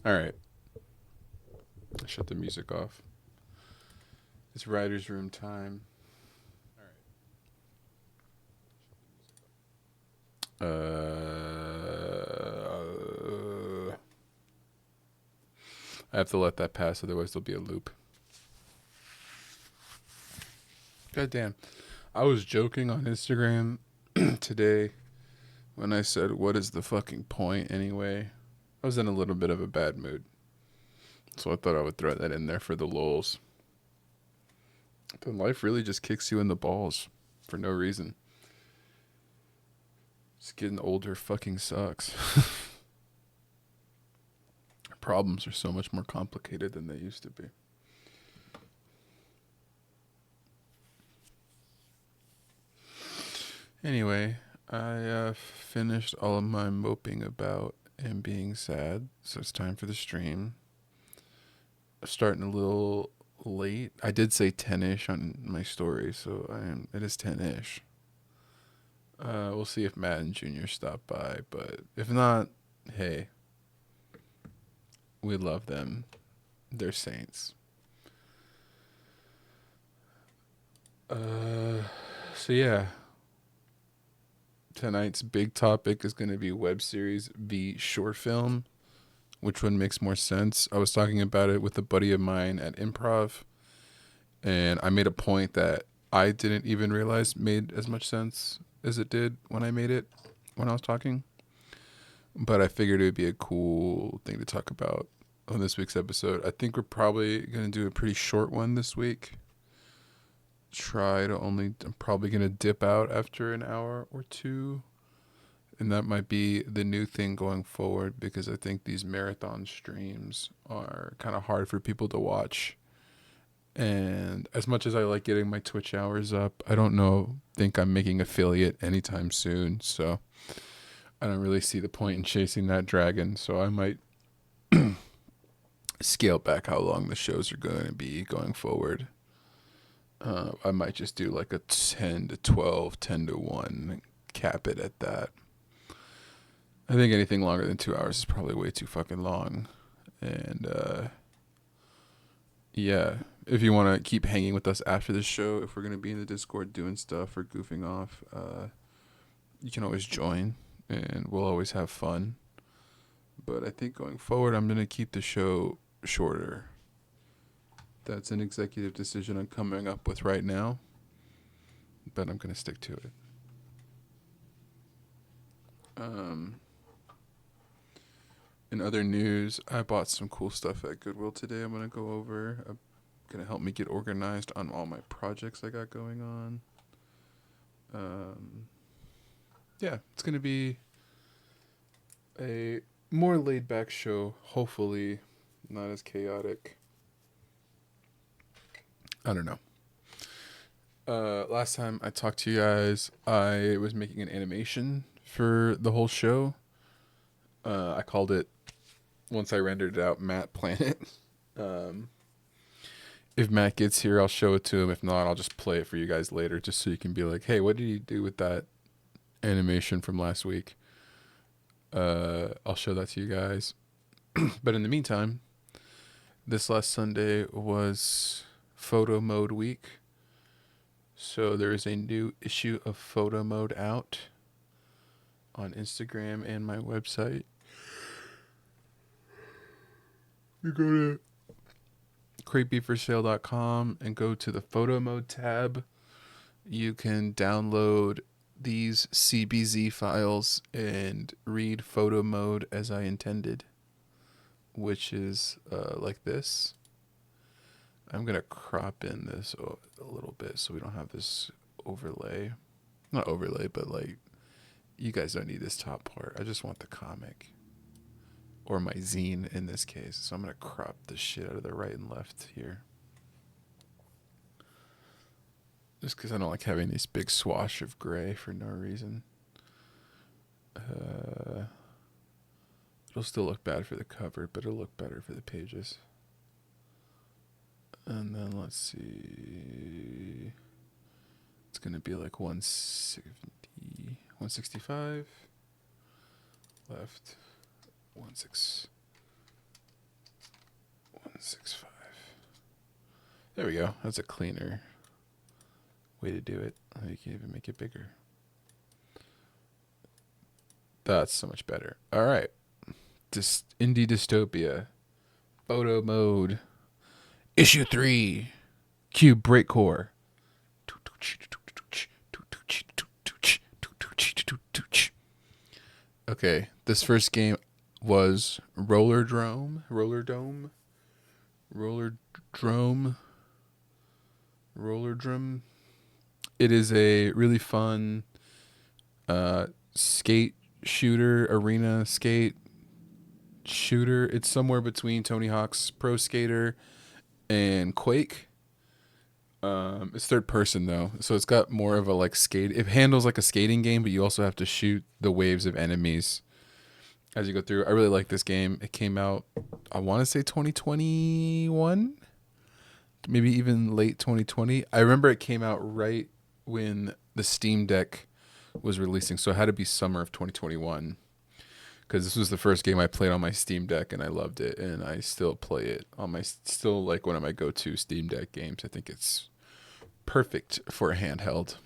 All right. I shut the music off. It's writer's room time. I have to let that pass, otherwise there'll be a loop. God damn. I was joking on Instagram today when I said, "What is the fucking point anyway?" I was in a little bit of a bad mood, so I thought I would throw that in there for the lulz. But life really just kicks you in the balls for no reason. Just getting older fucking sucks. Problems are so much more complicated than they used to be. Anyway, I finished all of my moping about and being sad, so it's time for the stream. Starting a little late. I did say 10ish on my story, so it is 10ish. We'll see if Matt and Junior stop by, but if not, hey, we love them. They're saints. So yeah, tonight's big topic is going to be web series v short film. Which one makes more sense? I was talking about it with a buddy of mine at improv, and I made a point that I didn't even realize made as much sense as it did when I made it when I was talking. But I figured it would be a cool thing to talk about on this week's episode. I think we're probably going to do a pretty short one this week. I'm probably going to dip out after an hour or two. And that might be the new thing going forward because I think these marathon streams are kind of hard for people to watch. And as much as I like getting my Twitch hours up, I don't think I'm making affiliate anytime soon. So I don't really see the point in chasing that dragon. So I might scale back how long the shows are going to be going forward. I might just do like a 10 to 12, 10 to 1, cap it at that. I think anything longer than 2 hours is probably way too fucking long. And yeah, if you want to keep hanging with us after the show, if we're going to be in the Discord doing stuff or goofing off, you can always join and we'll always have fun. But I think going forward, I'm going to keep the show shorter. That's an executive decision I'm coming up with right now, but I'm going to stick to it. In other news, I bought some cool stuff at Goodwill today. I'm going to go over. Going to help me get organized on all my projects I got going on. Yeah, it's going to be a more laid back show, hopefully not as chaotic. I don't know. Last time I talked to you guys, I was making an animation for the whole show. I called it, once I rendered it out, Matt Planet. If Matt gets here, I'll show it to him. If not, I'll just play it for you guys later, just so you can be like, hey, what did you do with that animation from last week? I'll show that to you guys. But in the meantime, this last Sunday was Photo Mode Week. So there is a new issue of Photo Mode out on Instagram and my website. You go to cratebeeforsale.com and go to the Photo Mode tab. You can download these CBZ files and read Photo Mode as I intended, which is like this. I'm going to crop in this a little bit so we don't have this overlay. Not overlay, but like, you guys don't need this top part. I just want the comic. Or my zine in this case. So I'm going to crop the shit out of the right and left here. Just because I don't like having this big swash of gray for no reason. It'll still look bad for the cover, but it'll look better for the pages. And then let's see. It's going to be like 165. Left. 165. 6.5. There we go. That's a cleaner way to do it. You can even make it bigger. That's so much better. All right. Indie Dystopia. Photo mode. Issue 3. Cube Break Core. Okay, this first game was Roller Drome. It is a really fun skate shooter, arena skate shooter. It's somewhere between Tony Hawk's Pro Skater and Quake. It's third person though, so it's got more of a like skate. It handles like a skating game, but you also have to shoot the waves of enemies as you go through. I really like this game. It came out, I want to say 2021, maybe even late 2020. I remember it came out right when the Steam Deck was releasing, so it had to be summer of 2021. Because this was the first game I played on my Steam Deck, and I loved it, and I still play it on my still like one of my go-to Steam Deck games. I think it's perfect for a handheld.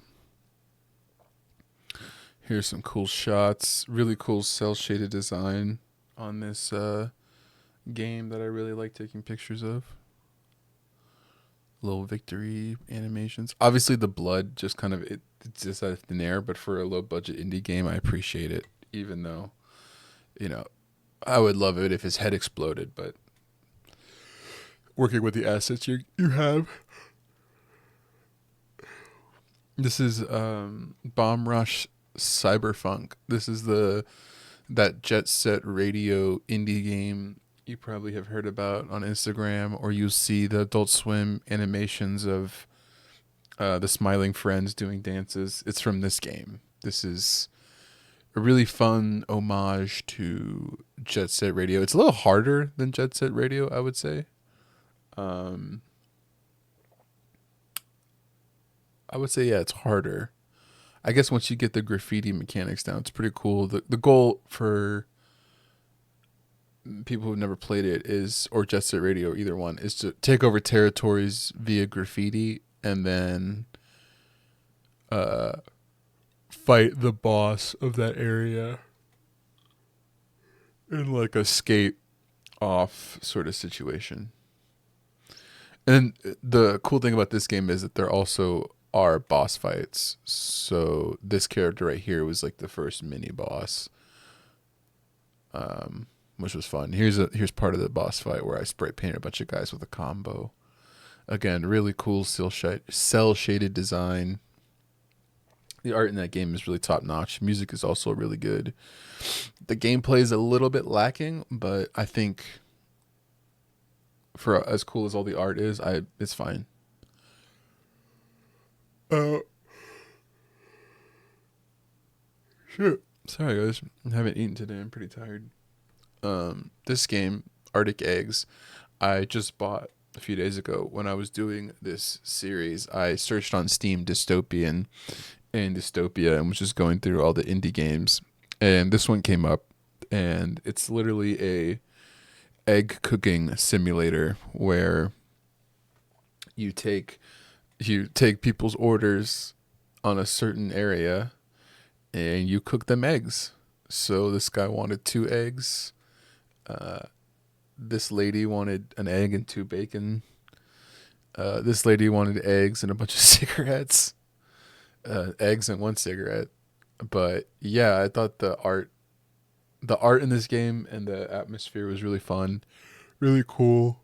Here's some cool shots, really cool cell shaded design on this game that I really like taking pictures of. Little victory animations. Obviously, the blood just kind of it's just out of thin air, but for a low budget indie game, I appreciate it, even though. You know, I would love it if his head exploded, but working with the assets you have. This is Bomb Rush Cyberfunk. This is that Jet Set Radio indie game you probably have heard about on Instagram, or you see the Adult Swim animations of the smiling friends doing dances. It's from this game. This is a really fun homage to Jet Set Radio. It's a little harder than Jet Set Radio, I would say. I would say, yeah, it's harder. I guess once you get the graffiti mechanics down, it's pretty cool. The goal for people who've never played it is, or Jet Set Radio, or either one, is to take over territories via graffiti and then fight the boss of that area in like a skate off sort of situation. And the cool thing about this game is that there also are boss fights. So this character right here was like the first mini boss, which was fun. Here's part of the boss fight where I spray painted a bunch of guys with a combo. Again, really cool cell shaded design. The art in that game is really top notch. Music is also really good. The gameplay is a little bit lacking, but I think for as cool as all the art is, it's fine. Shit. Sorry guys, I haven't eaten today. I'm pretty tired. This game, Arctic Eggs, I just bought a few days ago. When I was doing this series, I searched on Steam Dystopian and Dystopia and was just going through all the indie games, and this one came up, and it's literally a egg cooking simulator where you take people's orders on a certain area and you cook them eggs. So this guy wanted 2 eggs. This lady wanted an egg and 2 bacon. This lady wanted eggs and a bunch of cigarettes. Eggs and 1 cigarette. But yeah, I thought the art in this game and the atmosphere was really fun, really cool.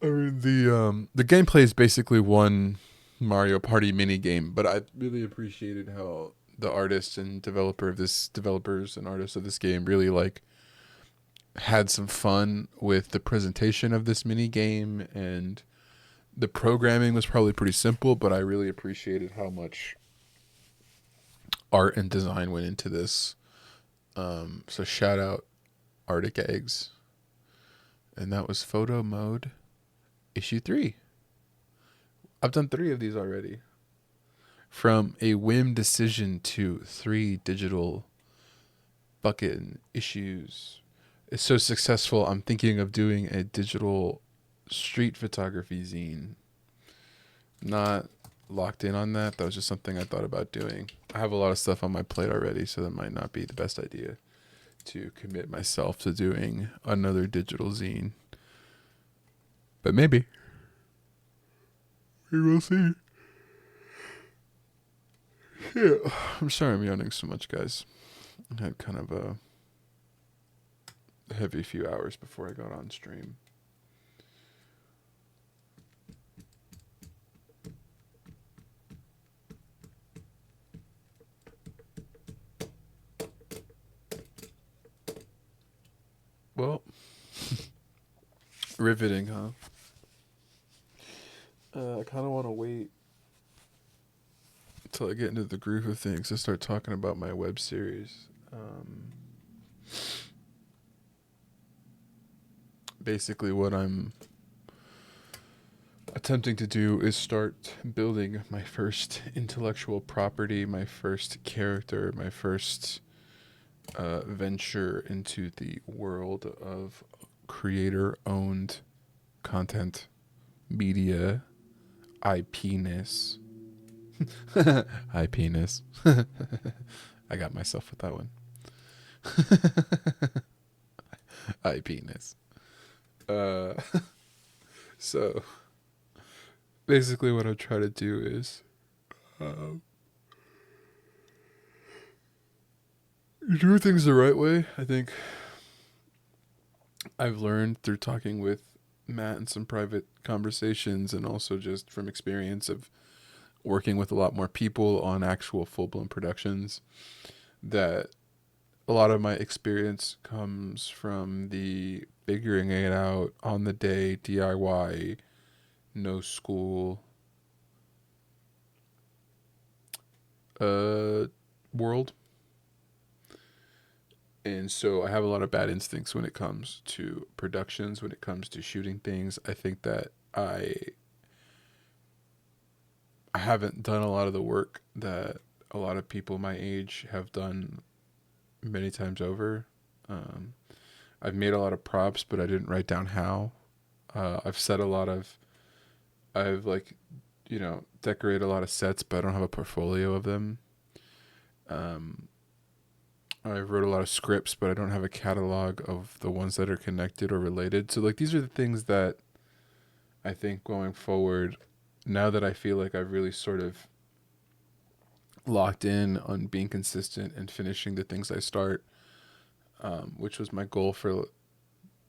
I mean, the gameplay is basically one Mario Party mini game, but I really appreciated how the artists and developers and artists of this game really like had some fun with the presentation of this mini game, and the programming was probably pretty simple, but I really appreciated how much art and design went into this. So shout out Arctic Eggs. And that was Photo Mode issue 3. I've done 3 of these already. From a whim decision to 3 digital bucket issues. is so successful, I'm thinking of doing a digital street photography zine. Not locked in on that. That was just something I thought about doing. I have a lot of stuff on my plate already, so that might not be the best idea to commit myself to doing another digital zine. But maybe. We will see. Yeah. I'm sorry I'm yawning so much, guys. I had kind of a heavy few hours before I got on stream. Well, riveting, huh? I kind of want to wait until I get into the groove of things to start talking about my web series. Basically, what I'm attempting to do is start building my first intellectual property, my first character, my first venture into the world of creator-owned content, media, IP-ness. IP-ness. I got myself with that one. IP-ness. So basically what I try to do is do things the right way. I think I've learned through talking with Matt in some private conversations, and also just from experience of working with a lot more people on actual full-blown productions, that a lot of my experience comes from the figuring it out on the day, DIY, no school world. And so I have a lot of bad instincts when it comes to productions, when it comes to shooting things. I think that I haven't done a lot of the work that a lot of people my age have done many times over. I've made a lot of props, but I didn't write down how. I've said a lot of, I've decorated a lot of sets, but I don't have a portfolio of them. I wrote a lot of scripts, but I don't have a catalog of the ones that are connected or related. So these are the things that I think going forward, now that I feel like I've really sort of locked in on being consistent and finishing the things I start, which was my goal for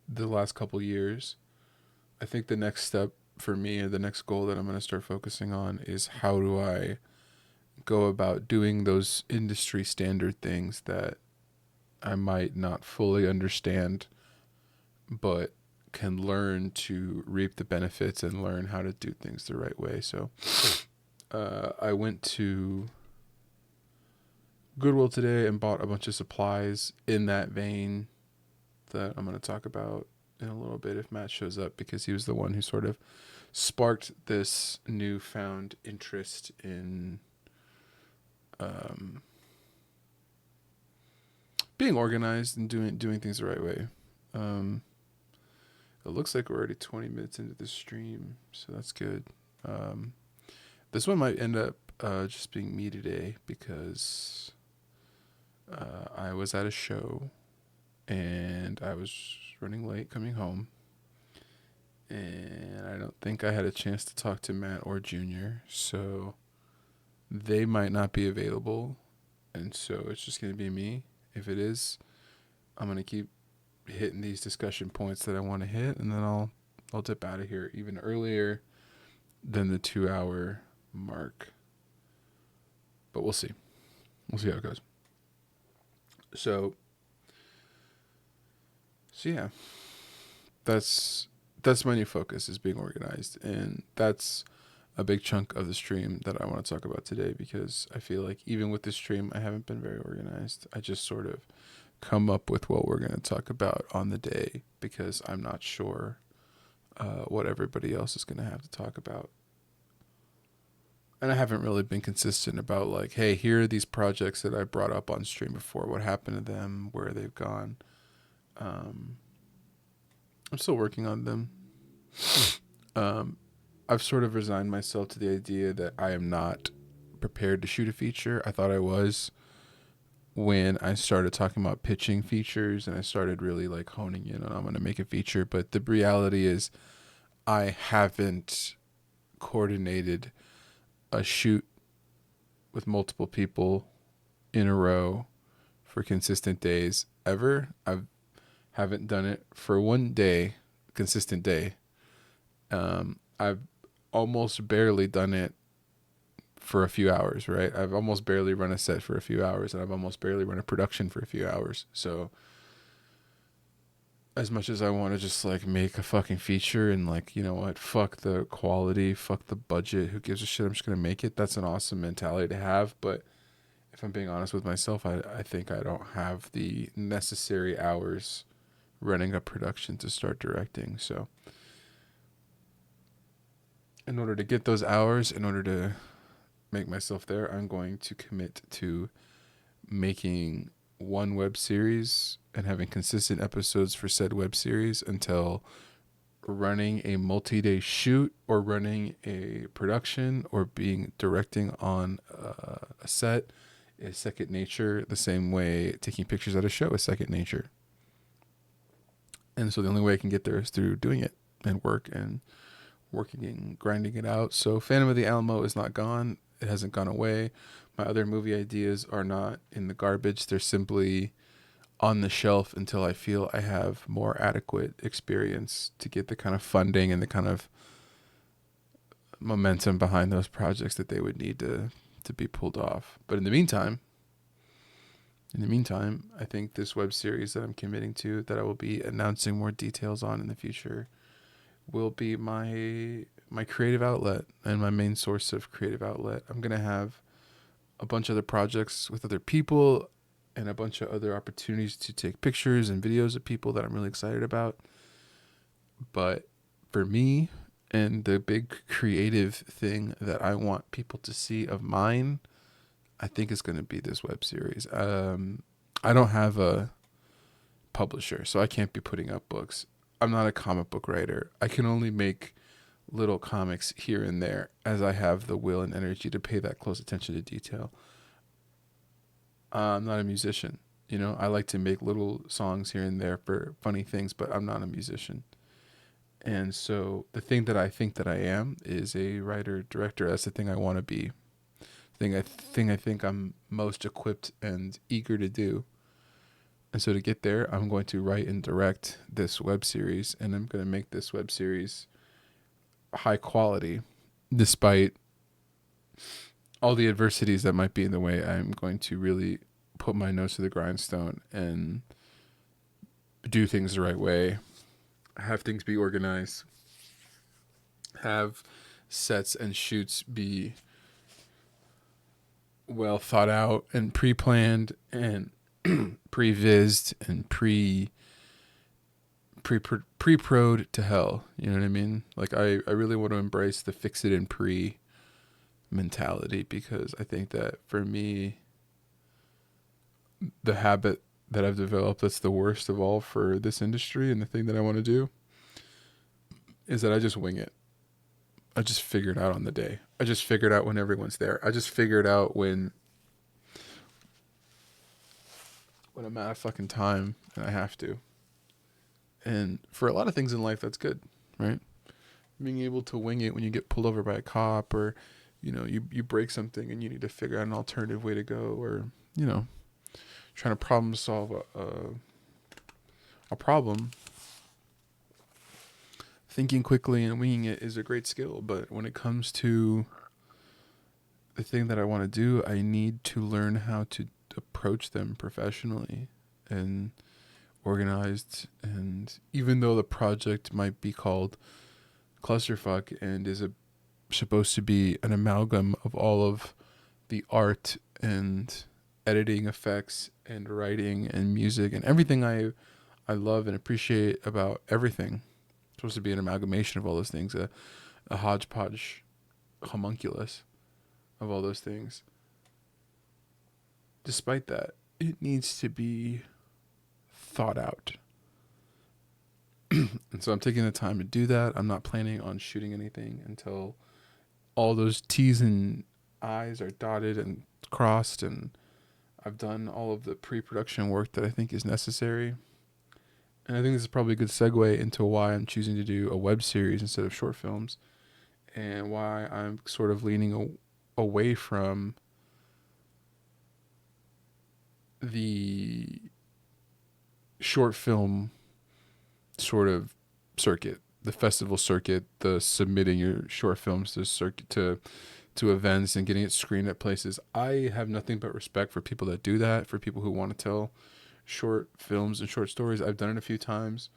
the last couple years. I think the next step for me, or the next goal that I'm going to start focusing on, is how do I go about doing those industry standard things that I might not fully understand, but can learn to reap the benefits and learn how to do things the right way. So I went to Goodwill today and bought a bunch of supplies in that vein that I'm going to talk about in a little bit if Matt shows up, because he was the one who sort of sparked this newfound interest in being organized and doing things the right way. It looks like we're already 20 minutes into the stream, so that's good. This one might end up just being me today, because I was at a show and I was running late coming home, and I don't think I had a chance to talk to Matt or Junior, so they might not be available, and so it's just going to be me. If it is, I'm going to keep hitting these discussion points that I want to hit, and then I'll dip out of here even earlier than the 2-hour mark. But we'll see. We'll see how it goes. So yeah, that's my new focus, is being organized, and that's a big chunk of the stream that I want to talk about today, because I feel like even with this stream, I haven't been very organized. I just sort of come up with what we're going to talk about on the day, because I'm not sure what everybody else is going to have to talk about. And I haven't really been consistent about like, hey, here are these projects that I brought up on stream before. What happened to them? Where they've gone? I'm still working on them. I've sort of resigned myself to the idea that I am not prepared to shoot a feature. I thought I was when I started talking about pitching features and I started really like honing in on I'm going to make a feature. But the reality is I haven't coordinated a shoot with multiple people in a row for consistent days ever. I haven't done it for one day, consistent day. I've almost barely done it for a few hours, right? I've almost barely run a set for a few hours, and I've almost barely run a production for a few hours. So as much as I want to just like make a fucking feature and like, you know what, fuck the quality, fuck the budget, who gives a shit, I'm just going to make it. That's an awesome mentality to have. But if I'm being honest with myself, I think I don't have the necessary hours running a production to start directing. So in order to get those hours, in order to make myself there, I'm going to commit to making one web series and having consistent episodes for said web series until running a multi-day shoot or running a production or being directing on a set is second nature, the same way taking pictures at a show is second nature. And so the only way I can get there is through doing it and work and working and grinding it out. So Phantom of the Alamo is not gone. It hasn't gone away. My other movie ideas are not in the garbage. They're simply on the shelf until I feel I have more adequate experience to get the kind of funding and the kind of momentum behind those projects that they would need to be pulled off. But in the meantime, I think this web series that I'm committing to, that I will be announcing more details on in the future, will be my creative outlet and my main source of creative outlet. I'm going to have a bunch of other projects with other people and a bunch of other opportunities to take pictures and videos of people that I'm really excited about. But for me, and the big creative thing that I want people to see of mine, I think is going to be this web series. I don't have a publisher, so I can't be putting up books. I'm not a comic book writer. I can only make little comics here and there as I have the will and energy to pay that close attention to detail. I'm not a musician. You know, I like to make little songs here and there for funny things, but I'm not a musician. And so the thing that I think that I am is a writer, director. That's the thing I want to be. I think I'm most equipped and eager to do. And so to get there, I'm going to write and direct this web series, and I'm going to make this web series high quality, despite all the adversities that might be in the way. I'm going to really put my nose to the grindstone and do things the right way, have things be organized, have sets and shoots be well thought out and pre-planned and pre-vised and pre-pro'd to hell. You know what I mean? Like I really want to embrace the fix it and pre mentality, because I think that for me, the habit that I've developed that's the worst of all for this industry and the thing that I want to do is that I just wing it. I just figure it out on the day. I just figure it out when everyone's there. I just figure it out when I'm out of fucking time and I have to. And for a lot of things in life, that's good, right? Being able to wing it when you get pulled over by a cop, or, you know, you break something and you need to figure out an alternative way to go, or, you know, trying to problem solve a problem. Thinking quickly and winging it is a great skill, but when it comes to the thing that I want to do, I need to learn how to approach them professionally and organized. And even though the project might be called Clusterfuck and is supposed to be an amalgam of all of the art and editing effects and writing and music and everything I love and appreciate about everything, it's supposed to be an amalgamation of all those things, a hodgepodge homunculus of all those things. Despite that, it needs to be thought out. And so I'm taking the time to do that. I'm not planning on shooting anything until all those T's and I's are dotted and crossed, and I've done all of the pre-production work that I think is necessary. And I think this is probably a good segue into why I'm choosing to do a web series instead of short films, and why I'm sort of leaning away from the short film sort of circuit, the festival circuit, the submitting your short films to circuit to events and getting it screened at places. I have nothing but respect for people that do that, for people who want to tell short films and short stories. I've done it a few times.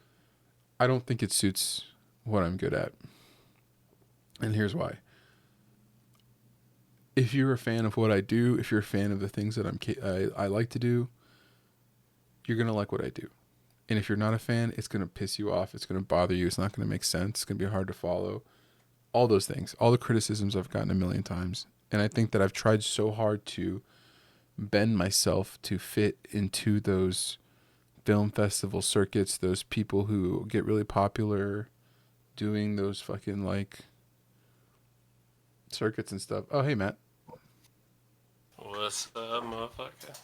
I don't think it suits what I'm good at. And here's why. If you're a fan of what I do, if you're a fan of the things that I like to do, you're going to like what I do. And if you're not a fan, it's going to piss you off. It's going to bother you. It's not going to make sense. It's going to be hard to follow. All those things, all the criticisms I've gotten a million times. And I think that I've tried so hard to bend myself to fit into those film festival circuits, those people who get really popular doing those fucking like circuits and stuff. Oh, hey, Matt. What's up, motherfucker?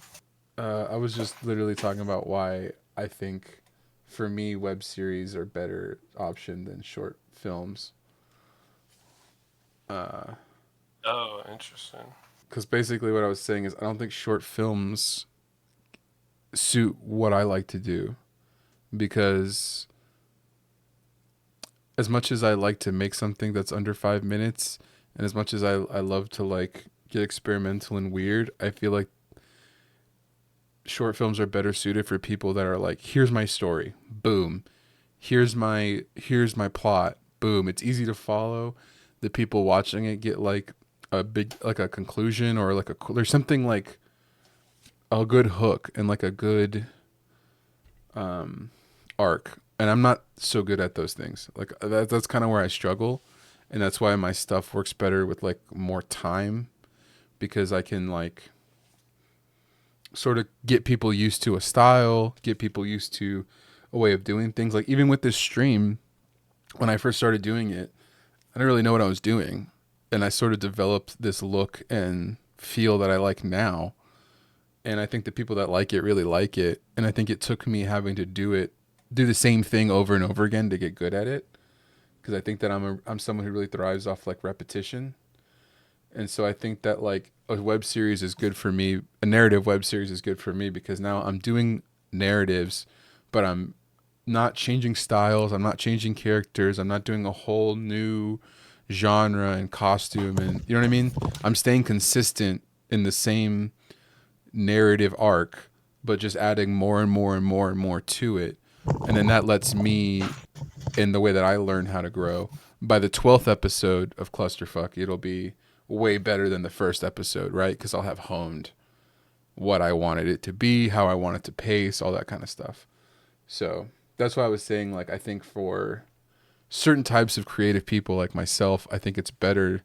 I was just literally talking about why I think, for me, web series are better option than short films. Oh, interesting. Because basically what I was saying is I don't think short films suit what I like to do. Because as much as I like to make something that's under 5 minutes, and as much as I love to like get experimental and weird, I feel like short films are better suited for people that are like, here's my story, boom. Here's my plot, boom. It's easy to follow. The people watching it get like a big, like a conclusion, or like there's something like a good hook and like a good arc. And I'm not so good at those things. Like that's kind of where I struggle. And that's why my stuff works better with like more time, because I can like sort of get people used to a style, get people used to a way of doing things. Like even with this stream, when I first started doing it, I didn't really know what I was doing. And I sort of developed this look and feel that I like now. And I think the people that like it really like it. And I think it took me having to do the same thing over and over again to get good at it. Because I think that I'm someone who really thrives off like repetition. And so I think that like a web series is good for me. A narrative web series is good for me because now I'm doing narratives, but I'm not changing styles. I'm not changing characters. I'm not doing a whole new genre and costume. And you know what I mean? I'm staying consistent in the same narrative arc, but just adding more and more and more and more to it. And then that lets me, in the way that I learn how to grow, by the 12th episode of Clusterfuck, it'll be way better than the first episode, right? Because I'll have honed what I wanted it to be, how I want it to pace, all that kind of stuff. So that's why I was saying, like, I think for certain types of creative people like myself, I think it's better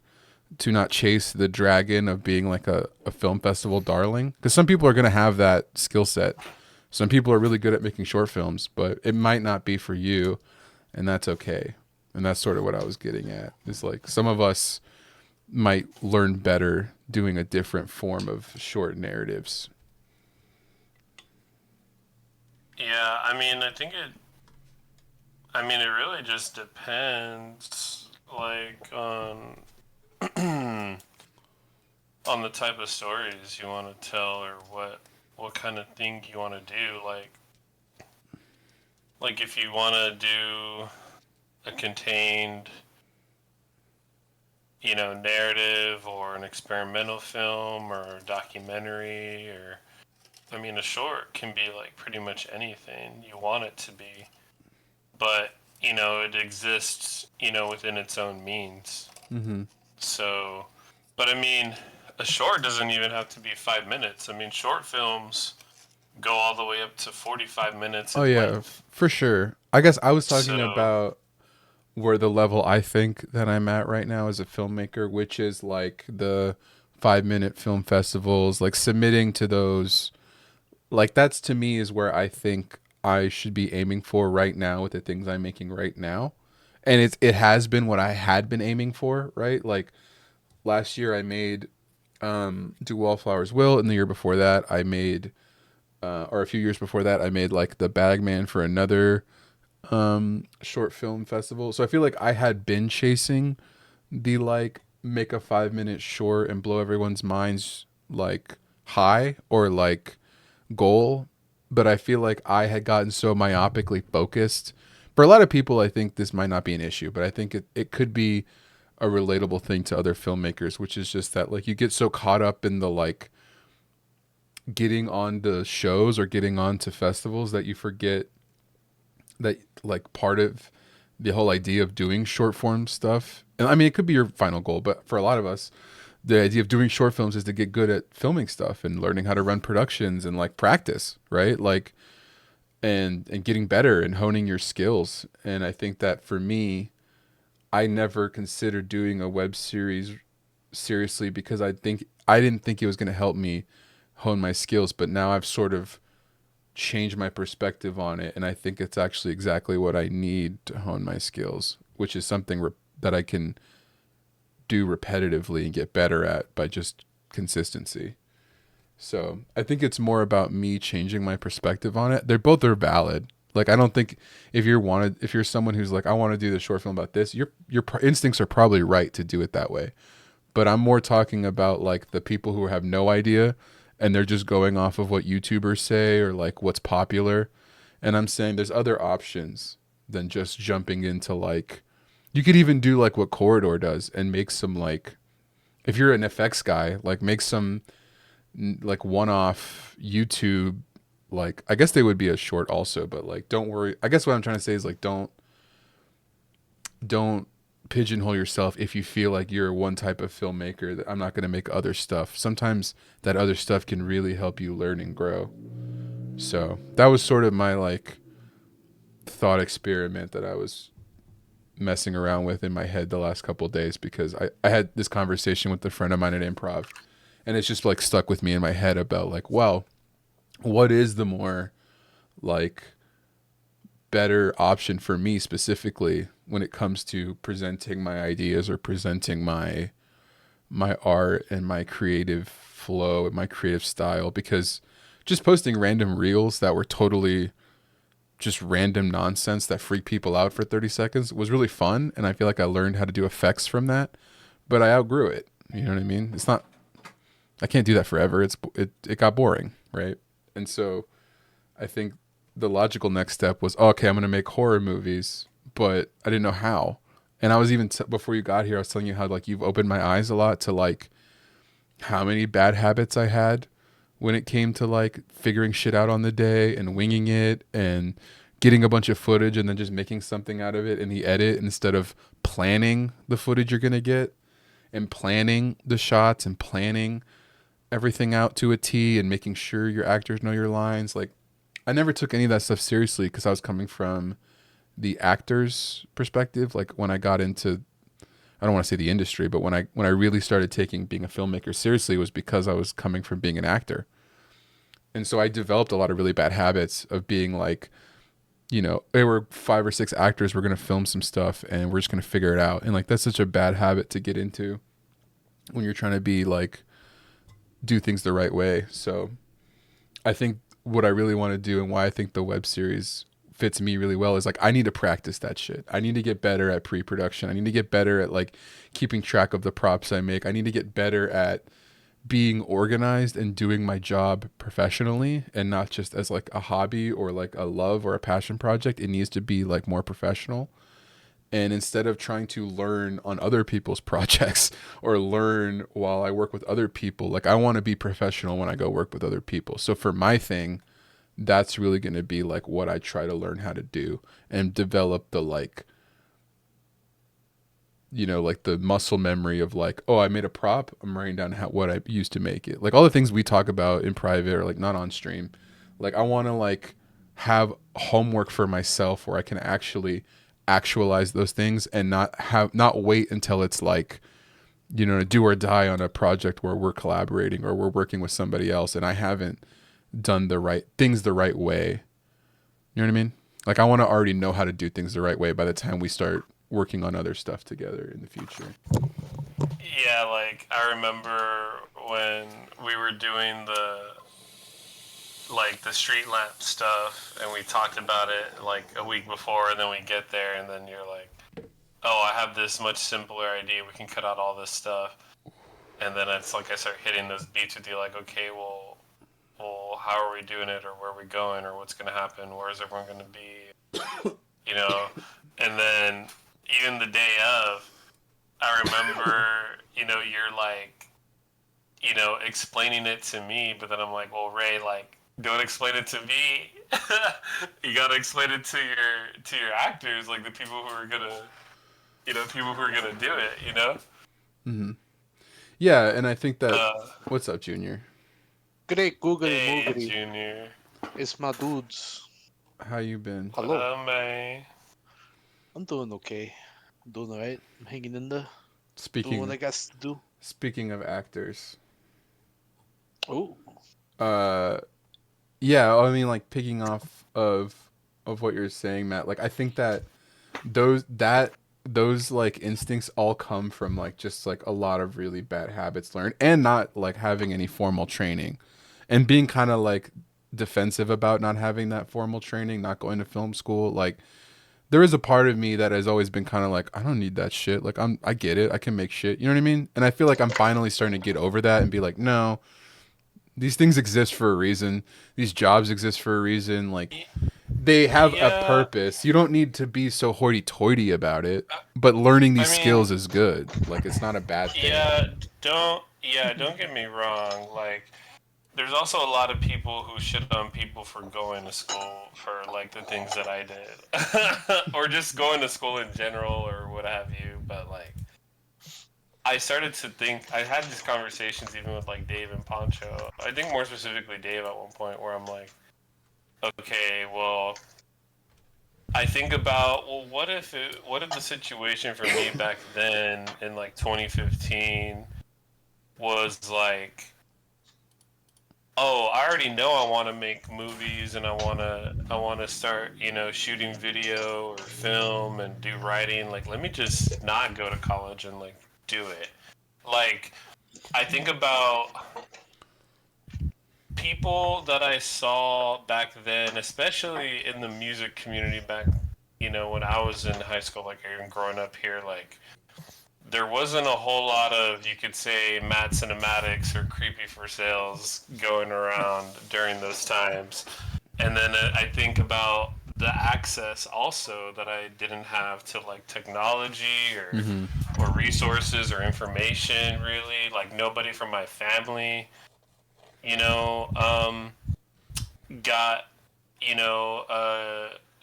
to not chase the dragon of being like a film festival darling. Because some people are going to have that skill set. Some people are really good at making short films, but it might not be for you, and that's okay. And that's sort of what I was getting at. Is like some of us might learn better doing a different form of short narratives. Yeah, I mean, it really just depends, like, on on the type of stories you want to tell, or what kind of thing you want to do. Like if you want to do a contained, narrative, or an experimental film, or a documentary, or I mean, a short can be like pretty much anything you want it to be, but it exists, within its own means. Mm-hmm. So, but I mean, a short doesn't even have to be 5 minutes. I mean, short films go all the way up to 45 minutes Oh in yeah, length. for sure. I guess I was talking So, about where the level I think that I'm at right now as a filmmaker, which is like the 5 minute film festivals, like submitting to those. Like that's to me is where I think I should be aiming for right now with the things I'm making right now. And it has been what I had been aiming for, right? Like last year I made Do Wallflowers Will, and the year before that I made or a few years before that I made like The Bagman for another short film festival. So I feel like I had been chasing the like make a 5 minute short and blow everyone's minds like high or like goal, but I feel like I had gotten so myopically focused. For a lot of people, I think this might not be an issue, but I think it could be a relatable thing to other filmmakers, which is just that like you get so caught up in the like getting on the shows or getting on to festivals that you forget that like part of the whole idea of doing short form stuff. And I mean, it could be your final goal, but for a lot of us, the idea of doing short films is to get good at filming stuff and learning how to run productions and like practice, right? Like, and getting better and honing your skills. And I think that for me, I never considered doing a web series seriously because I didn't think it was going to help me hone my skills, but now I've sort of changed my perspective on it, and I think it's actually exactly what I need to hone my skills, which is something that I can do repetitively and get better at by just consistency. So I think it's more about me changing my perspective on it. They're both are valid. Like I don't think if you're someone who's like I want to do the short film about this, your instincts are probably right to do it that way. But I'm more talking about like the people who have no idea and they're just going off of what YouTubers say or like what's popular. And I'm saying there's other options than just jumping into like you could even do like what Corridor does and make some like if you're an FX guy, like make some like one-off YouTube like I guess they would be a short also, but like don't worry. I guess what I'm trying to say is like don't pigeonhole yourself if you feel like you're one type of filmmaker that I'm not going to make other stuff. Sometimes that other stuff can really help you learn and grow. So that was sort of my like thought experiment that I was messing around with in my head the last couple of days because I had this conversation with a friend of mine at improv and it's just like stuck with me in my head about like, well, what is the more like better option for me specifically when it comes to presenting my ideas or presenting my art and my creative flow and my creative style, because just posting random reels that were totally just random nonsense that freaked people out for 30 seconds was really fun, and I feel like I learned how to do effects from that, but I outgrew it. You know what I mean? It's not I can't do that forever. It got boring, right? And so I think the logical next step was, oh, okay, I'm going to make horror movies, but I didn't know how. And I was even, before you got here, I was telling you how like you've opened my eyes a lot to like how many bad habits I had when it came to like figuring shit out on the day and winging it and getting a bunch of footage and then just making something out of it in the edit instead of planning the footage you're going to get and planning the shots and planning everything out to a T and making sure your actors know your lines. Like I never took any of that stuff seriously because I was coming from the actor's perspective. Like when I got into, I don't want to say the industry, but when I really started taking being a filmmaker seriously was because I was coming from being an actor. And so I developed a lot of really bad habits of being like, you know, there were 5 or 6 actors, we're going to film some stuff and we're just going to figure it out. And like, that's such a bad habit to get into when you're trying to be like, do things the right way. So I think what I really want to do and why I think the web series fits me really well is like I need to practice that shit. I need to get better at pre-production. I need to get better at like keeping track of the props I make. I need to get better at being organized and doing my job professionally and not just as like a hobby or like a love or a passion project. It needs to be like more professional. And instead of trying to learn on other people's projects or learn while I work with other people, like I want to be professional when I go work with other people. So for my thing, that's really going to be like what I try to learn how to do and develop the like, you know, like the muscle memory of like, oh, I made a prop. I'm writing down what I used to make it. Like all the things we talk about in private or like not on stream. Like I want to like have homework for myself where I can actually actualize those things and not wait until it's like, you know, do or die on a project where we're collaborating or we're working with somebody else and I haven't done the right things the right way You know what I mean? Like I want to already know how to do things the right way by the time we start working on other stuff together in the future. Yeah, like I remember when we were doing the street lamp stuff and we talked about it like a week before, and then we get there and then you're like, "Oh, I have this much simpler idea. We can cut out all this stuff." And then it's like I start hitting those beats with you like, "Okay, well, how are we doing it, or where are we going, or what's going to happen? Where is everyone going to be?" You know, and then even the day of, I remember, you're like, explaining it to me, but then I'm like, well, Ray, like, don't explain it to me. You gotta explain it to your actors, like the people who are gonna, people who are gonna do it. Mm-hmm. Yeah, and I think that. Uh, What's up, Junior? Great Google hey, movie. Junior. It's my dudes. How you been? Hello. Man. I'm doing okay. I'm doing alright. I'm hanging in there. Doing what I Speaking got to do. speaking of actors, Oh. uh, yeah, I mean, like picking off of what you're saying, Matt. Like I think that those like instincts all come from like just like a lot of really bad habits learned and not like having any formal training and being kind of like defensive about not having that formal training, not going to film school. Like there is a part of me that has always been kind of like I don't need that shit. Like I get it. I can make shit. You know what I mean? And I feel like I'm finally starting to get over that and be like, no, these things exist for a reason. These jobs exist for a reason. Like they have a Yeah, purpose. You don't need to be so hoity-toity about it. But learning I these mean, skills is good. Like it's not a bad thing. don't get me wrong. Like, there's also a lot of people who shit on people for going to school for like the things that I did, or just going to school in general, or what have you. But like, I started to think. I had these conversations even with like Dave and Poncho. I think more specifically Dave at one point, where I'm like, okay, well, I think about, well, what if the situation for me back then in like 2015 was like, oh, I already know I want to make movies and I want to start, shooting video or film and do writing. Like, let me just not go to college and like do it. Like, I think about people that I saw back then, especially in the music community back, when I was in high school, like even growing up here, like there wasn't a whole lot of, you could say, mad cinematics or creepy for sales going around during those times. And then I think about the access also that I didn't have to like technology Mm-hmm. or resources or information really. Like nobody from my family, you know, got,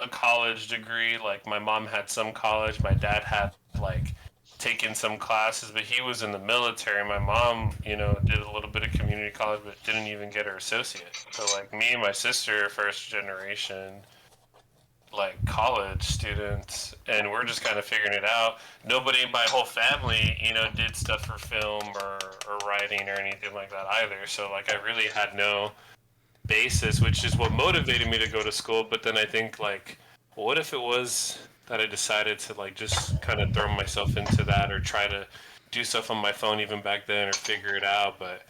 a college degree. Like my mom had some college, my dad had like taken some classes, but he was in the military. My mom, did a little bit of community college, but didn't even get her associate. So like me and my sister, first generation, like college students, and we're just kind of figuring it out. Nobody in my whole family, did stuff for film or writing or anything like that either. So like I really had no basis, which is what motivated me to go to school. But then I think like, what if it was that I decided to like just kind of throw myself into that or try to do stuff on my phone even back then or figure it out. But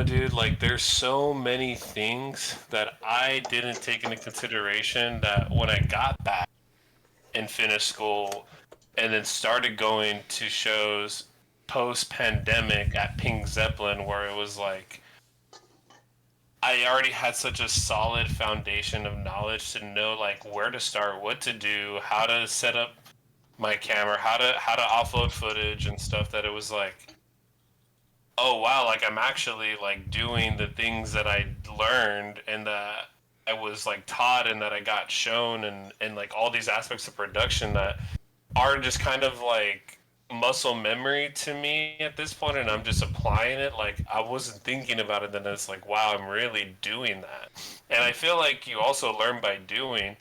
dude, like there's so many things that I didn't take into consideration that when I got back and finished school and then started going to shows post pandemic at Pink Zeppelin, where it was like I already had such a solid foundation of knowledge to know like where to start, what to do, how to set up my camera, how to offload footage and stuff, that it was like, oh wow, like I'm actually like doing the things that I learned and that I was like taught and that I got shown, and like all these aspects of production that are just kind of like muscle memory to me at this point, and I'm just applying it. Like I wasn't thinking about it, then it's like, wow, I'm really doing that. And I feel like you also learn by doing.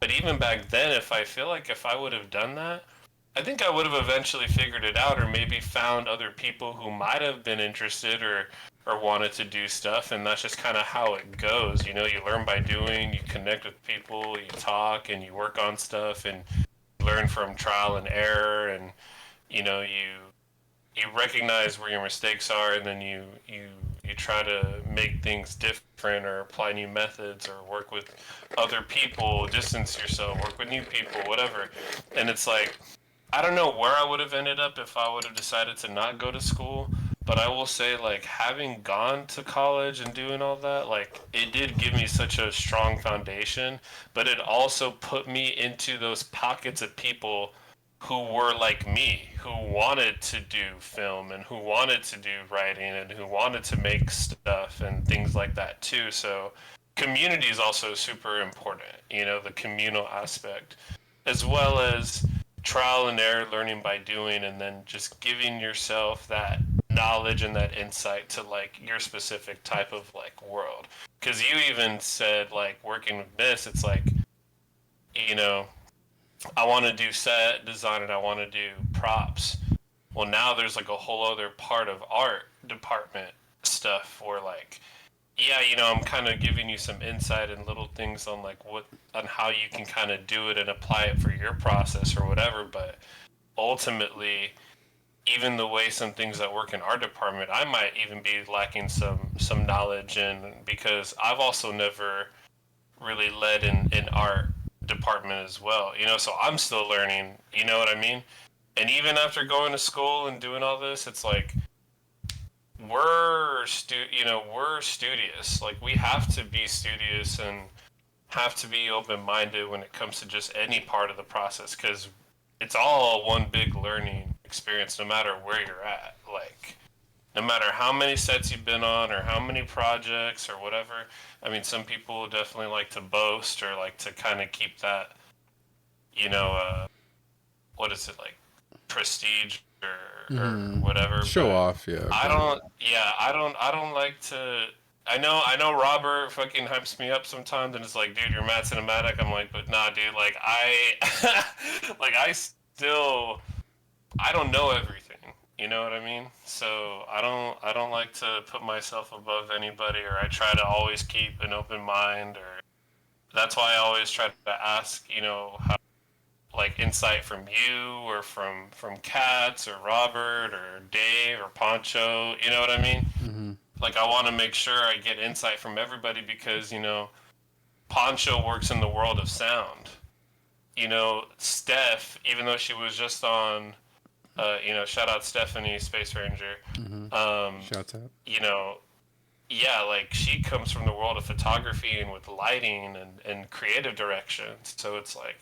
But even back then, if I feel like if I would have done that, I think I would have eventually figured it out, or maybe found other people who might have been interested, or or wanted to do stuff, and that's just kind of how it goes. You know, you learn by doing, you connect with people, you talk, and you work on stuff, and you learn from trial and error, and you know, you recognize where your mistakes are, and then you try to make things different or apply new methods or work with other people, distance yourself, work with new people, whatever. And it's like, I don't know where I would have ended up if I would have decided to not go to school, but I will say, like, having gone to college and doing all that, like, it did give me such a strong foundation, but it also put me into those pockets of people who were like me, who wanted to do film and who wanted to do writing and who wanted to make stuff and things like that too. So community is also super important, you know, the communal aspect, as well as trial and error, learning by doing, and then just giving yourself that knowledge and that insight to like your specific type of like world. Because you even said like working with this, it's like, you know, I want to do set design and I want to do props. Well, now there's like a whole other part of art department stuff where like, yeah, you know, I'm kind of giving you some insight and little things on like what on how you can kind of do it and apply it for your process or whatever. But ultimately, even the way some things that work in our department, I might even be lacking some knowledge in because I've also never really led in art department as well, you know, so I'm still learning, you know what I mean? And even after going to school and doing all this, it's like we're studious. Like we have to be studious and have to be open-minded when it comes to just any part of the process because it's all one big learning experience no matter where you're at. Like no matter how many sets you've been on or how many projects or whatever. I mean, some people definitely like to boast or like to kind of keep that, you know, what is it like, prestige or whatever. Show but off, yeah. I don't. Yeah, I don't like to. I know. Robert fucking hypes me up sometimes, and it's like, dude, you're mad cinematic. I'm like, but nah, dude. Like like I still, I don't know everything. You know what I mean? So I don't like to put myself above anybody, or I try to always keep an open mind, or that's why I always try to ask, you know, how, like insight from you or from Katz or Robert or Dave or Poncho. You know what I mean? Mm-hmm. Like I want to make sure I get insight from everybody because you know, Poncho works in the world of sound. You know, Steph, even though she was just on you know, shout out Stephanie, Space Ranger. Shouts out. You know, yeah, like she comes from the world of photography and with lighting and creative direction. So it's like,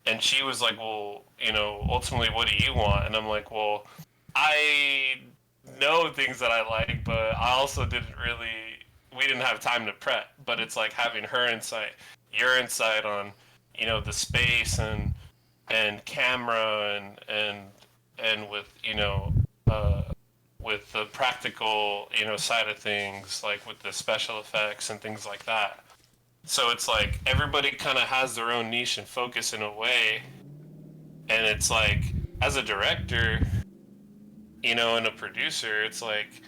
and she was like, well, you know, ultimately, what do you want? And I'm like, well, I know things that I like, but I also didn't really, we didn't have time to prep. But it's like having her insight, your insight on, you know, the space and camera and with you know with the practical you know side of things like with the special effects and things like that. So it's like everybody kind of has their own niche and focus in a way, and it's like as a director, you know, and a producer, it's like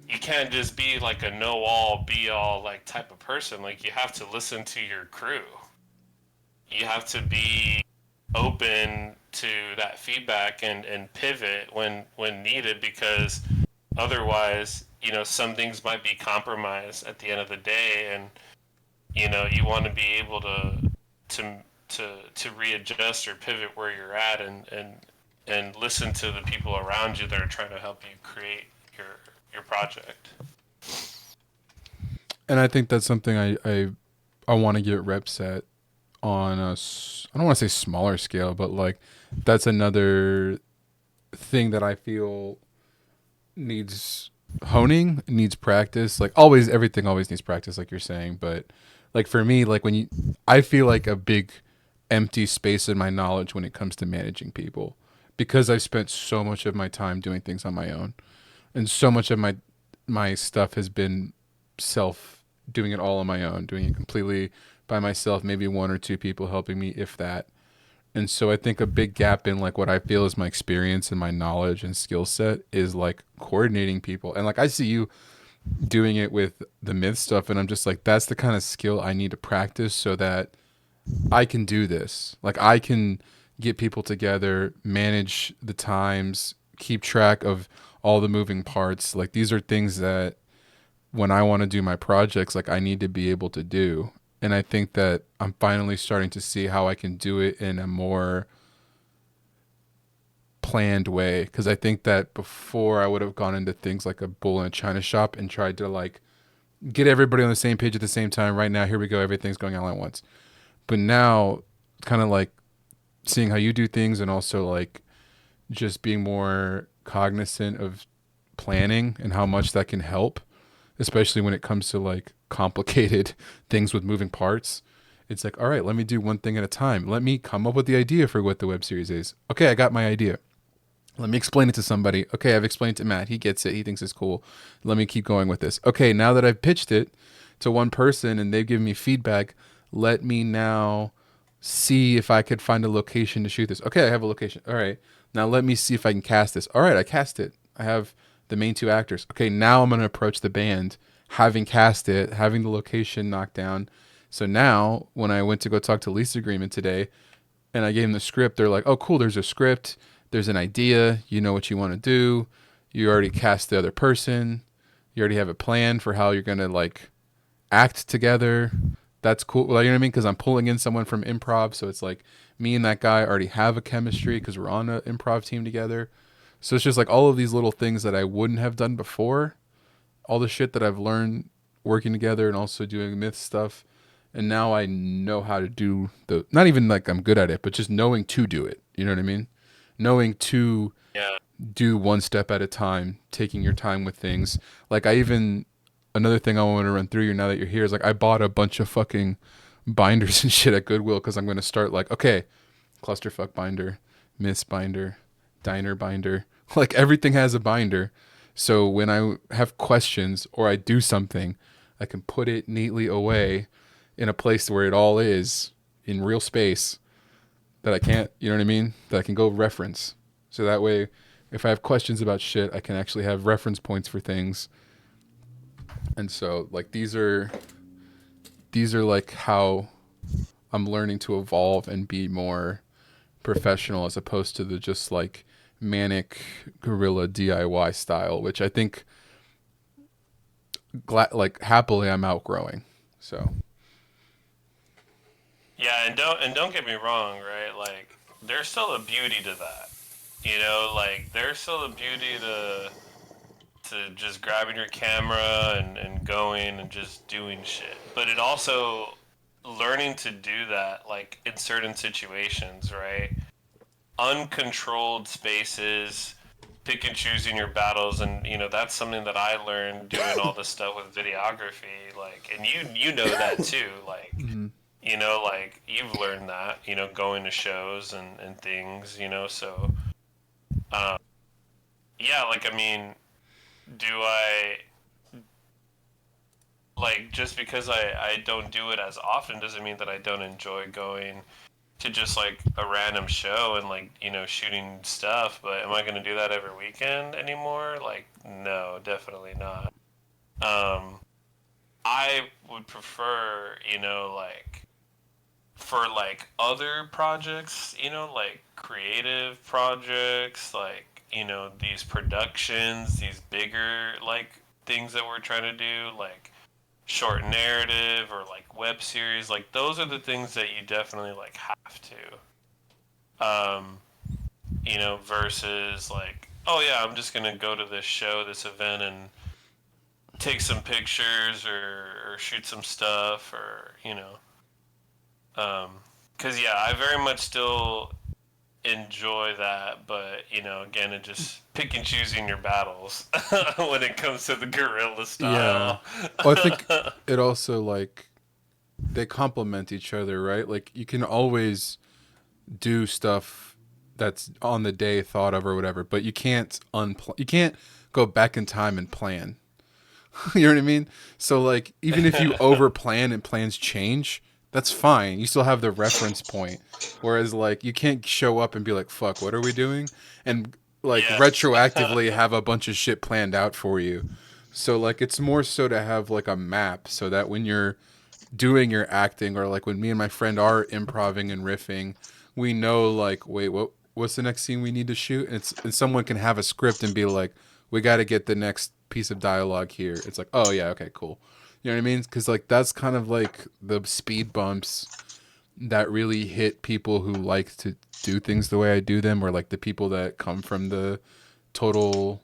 you can't just be like a know all be all like type of person. Like you have to listen to your crew. You have to be open to that feedback and pivot when needed because otherwise you know some things might be compromised at the end of the day and you know you want to be able to to readjust or pivot where you're at and listen to the people around you that are trying to help you create your project. And I think that's something I want to get reps at on I don't want to say smaller scale, but like that's another thing that I feel needs honing, needs practice. Like always, everything always needs practice, like you're saying. But like for me, like I feel like a big empty space in my knowledge when it comes to managing people because I've spent so much of my time doing things on my own, and so much of my stuff has been self doing it all on my own, doing it completely by myself. Maybe one or two people helping me, if that. And so I think a big gap in like what I feel is my experience and my knowledge and skill set is like coordinating people. And like I see you doing it with the myth stuff, and I'm just like, that's the kind of skill I need to practice so that I can do this. Like I can get people together, manage the times, keep track of all the moving parts. Like these are things that when I want to do my projects, like I need to be able to do. And I think that I'm finally starting to see how I can do it in a more planned way. Because I think that before I would have gone into things like a bull in a china shop and tried to like get everybody on the same page at the same time. Right now, here we go. Everything's going all at once. But now, kind of like seeing how you do things and also like just being more cognizant of planning and how much that can help, especially when it comes to like complicated things with moving parts. It's like, all right, let me do one thing at a time. Let me come up with the idea for what the web series is. Okay, I got my idea. Let me explain it to somebody. Okay, I've explained it to Matt. He gets it. He thinks it's cool. Let me keep going with this. Okay, now that I've pitched it to one person and they've given me feedback, let me now see if I could find a location to shoot this. Okay, I have a location. All right. Now let me see if I can cast this. All right, I cast it. I have the main two actors. Okay, now I'm going to approach the band, having cast it, having the location knocked down. So now when I went to go talk to lease agreement today and I gave them the script, they're like, oh, cool, there's a script. There's an idea. You know what you want to do. You already cast the other person. You already have a plan for how you're going to like act together. That's cool. Like, you know what I mean? Because I'm pulling in someone from improv. So it's like me and that guy already have a chemistry because we're on an improv team together. So it's just like all of these little things that I wouldn't have done before. All the shit that I've learned working together and also doing myth stuff. And now I know how to do not even like I'm good at it, but just knowing to do it. You know what I mean? Knowing to do one step at a time, taking your time with things. Like another thing I want to run through you now that you're here is like I bought a bunch of fucking binders and shit at Goodwill because I'm going to start like, okay, clusterfuck binder, miss binder, diner binder. Like everything has a binder. So when I have questions or I do something, I can put it neatly away in a place where it all is in real space that I can't, you know what I mean? That I can go reference. So that way, if I have questions about shit, I can actually have reference points for things. And so like these are like how I'm learning to evolve and be more professional as opposed to the just like manic guerrilla DIY style, which I think like happily I'm outgrowing. So Yeah, and don't get me wrong, right? Like there's still a beauty to that. You know, like there's still a beauty to just grabbing your camera and going and just doing shit. But it also learning to do that like in certain situations, right? Uncontrolled spaces, pick and choosing your battles, and you know that's something that I learned doing all this stuff with videography. Like, and you know that too. Like, you know, like you've learned that. You know, going to shows and things. You know, so yeah. Like, I mean, do I like just because I don't do it as often doesn't mean that I don't enjoy going to just like a random show and like you know shooting stuff, but am I going to do that every weekend anymore? Like no, definitely not. I would prefer, you know, like for like other projects, you know, like creative projects, like you know these productions, these bigger like things that we're trying to do, like short narrative or like web series, like those are the things that you definitely like have to you know, versus like, oh yeah, I'm just gonna go to this show, this event, and take some pictures or shoot some stuff, or you know, because yeah, I very much still enjoy that, but you know, again, it just pick and choosing your battles when it comes to the guerrilla yeah, style. well, I think it also like they complement each other, right? Like you can always do stuff that's on the day thought of or whatever, but you can't you can't go back in time and plan. You know what I mean? So like even if you over plan and plans change, that's fine. You still have the reference point. Whereas like you can't show up and be like, "Fuck, what are we doing?" and like Yes. retroactively have a bunch of shit planned out for you. So like it's more so to have like a map so that when you're doing your acting or like when me and my friend are improving and riffing, we know like, wait, what's the next scene we need to shoot? And someone can have a script and be like, we got to get the next piece of dialogue here. It's like, oh yeah, okay, cool. You know what I mean? Because like that's kind of like the speed bumps that really hit people who like to do things the way I do them, or like the people that come from the total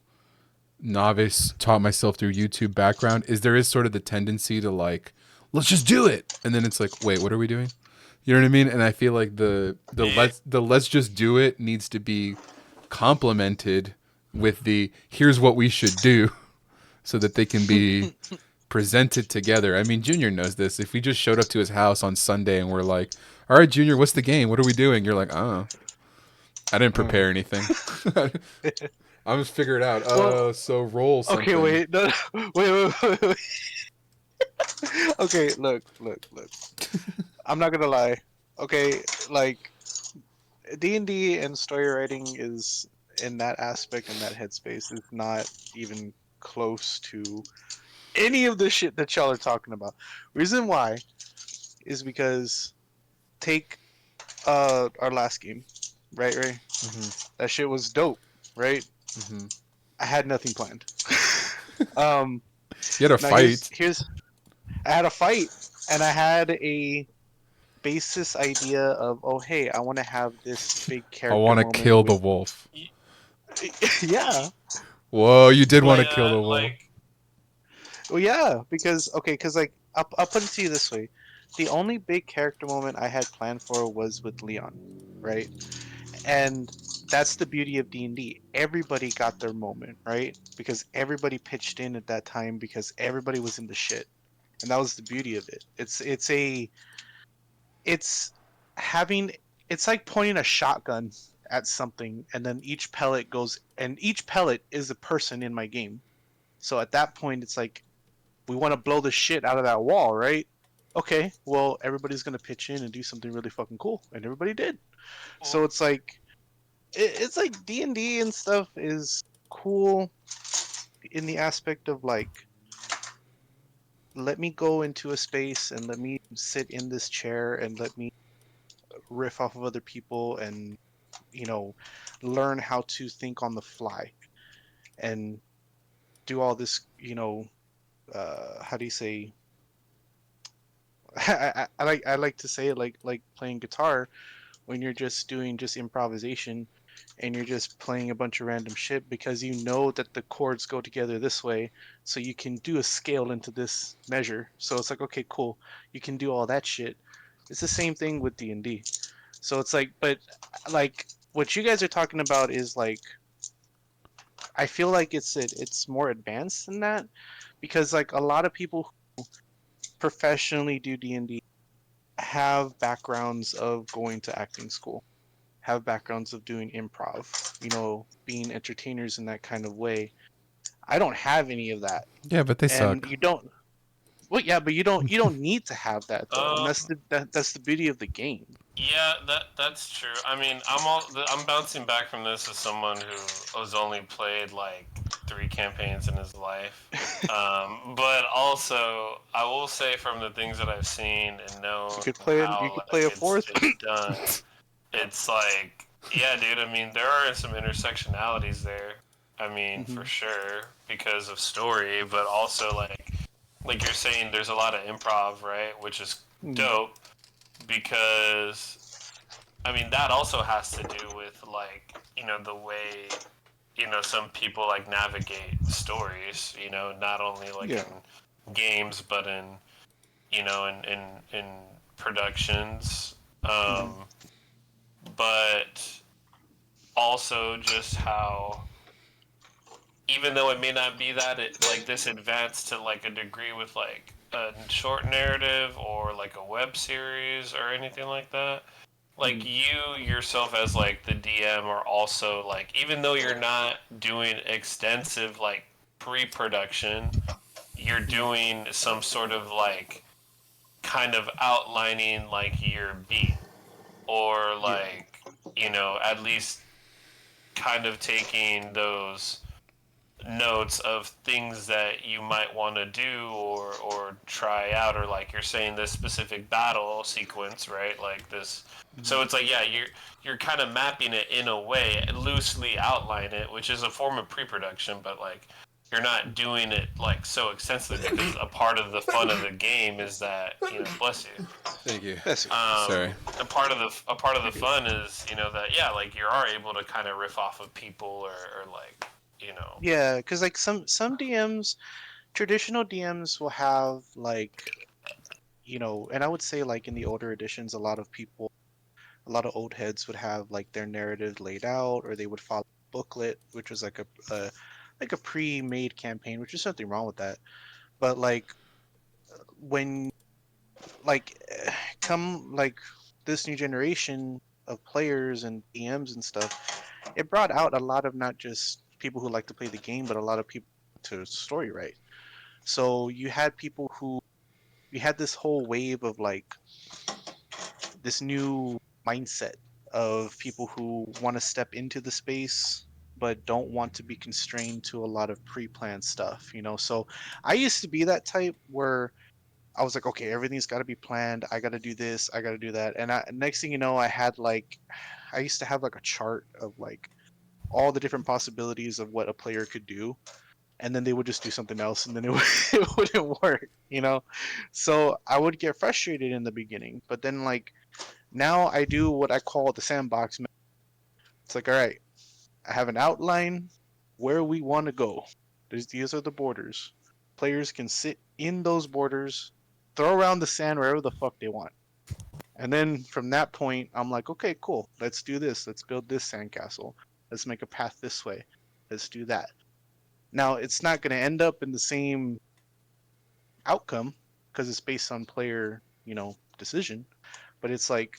novice taught myself through YouTube background. Is there is sort of the tendency to like, let's just do it, and then it's like, wait, what are we doing? You know what I mean? And I feel like Yeah. the let's just do it needs to be complemented with the here's what we should do, so that they can be presented together. I mean, Junior knows this. If we just showed up to his house on Sunday and we're like, "All right, Junior, what's the game? What are we doing?" You're like, "Oh, I didn't prepare anything. I'm just figure it out. Well, So roll something." okay, wait, no, wait. Okay, look. I'm not gonna lie. Okay, like D&D and story writing is in that aspect and that headspace is not even close to any of the shit that y'all are talking about. Reason why is because take our last game, right? That shit was dope, right? Mm-hmm. I had nothing planned. um, You had a now fight. here's I had a fight and I had a basis idea of, oh hey, I want to have this big I character want to moment kill the with wolf. yeah. Whoa, you did want to Like, kill the wolf. like, Well, yeah, because like I'll put it to you this way: the only big character moment I had planned for was with Leon, right? And that's the beauty of D&D. Everybody got their moment, right? Because everybody pitched in at that time because everybody was in the shit, and that was the beauty of it. It's having it's like pointing a shotgun at something, and then each pellet is a person in my game. So at that point, it's like we want to blow the shit out of that wall, right? Okay, well, everybody's gonna pitch in and do something really fucking cool, and everybody did. So it's like it's like D&D and stuff is cool in the aspect of like, let me go into a space and let me sit in this chair and let me riff off of other people and you know learn how to think on the fly and do all this how do you say I like to say it like playing guitar when you're just doing just improvisation and you're just playing a bunch of random shit because you know that the chords go together this way, so you can do a scale into this measure. So it's like, okay, cool, you can do all that shit. It's the same thing with D&D. So it's like, but like what you guys are talking about is like, I feel like it's more advanced than that because like a lot of people who professionally do D&D have backgrounds of going to acting school, have backgrounds of doing improv, being entertainers in that kind of way. I don't have any of that. Yeah, but they And suck. you don't well yeah, but you don't need to have that though. And um, that's the beauty of the game. yeah, that's true. I mean, I'm bouncing back from this as someone who has only played like 3 campaigns in his life. But also, I will say from the things that I've seen and known You how could play like a fourth. it's done, it's like, yeah, dude. I mean, there are some intersectionalities there. I mean, for Mhm. sure, because of story, but also like you're saying, there's a lot of improv, right? Which is Mhm. dope because I mean that also has to do with like the way some people like navigate stories. Not only like Yeah. in games but in in productions. Mhm. But also just how even though it may not be that like this advanced to like a degree with like a short narrative or like a web series or anything like that, like Mhm. you yourself as like the DM are also like, even though you're not doing extensive like pre-production, you're Mhm. doing some sort of like kind of outlining like your beat, or like at least kind of taking those notes of things that you might want to do or try out, or like you're saying this specific battle sequence, right? Like this. So it's like, yeah, you're kind of mapping it in a way, loosely outline it, which is a form of pre-production, but like you're not doing it like so extensively, because a part of the fun of the game is that, bless you. Thank you. That's Sorry. A part of the fun is, that, yeah, like you are able to kind of riff off of people, or like, Yeah, because like some DMs, traditional DMs will have like, and I would say like in the older editions, a lot of old heads would have like their narrative laid out, or they would follow a booklet, which was like a pre-made campaign, which is nothing wrong with that. But like when like come like this new generation of players and DMs and stuff, it brought out a lot of not just people who like to play the game, but a lot of people to story write. So you had this whole wave of like this new mindset of people who want to step into the space but don't want to be constrained to a lot of pre-planned stuff, So I used to be that type where I was like, okay, everything's got to be planned. I got to do this, I got to do that. And next thing you know, I used to have like a chart of like all the different possibilities of what a player could do, and then they would just do something else, and then it wouldn't work, So I would get frustrated in the beginning, but then like now I do what I call the sandbox. It's like, all right, I have an outline where we want to go. These are the borders. Players can sit in those borders, throw around the sand wherever the fuck they want. And then from that point, I'm like, okay, cool. Let's do this. Let's build this sandcastle. Let's make a path this way. Let's do that. Now, it's not going to end up in the same outcome because it's based on player, decision. But it's like,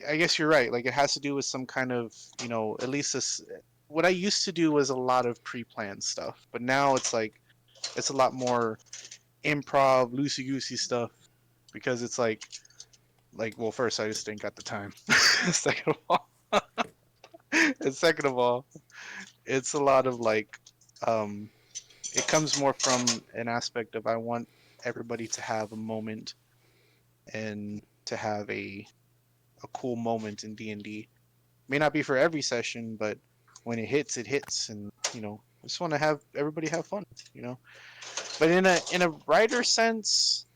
I guess you're right. Like it has to do with some kind of, at least this. What I used to do was a lot of pre-planned stuff, but now it's like it's a lot more improv, loosey-goosey stuff, because it's like, well, first I just ain't got the time. Second of all, it's a lot of like, it comes more from an aspect of I want everybody to have a moment and to have a cool moment in D&D. May not be for every session, but when it hits, and I just want to have everybody have fun, But in a writer sense,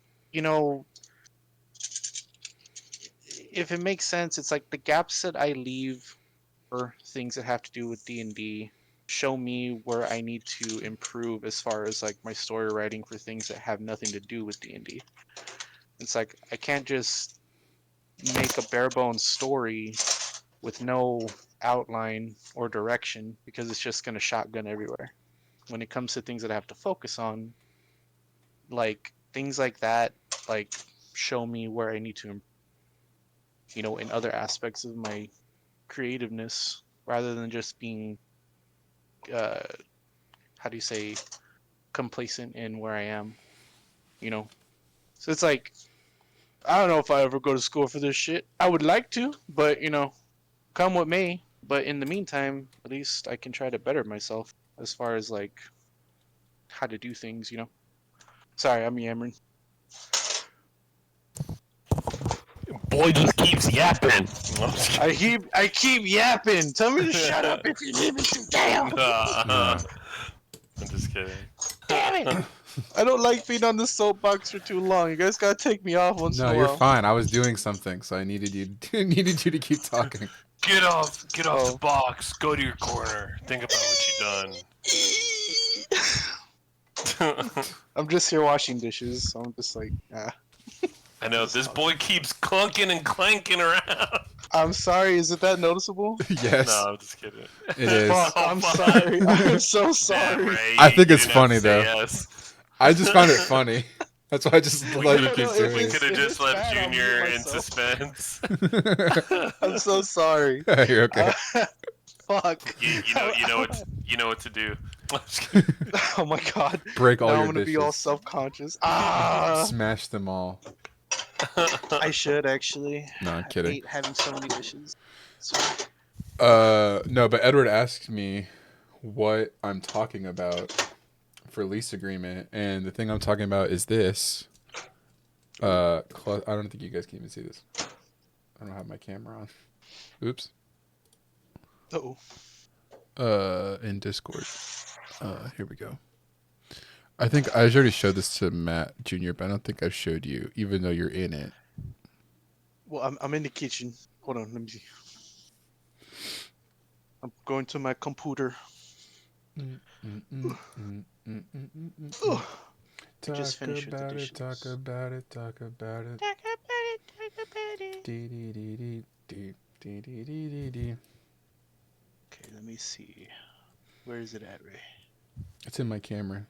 if it makes sense, it's like the gaps that I leave for things that have to do with D&D show me where I need to improve as far as like my story writing for things that have nothing to do with D&D. It's like I can't just make a bare bones story with no outline or direction, because it's just going to shotgun everywhere. When it comes to things that I have to focus on, like things like that, like show me where I need to improve, in other aspects of my creativeness, rather than just being how do you say, complacent in where I am, So it's like, I don't know if I ever go to school for this shit. I would like to, but come what may. But in the meantime, at least I can try to better myself as far as like how to do things, Sorry, I'm yammering. Boy just keeps yapping. I keep yapping. Tell me to shut up if you leave me to down. I'm just kidding. Damn it! I don't like being on the soapbox for too long. You guys gotta take me off once in a while. No, you're fine. I was doing something, so I needed you to keep talking. Get off the box. Go to your corner. Think about what you've done. I'm just here washing dishes, so I'm just like, ah. I know, this boy keeps clunking and clanking around. I'm sorry, is it that noticeable? Yes. No, I'm just kidding. It is. Fuck, I'm sorry. I'm so sorry. Yeah, Ray, I think you it's didn't funny, have to say though. yes. I just found it funny. That's why I just let you keep doing We it. could have just it's left bad, I'll Junior mute in myself. suspense. I'm so sorry. You're okay. Fuck. You know what to do. Oh my god. Break all Now your I'm gonna be all dishes. self-conscious. Smash them all. I should actually. No, I'm I kidding. hate having so many dishes. So, No, but Edward asked me what I'm talking about for lease agreement, and the thing I'm talking about is this. I don't think you guys can even see this. I don't have my camera on. Oops. oh. In Discord. Here we go. I think I already showed this to Matt Jr., but I don't think I showed you, even though you're in it. Well, I'm in the kitchen. Hold on, let me see. I'm going to my computer. Ugh. I just finished with the dishes. Talk about it. Talk about it. Talk about it. Okay, let me see. Where is it at, Ray? It's in my camera.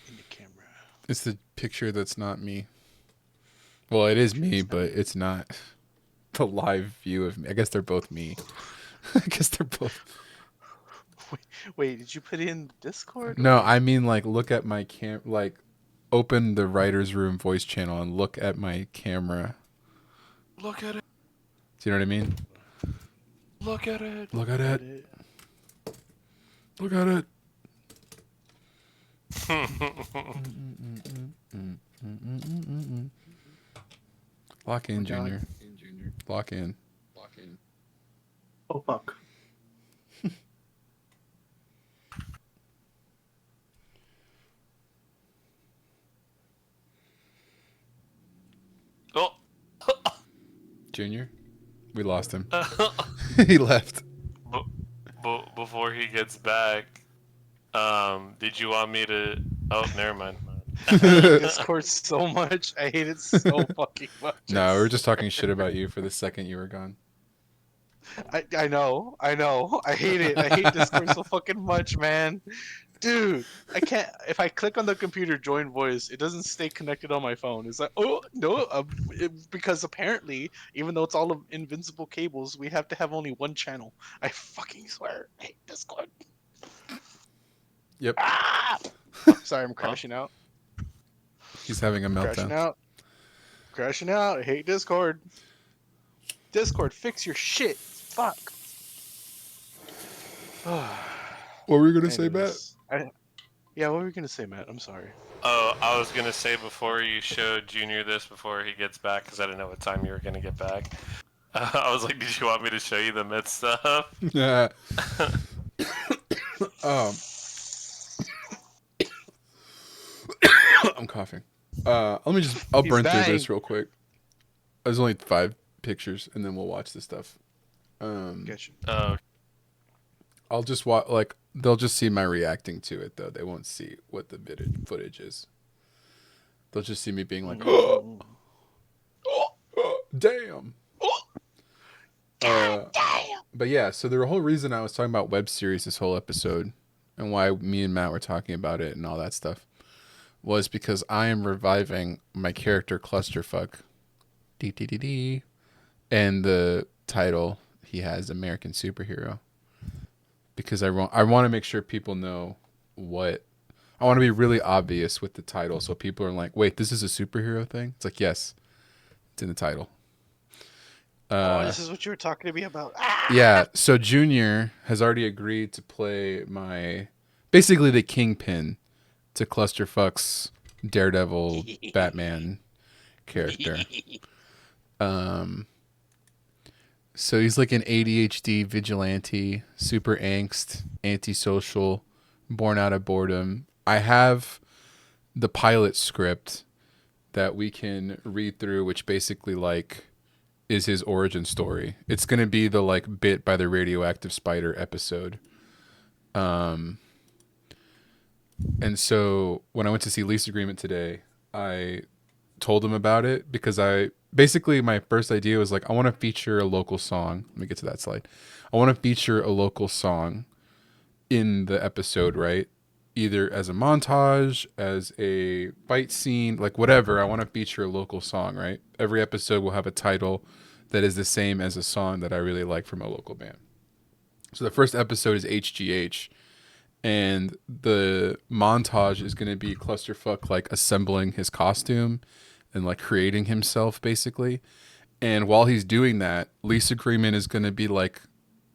In the camera. It's the picture that's not me. Well, it is me, but it's not the live view of me. I guess they're both me. I guess they're both. Wait, did you put it in Discord? No, I mean like look at my like open the writer's room voice channel and look at my camera. Look at it. Do you know what I mean? Look at it. Look at it. Look at it. Lock in, Junior. Lock in. Oh fuck. Oh. Junior? We lost him. He left. Before he gets back, did you want me to? Oh, never mind. Discord so much. I hate it so fucking much. No, we were just talking shit about you for the second you were gone. I know. I hate it. I hate Discord so fucking much, man. Dude, I can't. If I click on the computer join voice, it doesn't stay connected on my phone. It's like, oh no, because apparently, even though it's all of invincible cables, we have to have only one channel. I fucking swear, I hate Discord. Yep. Ah! Oh, sorry, I'm crashing out. He's having a meltdown. Crashing out. I hate Discord. Discord, fix your shit. Fuck. What were you gonna say, Matt? Yeah, what were you gonna say, Matt? I'm sorry. Oh, I was gonna say before you showed Junior this before he gets back, because I didn't know what time you were gonna get back. I was like, did you want me to show you the myth stuff? Yeah. I'm coughing. I'll burn through this real quick. There's only 5 pictures, and then we'll watch the stuff. Gotcha. Oh. I'll just watch, like, they'll just see my reacting to it, though. They won't see what the footage is. They'll just see me being like, oh, damn. But yeah, so the whole reason I was talking about web series this whole episode and why me and Matt were talking about it and all that stuff was because I am reviving my character Clusterfuck. And the title he has, American Superhero. Because I want to make sure people know what... I want to be really obvious with the title so people are like, wait, this is a superhero thing? It's like, yes, it's in the title. This is what you were talking to me about. Yeah, so Junior has already agreed to play basically the kingpin to Clusterfuck's Daredevil Batman character. So he's like an ADHD vigilante, super angst, antisocial, born out of boredom. I have the pilot script that we can read through, which basically like is his origin story. It's going to be the like bit by the radioactive spider episode. And so when I went to see Lease Agreement today, I told him about it because basically my first idea was like, I want to feature a local song. Let me get to that slide. I want to feature a local song in the episode, right? Either as a montage, as a fight scene, like whatever. I want to feature a local song, right? Every episode will have a title that is the same as a song that I really like from a local band. So the first episode is HGH. and the montage is going to be Clusterfuck like assembling his costume and like creating himself basically. And while he's doing that, Lisa Greenman is going to be like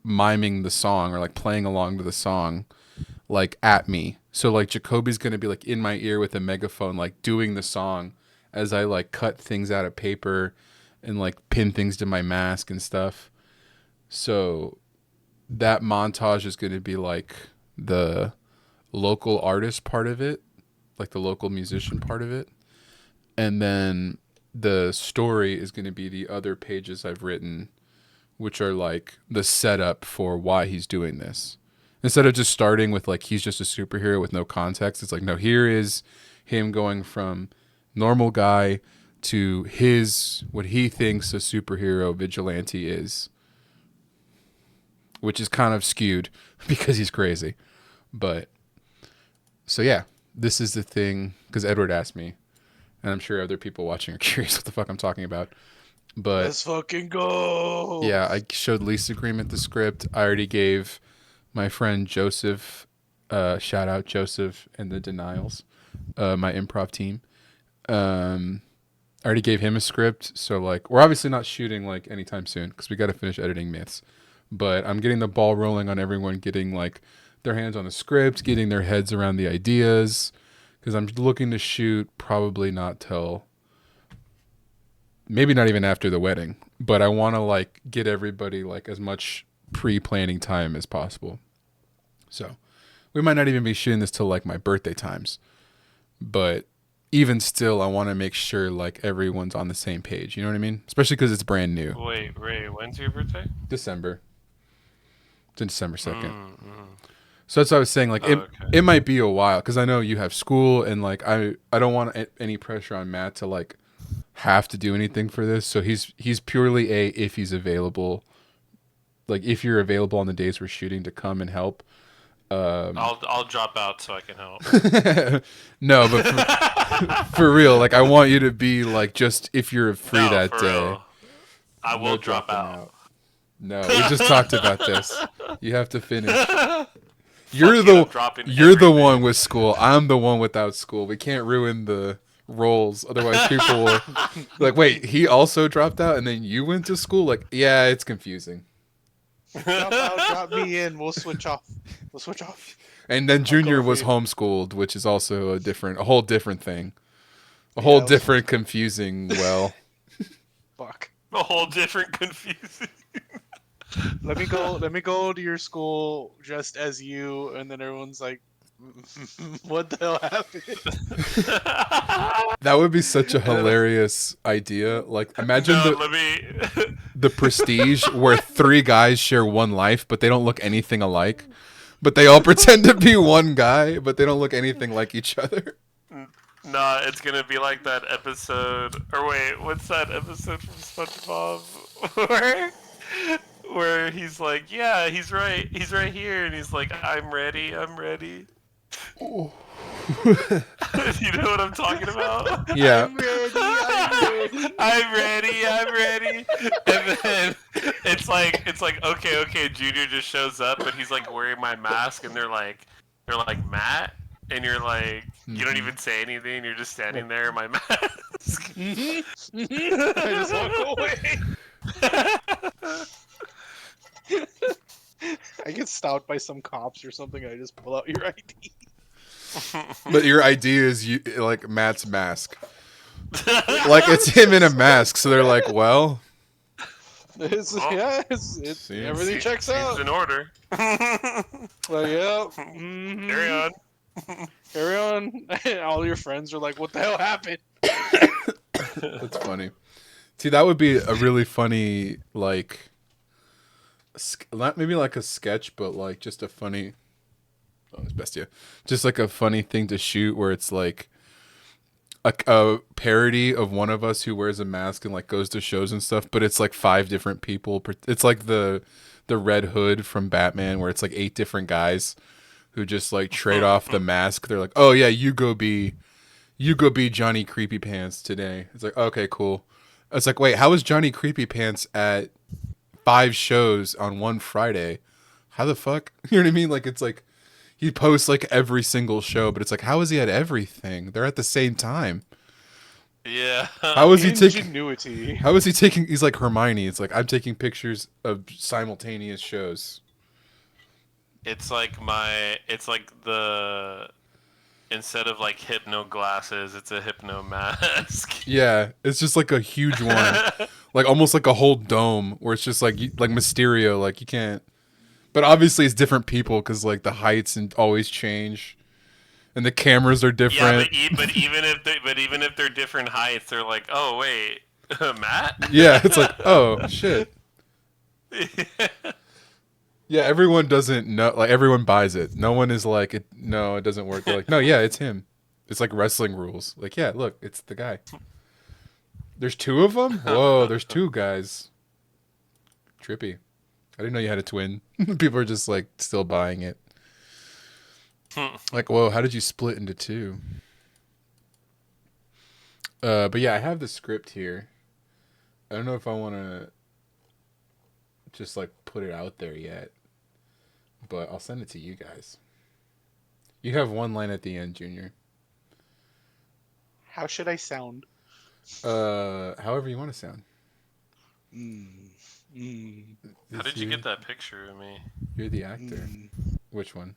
miming the song or like playing along to the song like at me. So like Jacoby's going to be like in my ear with a megaphone like doing the song as I like cut things out of paper and like pin things to my mask and stuff. So that montage is going to be like the local artist part of it, like the local musician part of it. And then the story is going to be the other pages I've written, which are like the setup for why he's doing this. Instead of just starting with like he's just a superhero with no context, it's like, no, here is him going from normal guy to his what he thinks a superhero vigilante is, which is kind of skewed because he's crazy. But so yeah, this is the thing, because Edward asked me, and I'm sure other people watching are curious what the fuck I'm talking about. But Let's fucking go. yeah, I showed Lisa Greenman the script. I already gave my friend Joseph, shout out Joseph and the Denials, my improv team. I already gave him a script, so like we're obviously not shooting like anytime soon because we got to finish editing Myths. But I'm getting the ball rolling on everyone getting like their hands on the script, getting their heads around the ideas, because I'm looking to shoot probably not till maybe not even after the wedding, but I want to like get everybody like as much pre-planning time as possible. So we might not even be shooting this till like my birthday times, but even still, I want to make sure like everyone's on the same page. You know what I mean? Especially because it's brand new. Wait, Ray, when's your birthday? December. It's December 2nd. Mm-hmm. So that's what I was saying. Like Okay. it might be a while because I know you have school and like I don't want any pressure on Matt to like have to do anything for this. So he's purely if he's available. Like if you're available on the days we're shooting to come and help. I'll drop out so I can help. No, but for real, like I want you to be like just if you're free No, that for day. real. I will No drop dropping out. No, we just talked about this. You have to finish. You're Fuck the you, I'm dropping you're the everything. one with school. I'm the one without school. We can't ruin the roles, otherwise people will like, wait, he also dropped out and then you went to school? Like, yeah, it's confusing. Drop out, drop me in. We'll switch off. We'll switch off. And then Junior for was you. homeschooled, which is also a whole different thing. A whole that was- different confusing Fuck. A whole different confusing. Let me go to your school dressed as you, and then everyone's like, "What the hell happened?" That would be such a hilarious idea. Like imagine No, the let me. the Prestige where 3 guys share one life, but they don't look anything alike. But they all pretend to be one guy, but they don't look anything like each other. Nah, it's gonna be like that episode. Or wait, what's that episode from SpongeBob where he's like, yeah, he's right here, and he's like, I'm ready. Oh. You know what I'm talking about? Yeah. I'm ready. And then it's like, okay, Junior just shows up, and he's like wearing my mask, and they're like, Matt, and you're like, you don't even say anything, you're just standing there in my mask. I just walk away. I get stopped by some cops or something. I just pull out your ID. But your idea is you like Matt's mask. Like it's him in a mask, so they're like, well, It's, Oh. yeah, it's Seems- everything checks Seems out. in order. Well, yeah. Mhm. Carry on. Carry on. All your friends are like, "What the hell happened?" that's funny. See, that would be a really funny like not maybe like a sketch, but like just a funny oh, it's Bestia. Just like a funny thing to shoot where it's like a parody of one of us who wears a mask and like goes to shows and stuff, but it's like 5 different people. It's like the Red Hood from Batman where it's like 8 different guys who just like trade off the mask. They're like, "Oh yeah, you go be Johnny Creepy Pants today." It's like, "Okay, cool." It's like, "Wait, how is Johnny Creepy Pants at 5 shows on one Friday? How the fuck?" You know what I mean? Like it's like he posts like every single show, but it's like, how is he at everything? They're at the same time. Yeah. How is he taking? Ingenuity. How is he taking? He's like Hermione. It's like I'm taking pictures of simultaneous shows. It's like the instead of like hypno glasses, it's a hypno mask. Yeah, it's just like a huge one, like almost like a whole dome, where it's just like like Mysterio. Like you can't. But obviously, it's different people because like the heights and always change, and the cameras are different. Yeah, but even if they're different heights, they're like, oh wait, Matt. Yeah, it's like, oh shit. Yeah, everyone doesn't know. Like everyone buys it. No one is like, no, it doesn't work. They're like, no, yeah, it's him. It's like wrestling rules. Like, yeah, look, it's the guy. There's two of them. Whoa, there's two guys. Trippy. I didn't know you had a twin. People are just like still buying it. Like, whoa, how did you split into two? But yeah, I have the script here. I don't know if I want to just like put it out there yet, but I'll send it to you guys. You have one line at the end, Junior. How should I sound? However you want to sound. How did you get that picture of me? You're the actor. Which one?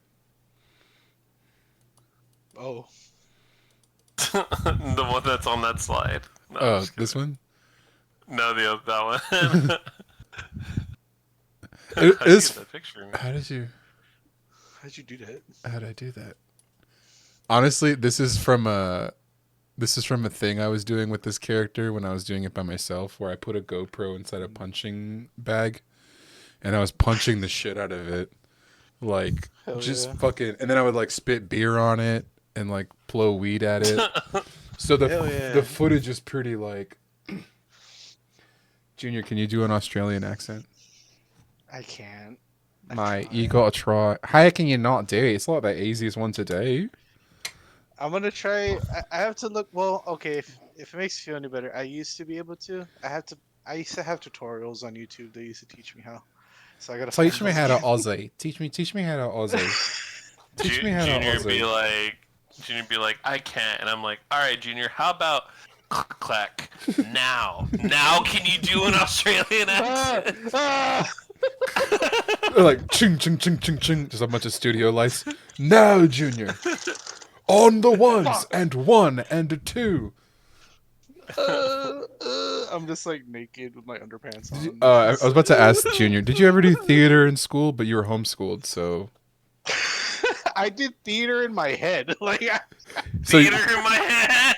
Oh. The one that's on that slide. No, I'm Oh, just this one? No, that one. It How'd you is. get that picture of me? How'd you do that? How did I do that? Honestly, this is from a thing I was doing with this character when I was doing it by myself, where I put a GoPro inside a punching bag, and I was punching the shit out of it, like Hell just yeah. fucking, and then I would like spit beer on it and like blow weed at it. So Hell yeah. the footage is pretty like. Junior, can you do an Australian accent? I can't. You gotta try. How can you not do it? It's like the easiest one to do. I'm gonna try. I have to look. Well, okay. If it makes you feel any better, I used to be able to. I used to have tutorials on YouTube. They used to teach me how. So I gotta Teach find me those how to again. Aussie. Teach me how to Aussie. Teach me how to Junior Aussie. Junior be like, I can't, and I'm like, all right, Junior, how about clack now? Now can you do an Australian accent? They're like ching ching ching ching ching. Just a bunch of studio lights. Now, Junior, on the ones and one and a two. I'm just like naked with my underpants on. I was about to ask Junior, did you ever do theater in school? But you were homeschooled, so. I did theater in my head. Like, So Theater in my head.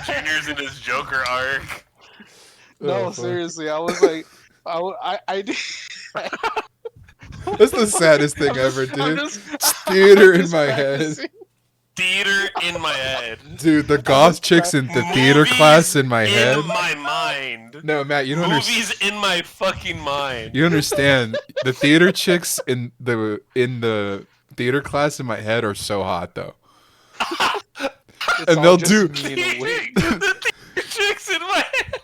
Junior's in his Joker arc. no, Oh, fuck. seriously, I was like, I did. That's the saddest thing ever, I'm dude. just- Theater I'm in just my head. practicing. Theater in my head. Dude, the goth chicks in the theater Movies class in my head. In my mind. No, Matt, you don't understand. Movies in my fucking mind. You understand? The theater chicks in the theater class in my head are so hot, though. It's And all they'll just do- me in a wig. The theater chicks in my head.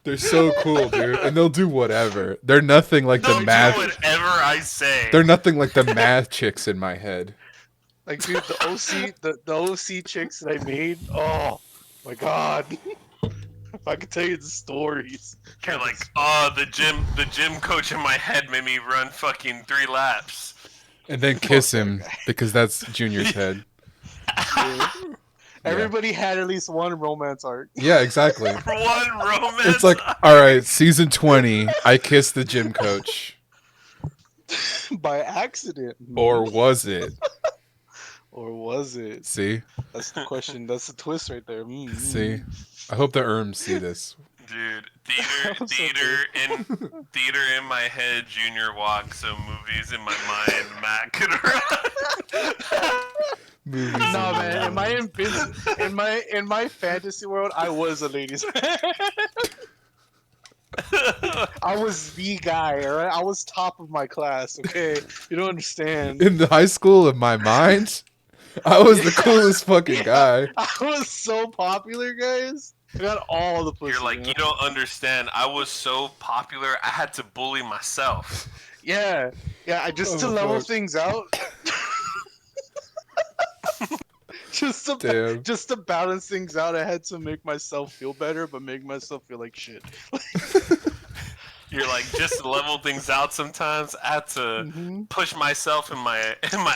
They're so cool, dude, and they'll do whatever. They're nothing like the Don't do math. whatever I say. They're nothing like the math chicks in my head. Like, dude, the OC chicks that I made. Oh my god! If I could tell you the stories. You're like, oh, the gym coach in my head made me run fucking 3 laps. And then kiss him because that's Junior's head. Everybody had at least one romance arc. Yeah, exactly. One romance. It's like, all right, season 20, I kissed the gym coach. By accident. Or was it? Or was it? See? That's the question. That's the twist right there. See? I hope the Erms see this. Dude, I'm so theater in my head, Junior walk, so movies in my mind, Matt could run. Movies No, and man. In movies. my in my fantasy world, I was a ladies' man. I was the guy, alright? I was top of my class, okay? You don't understand. In the high school of my mind, I was the coolest fucking guy. I was so popular, guys. I got all the pussy. You're like, you don't understand. I was so popular, I had to bully myself. Yeah. Yeah, just to Oh, level fuck. things out. Damn. Just to balance things out, I had to make myself feel better, but make myself feel like shit. You're like, just to level things out sometimes, I have to Hmm. push myself in my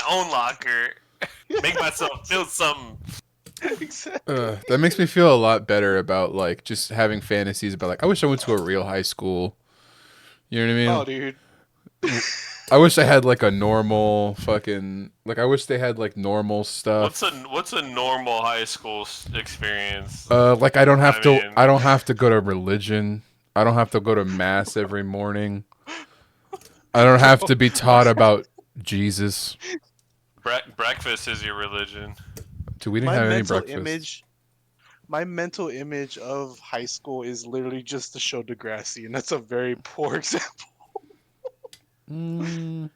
own locker, make myself feel something. Exactly. That makes me feel a lot better about like just having fantasies about like I wish I went to a real high school. You know what I Oh, mean? dude. I wish I had like a normal fucking like I wish they had like normal stuff. What's a normal high school experience? Like I I mean, don't have to go to religion. I don't have to go to mass every morning. I don't have Bro, to be taught about Jesus. breakfast is your religion. Dude, we didn't my have any mental breakfast. image, my mental image of high school is literally just the show Degrassi, and that's a very poor example. Mm.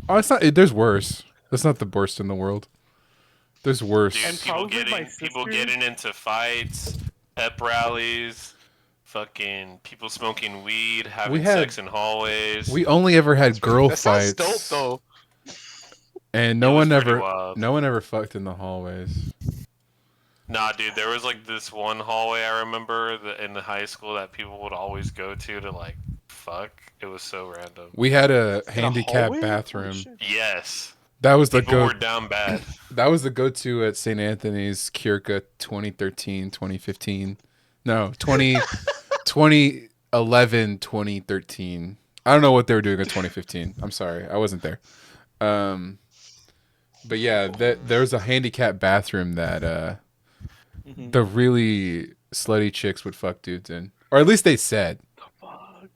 Oh, it's not. There's worse. That's not the worst in the world. There's Dude, And worse. probably my people sister. getting into fights, pep rallies, fucking people smoking weed, We having had. sex in hallways. We only ever had girl That sounds dope, fights, though. and It was pretty wild. no one ever fucked in the hallways. Nah, dude, there was like this one hallway I remember that in the high school that people would always go to like fuck. It was so random. We had a In a handicap hallway? Holy bathroom. shit. Yes, That was the people go. were down bad. That was the go-to at St. Anthony's Kirka 2013, 2015. No, 2011, 2013. I don't know what they were doing in 2015. I'm sorry. I wasn't there. Um, but yeah, there was a handicap bathroom that Mhm. the really slutty chicks would fuck dudes in. Or at least they said. Fuck.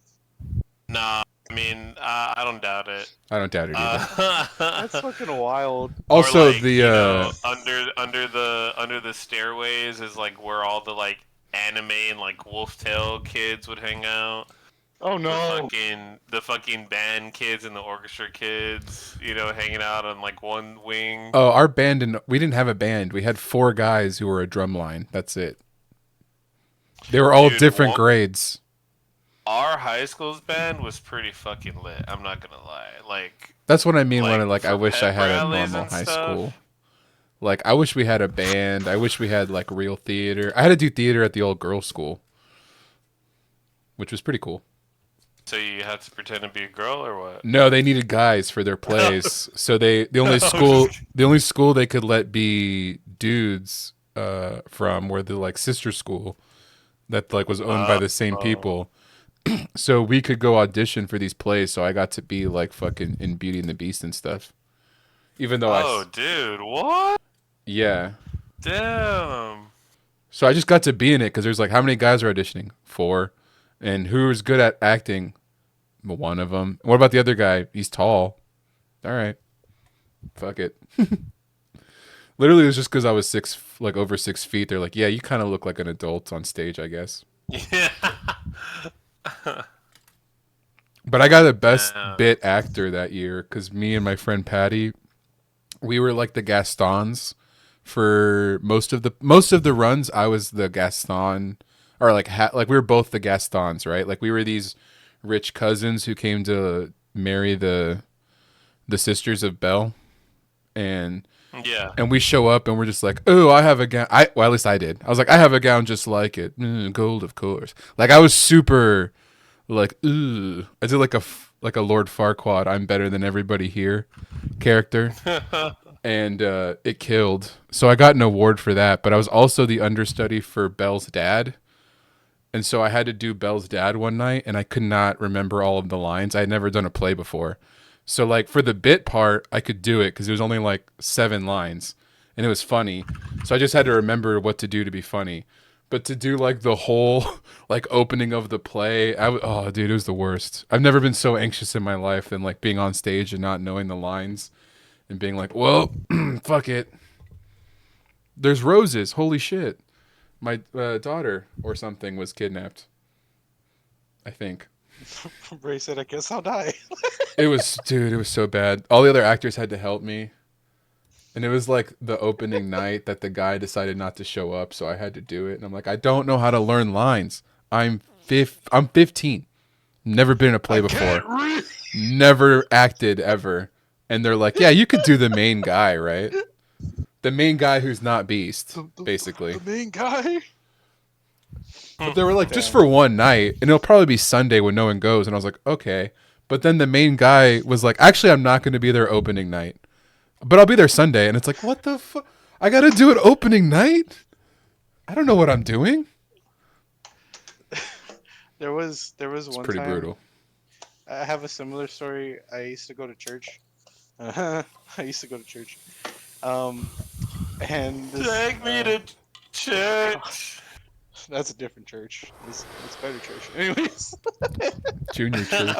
Nah, I mean, I don't doubt it. I don't doubt it either. That's fucking wild. Or Also, like, the you know, under the stairways is like where all the like anime and like Wolf Tale kids would hang out. Oh no. The fucking band kids and the orchestra kids, you know, hanging out on like one wing. our band and we didn't have a band. We had 4 guys who were a drum line. That's it. They were all Dude, different grades. our high school's band was pretty fucking lit. I'm not gonna lie. That's what I mean when I For wish I pep had a rallies normal and high stuff. school. Like I wish we had a band. I wish we had like real theater. I had to do theater at the old girls' school, which was pretty cool. So you had to pretend to be a girl or what? No, they needed guys for their plays, so the only school they could let be dudes from were the like sister school that like was owned by the same Oh. people. So we could go audition for these plays. So I got to be like fucking in Beauty and the Beast and stuff. Even though Oh, dude, what? yeah. Damn. So I just got to be in it because there's like how many guys are auditioning? 4, and who's good at acting? One of them. What about the other guy? He's tall. All right, fuck it. Literally, it was just because I was like over 6 feet. They're like, yeah, you kind of look like an adult on stage, I guess. Yeah. But I got the best Damn. bit actor that year because me and my friend Patty, we were like the Gastons for most of the runs. I was the Gaston, or like like we were both the Gastons, right? Like we were these rich cousins who came to marry the sisters of Belle, and Yeah. we show up and we're just like, oh, I have a gown. Well, at least I did. I was like, I have a gown just like it, gold, of course. Like I was super, like, ooh. I did like a Lord Farquaad, I'm better than everybody here, character, and it killed. So I got an award for that. But I was also the understudy for Belle's dad. And so I had to do Belle's dad one night, and I could not remember all of the lines. I had never done a play before. So, like, for the bit part, I could do it because it was only like 7 lines, and it was funny. So I just had to remember what to do to be funny. But to do, like, the whole, like, opening of the play, oh, dude, it was the worst. I've never been so anxious in my life than, like, being on stage and not knowing the lines and being like, well, fuck it. There's roses. Holy shit. My daughter or something was kidnapped. I think. Bray said, I guess I'll die. It was, dude, it was so bad. All the other actors had to help me. And it was like the opening night that the guy decided not to show up, so I had to do it. And I'm like, I don't know how to learn lines. I'm 15. Never been in a play before. never acted ever. And they're like, yeah, you could do the main guy, right? The main guy who's not Beast, basically. The main guy. But they were like, just Damn. for one night, and it'll probably be Sunday when no one goes. And I was like, okay. But then the main guy was like, actually, I'm not going to be there opening night, but I'll be there Sunday. And it's like, what the fuck? I got to do it opening night? I don't know what I'm doing. There was It's one pretty time. brutal. I have a similar story. I used to go to church. I used to go to church. And this, Take me to church. that's a different church. It's better church. Anyways, Junior church.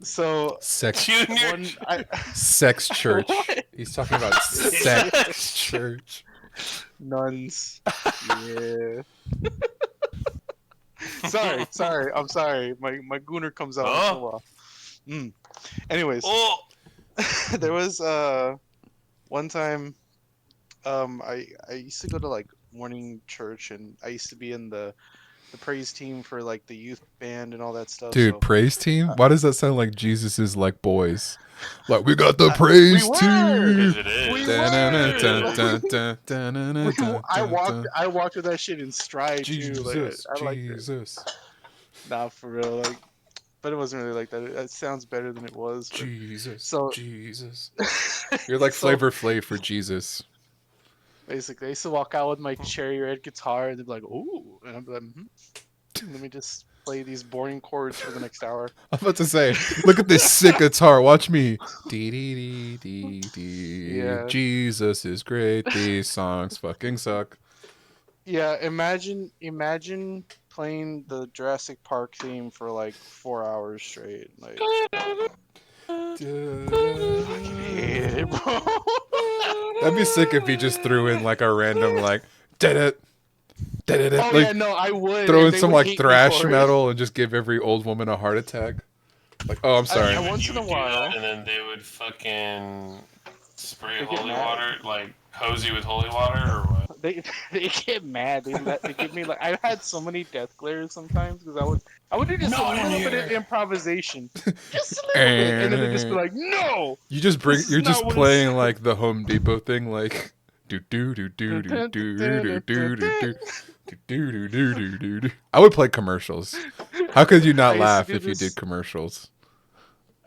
so Sex. Junior. one, Sex church. What? He's talking about sex church. nuns. Yeah. sorry. I'm sorry. My gooner comes out once in a while. Anyways, Oh, there was one time I used to go to like morning church, and I used to be in the praise team for like the youth band and all that stuff. Dude, so, praise team? Why does that sound like Jesus is like boys? Like, we got the praise we team. because it is. We I walked with that shit in stride too. Like, Jesus, I like it. Jesus, Nah, for real. Like, but it wasn't really like that. It sounds better than it was. But... Jesus, So- Jesus. You're like So- Flavor Flav for Jesus. Basically, I used to walk out with my cherry red guitar, and they'd be like, "Ooh," and I'd be like, "Let me just play these boring chords for the next hour." I'm about to say, look at this sick guitar. Watch me. Dee dee dee dee dee. Yeah. Jesus is great. These songs fucking suck. Yeah, imagine playing the Jurassic Park theme for like 4 hours straight. Like, hate it, bro. That'd be sick if he just threw in like a random like did it. Oh Like yeah, no, I would. throw and in they some would like hate me thrash for it. metal and just give every old woman a heart attack. Like, oh, I'm sorry. I once You in a would do that, while. and then they would fucking spray They get holy mad. water, like hose you with holy water, or what? They get mad. They give me like I had so many death glares sometimes because I would do just Not a in little bit of here. improvisation, just a little bit, and then they'd just be like, "No." You just bring. This is You're not just what playing it's- like the Home Depot thing, like do do do do do do do do do do do do do do. I would play commercials. How could you I not used to laugh do if you this- did commercials?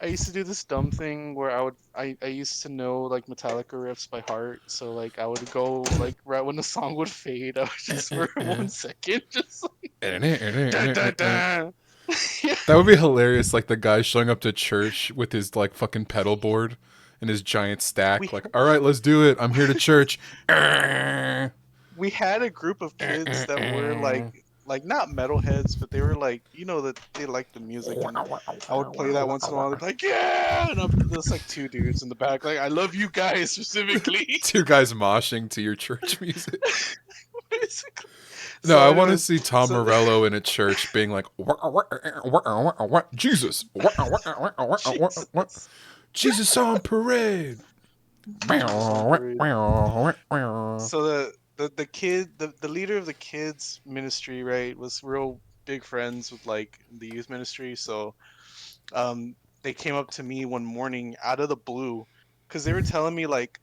I used to do this dumb thing where I used to know like Metallica riffs by heart, so like I would go like right when the song would fade, I would just for 1 second just like, da, da, da. Yeah. That would be hilarious. Like the guy showing up to church with his like fucking pedal board and his giant stack. We- Like, all right, let's do it. I'm here to church. We had a group of kids that were like not metalheads, but they were like, you know, that they liked the music. And I would play that once in a while. They'd be like, "Yeah!" And there's like 2 dudes in the back, like, "I love you guys specifically." Two guys moshing to your church music. Basically. No, So I want to anyways, see Tom so- Morello in a church being like, Jesus, Jesus. Jesus on parade. So the kid, the leader of the kids ministry, right, was real big friends with like the youth ministry. So they came up to me one morning out of the blue because they were telling me like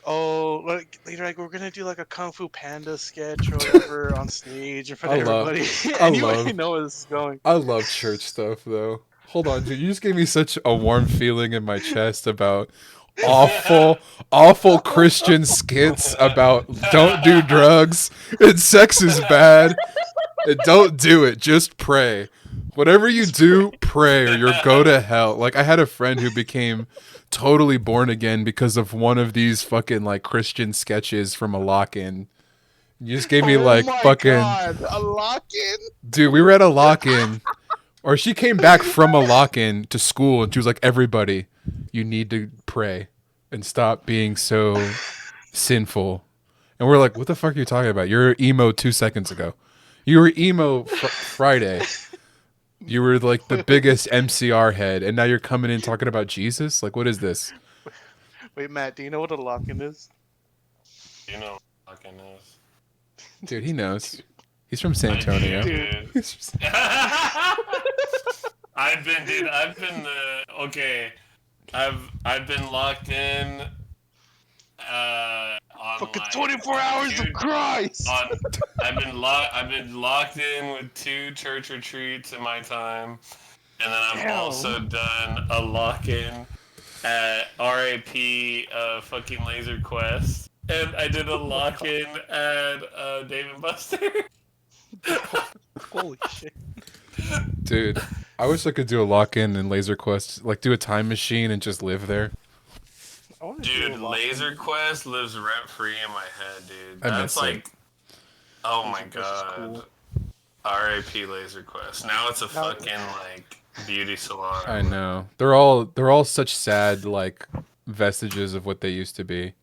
oh, like they're like, we're gonna do like a Kung Fu Panda sketch or whatever on stage in front of everybody. And you already know where this is going. I love church stuff though. Hold on, dude. You just gave me such a warm feeling in my chest about awful Christian skits about don't do drugs and sex is bad and don't do it. Just pray. Whatever you do, pray or you'll go to hell. Like I had a friend who became totally born again because of one of these fucking like Christian sketches from a lock-in. You just gave me Oh like my fucking God, a lock-in. dude, we were at a lock-in, or she came back from a lock-in to school, and she was like, "Everybody, you need to pray and stop being so sinful." And we're like, "What the fuck are you talking about? You're emo 2 seconds ago. You were emo Friday. You were like the biggest MCR head, and now you're coming in talking about Jesus. Like, what is this, Wait, Matt, do you know what a lock-in is? You know, what fucking is. dude? He knows. He's from San Antonio. Dude. He's from- I I've been, dude. I've been the okay. I've been locked in. On Fucking like 24 hours of two Christ. on. I've been locked in with 2 church retreats in my time, and then I've also Damn. done a lock in at RAP fucking Laser Quest, and I did a Oh my lock god. in at Dave and Buster. Holy shit. Dude, I wish I could do a lock-in in Laser Quest, like do a time machine and just live there. I want to do Dude, a lock Laser Quest lives rent free in my head, dude. I That's miss it. like, oh Laser my Quest is god. cool. R.I.P. Laser Quest. Now it's a Now- fucking like beauty salon. I know. They're all such sad like vestiges of what they used to be.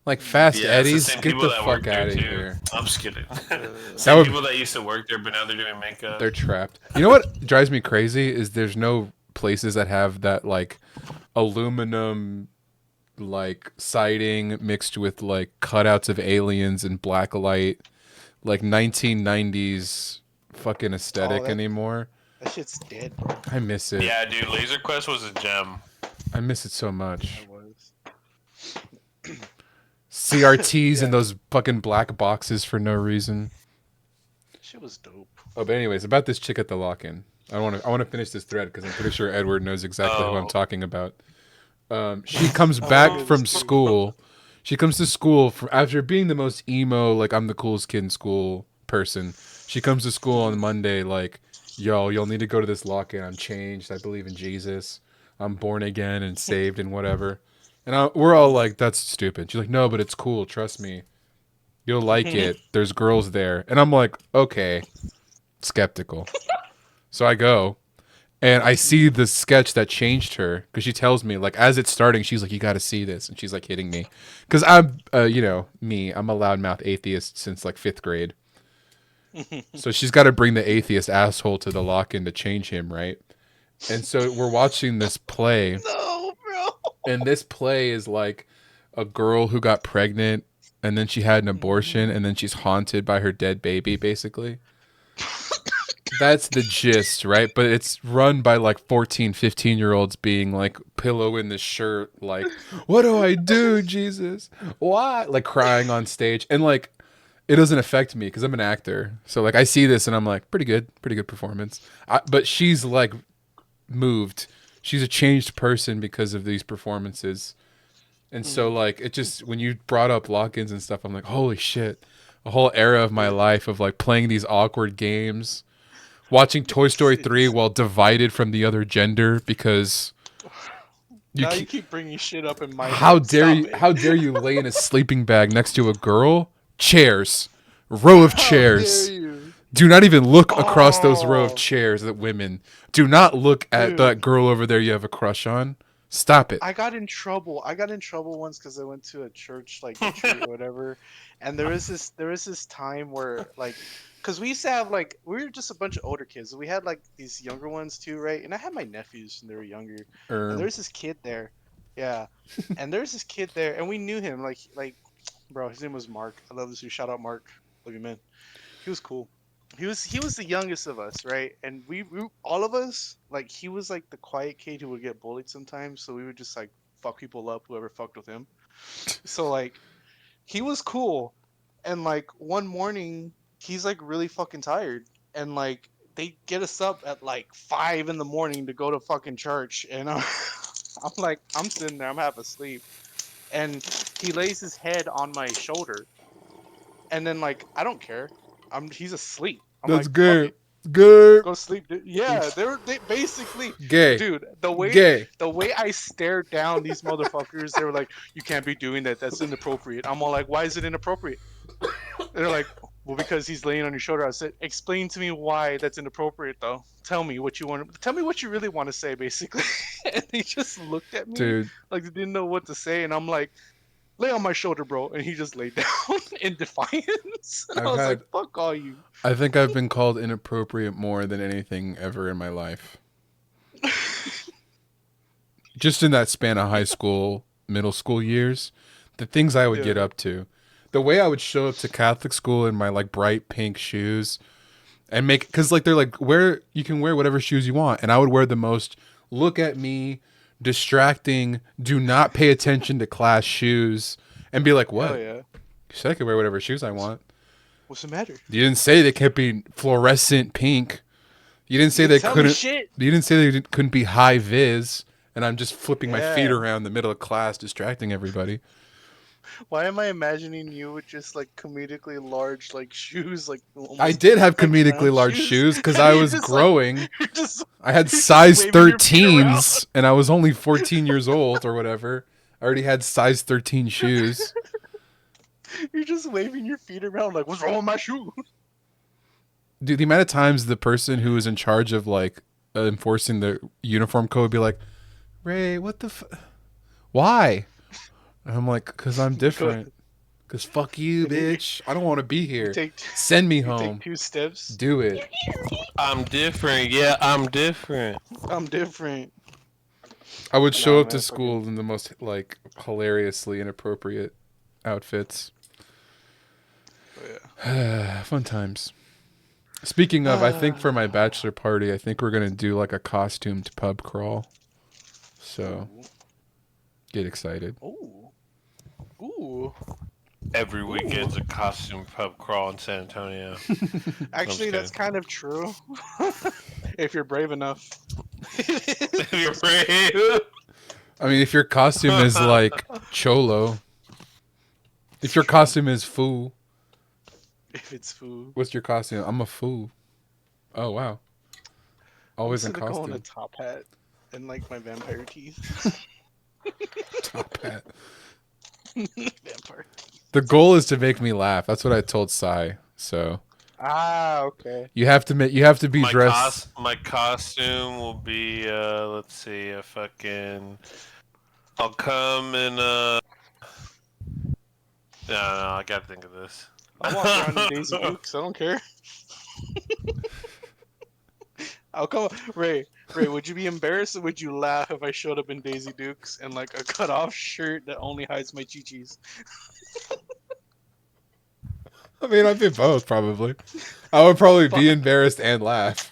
Like Fast Yeah, it's the Eddie's, same get people the that fuck work there out of too. here. I'm just kidding. Uh, Same would- people that used to work there, but now they're doing makeup. They're trapped. You know what drives me crazy is there's no places that have that like aluminum like siding mixed with like cutouts of aliens and black light, like 1990s fucking aesthetic that- anymore. that shit's dead, bro. I miss it. Yeah, dude, Laser Quest was a gem. I miss it so much. I was. CRTs Yeah. and those fucking black boxes for no reason. Shit was dope. Oh, but anyways, about this chick at the lock-in. I want to finish this thread because I'm pretty sure Edward knows exactly who I'm Oh. talking about. She comes back Oh. from school. She comes to school after being the most emo, like I'm the coolest kid in school person. She comes to school on Monday like, yo, you'll need to go to this lock-in. I'm changed. I believe in Jesus. I'm born again and saved and whatever. And we're all like, that's stupid. She's like, no, but it's cool. Trust me. You'll like it. There's girls there. And I'm like, okay. Skeptical. So I go. And I see the sketch that changed her because she tells me, like, as it's starting, she's like, you got to see this. And she's like hitting me. Because I'm, I'm a loudmouth atheist since like 5th grade. So she's got to bring the atheist asshole to the lock-in to change him, right? And so we're watching this play. No, bro. And this play is like a girl who got pregnant and then she had an abortion and then she's haunted by her dead baby, basically. That's the gist, right? But it's run by like 14, 15-year-olds being like pillow in the shirt, like, what do I do, Jesus? Why? Like crying on stage. And like, it doesn't affect me because I'm an actor. So like I see this and I'm like, pretty good performance. But she's like moved. She's a changed person because of these performances. And so like it just, when you brought up lock-ins and stuff, I'm like, holy shit. A whole era of my life of like playing these awkward games. Watching Toy Story 3 while divided from the other gender because Now you keep bringing shit up in my how head. dare Stop you it. how dare you lay in a sleeping bag next to a girl? Chairs. Row of How chairs. dare you? Do not even look across those row Oh. of chairs at women. Do not look at Dude. that girl over there you have a crush on. Stop it. I got in trouble. I got in trouble once because I went to a church like retreat or whatever, and there was this time where like, because we used to have like we were just a bunch of older kids. We had like these younger ones too, right? And I had my nephews and they were younger. And there's this kid there, yeah. And there's this kid there, and we knew him like, bro. His name was Mark. I love this dude. Shout out Mark. Love you, man. He was cool. He was the youngest of us, right? And we all of us, like he was like the quiet kid who would get bullied sometimes, so we would just like fuck people up, whoever fucked with him. So like he was cool, and like one morning he's like really fucking tired, and like they get us up at like 5 in the morning to go to fucking church, and I'm like I'm sitting there, I'm half asleep, and he lays his head on my shoulder, and then like I don't care, he's asleep. I'm That's like, gay. "Fuck it, Gay. go sleep, dude." Yeah, they basically, Gay. dude, the way I stared down these motherfuckers, they were like, "You can't be doing that. That's inappropriate." I'm all like, "Why is it inappropriate?" They're like, "Well, because he's laying on your shoulder." I said, "Explain to me why that's inappropriate, though. Tell me what you want. Tell me what you really want to say, basically." And they just looked at me Dude, like they didn't know what to say, and I'm like, "Lay on my shoulder, bro." And he just laid down in defiance. And I I've was had- like, "Fuck all you." I think I've been called inappropriate more than anything ever in my life. Just in that span of high school, middle school years, the things I would get Yeah. up to. The way I would show up to Catholic school in my like bright pink shoes and make, because like they're like, wear, you can wear whatever shoes you want, and I would wear the most look at me, distracting, do not pay attention to class shoes, and be like, what? Hell yeah. So I can wear whatever shoes I want. What's the matter? You didn't say they can't be fluorescent pink. You didn't say You they tell me couldn't. shit. You didn't say they couldn't be high vis, and I'm just flipping my feet Yeah. around in the middle of class, distracting everybody. Why am I imagining you with just like comedically large like shoes? Like almost I did have like comedically round large shoes because I You're was just, like, growing. you're just I had you're just size waving your feet around. 13s, and I was only 14 years old or whatever. I already had size 13 shoes. You're just waving your feet around like, what's wrong with my shoe? Dude, the amount of times the person who was in charge of like enforcing the uniform code would be like, Ray, what the why? And I'm like, because I'm different. Because fuck you, bitch. I don't want to be here. Take Send me you home. take 2 steps. Do it. I'm different. Yeah, I'm different. I'm different. I would show Nah, up to man, school in the most like hilariously inappropriate outfits. Oh, yeah. Fun times. Speaking of, I think for my bachelor party, I think we're gonna do like a costumed pub crawl. So get excited. Ooh. Ooh. Every weekend's a costume pub crawl in San Antonio. Actually, that's good. kind of true. If you're brave enough. If you're brave. I mean, if your costume is like cholo, if your costume is foo, If it's food. what's your costume? I'm a foo. Oh wow. Always in I'm just gonna go in a costume. top hat and like my vampire teeth. Top hat. Vampire. The goal is to make me laugh. That's what I told Sai. So Ah, okay. you have to make, you have to be My, dressed. my costume will be, let's see, a fucking. I'll come in, No, I gotta think of this. I'll walk around in Daisy Dukes. I don't care. I'll come. Ray, would you be embarrassed or would you laugh if I showed up in Daisy Dukes and like a cut-off shirt that only hides my chi-chis? I mean, I'd be both probably. I would probably be embarrassed and laugh.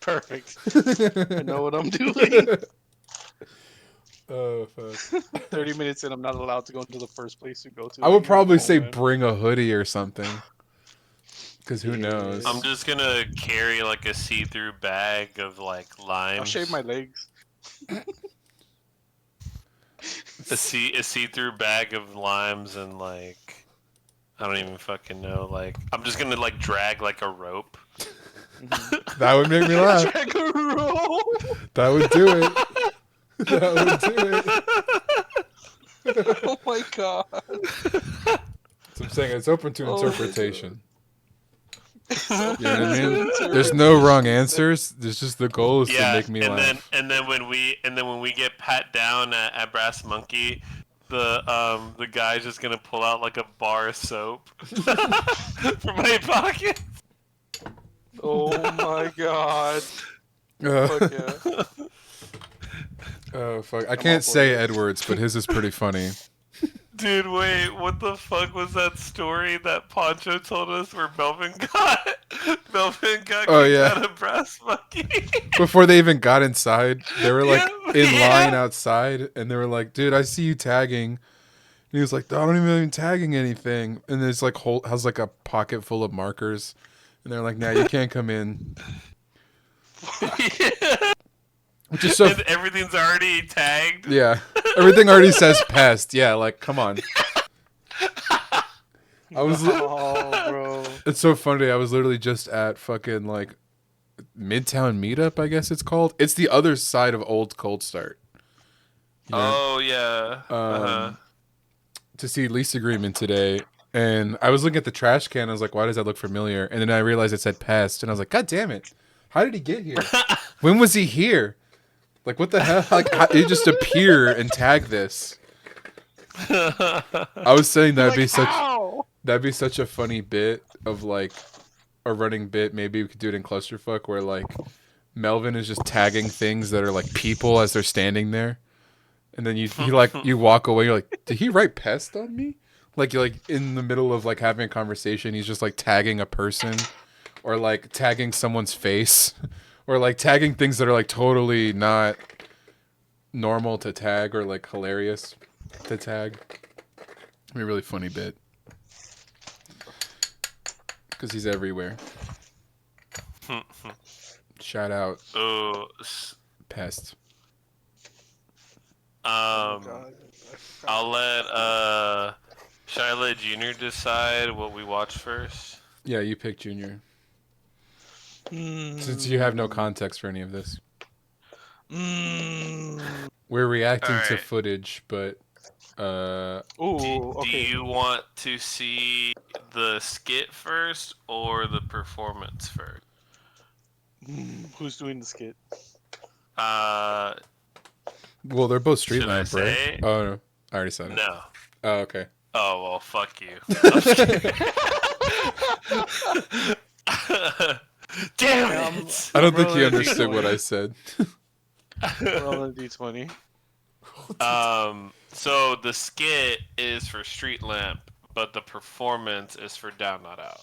Perfect. I know what I'm doing. Oh fuck. 30 minutes in, I'm not allowed to go into the first place to go to. I would Like, probably oh, say man. bring a hoodie or something. Because who knows? I'm just gonna carry like a see-through bag of like limes. I'll shave my legs. a see-through bag of limes and like I don't even fucking know. Like I'm just gonna like drag like a rope. That would make me laugh. Drag a rope. That would do it. That would do it. Oh my god. So I'm saying it's open to Oh my interpretation. You know what I It's mean? open to There's no wrong answers. There's just the goal is Yeah, to make me and laugh. then when we get pat down at Brass Monkey, the guy's just gonna pull out like a bar of soap from my pocket. Oh my god. Fuck yeah. Oh fuck! I all can't for say it. Edwards, but his is pretty funny. Dude, wait, what the fuck was that story that Poncho told us where Melvin got kicked Oh, yeah. out of Brass Monkey? Before they even got inside, they were like Yeah, in yeah. line outside, and they were like, "Dude, I see you tagging." And he was like, "I don't even tagging anything." And there's like has like a pocket full of markers, and they're like, "Nah, you can't come in." Which is so And everything's already tagged. yeah, everything already says pest. Yeah, like come on. I was. Oh, bro. It's so funny. I was literally just at fucking like Midtown Meetup, I guess it's called. It's the other side of Old Cold Start. You know? Oh yeah. Uh-huh. To see lease agreement today, and I was looking at the trash can. I was like, "Why does that look familiar?" And then I realized it said pest, and I was like, "God damn it! How did he get here? When was he here? Like, what the hell? Like, how, it just appear and tag this." I was saying that'd be such. Ow! That'd be such a funny bit of like a running bit. Maybe we could do it in Clusterfuck where like Melvin is just tagging things that are like people as they're standing there, and then you like you walk away. You're like, did he write pest on me? Like in the middle of like having a conversation, he's just like tagging a person, or like tagging someone's face, or like tagging things that are like totally not normal to tag or like hilarious to tag. I mean, really funny bit because he's everywhere. Shout out Oh, Pest. Oh my God. I'll let should I let Junior decide what we watch first? Yeah, you pick Junior. Mm. Since you have no context for any of this. Mm. We're reacting to Alright. footage, but Ooh, Do okay. you want to see the skit first or the performance first? Who's doing the skit? Uh, well, they're both Street Should I Lamp, right? say? Oh no, I already said it. No. Oh, okay. Oh well, fuck you. I'm just kidding. Damn it! I don't think he Roll a understood what D20. I said. Roll a d20. So the skit is for Street Lamp, but the performance is for Down Not Out.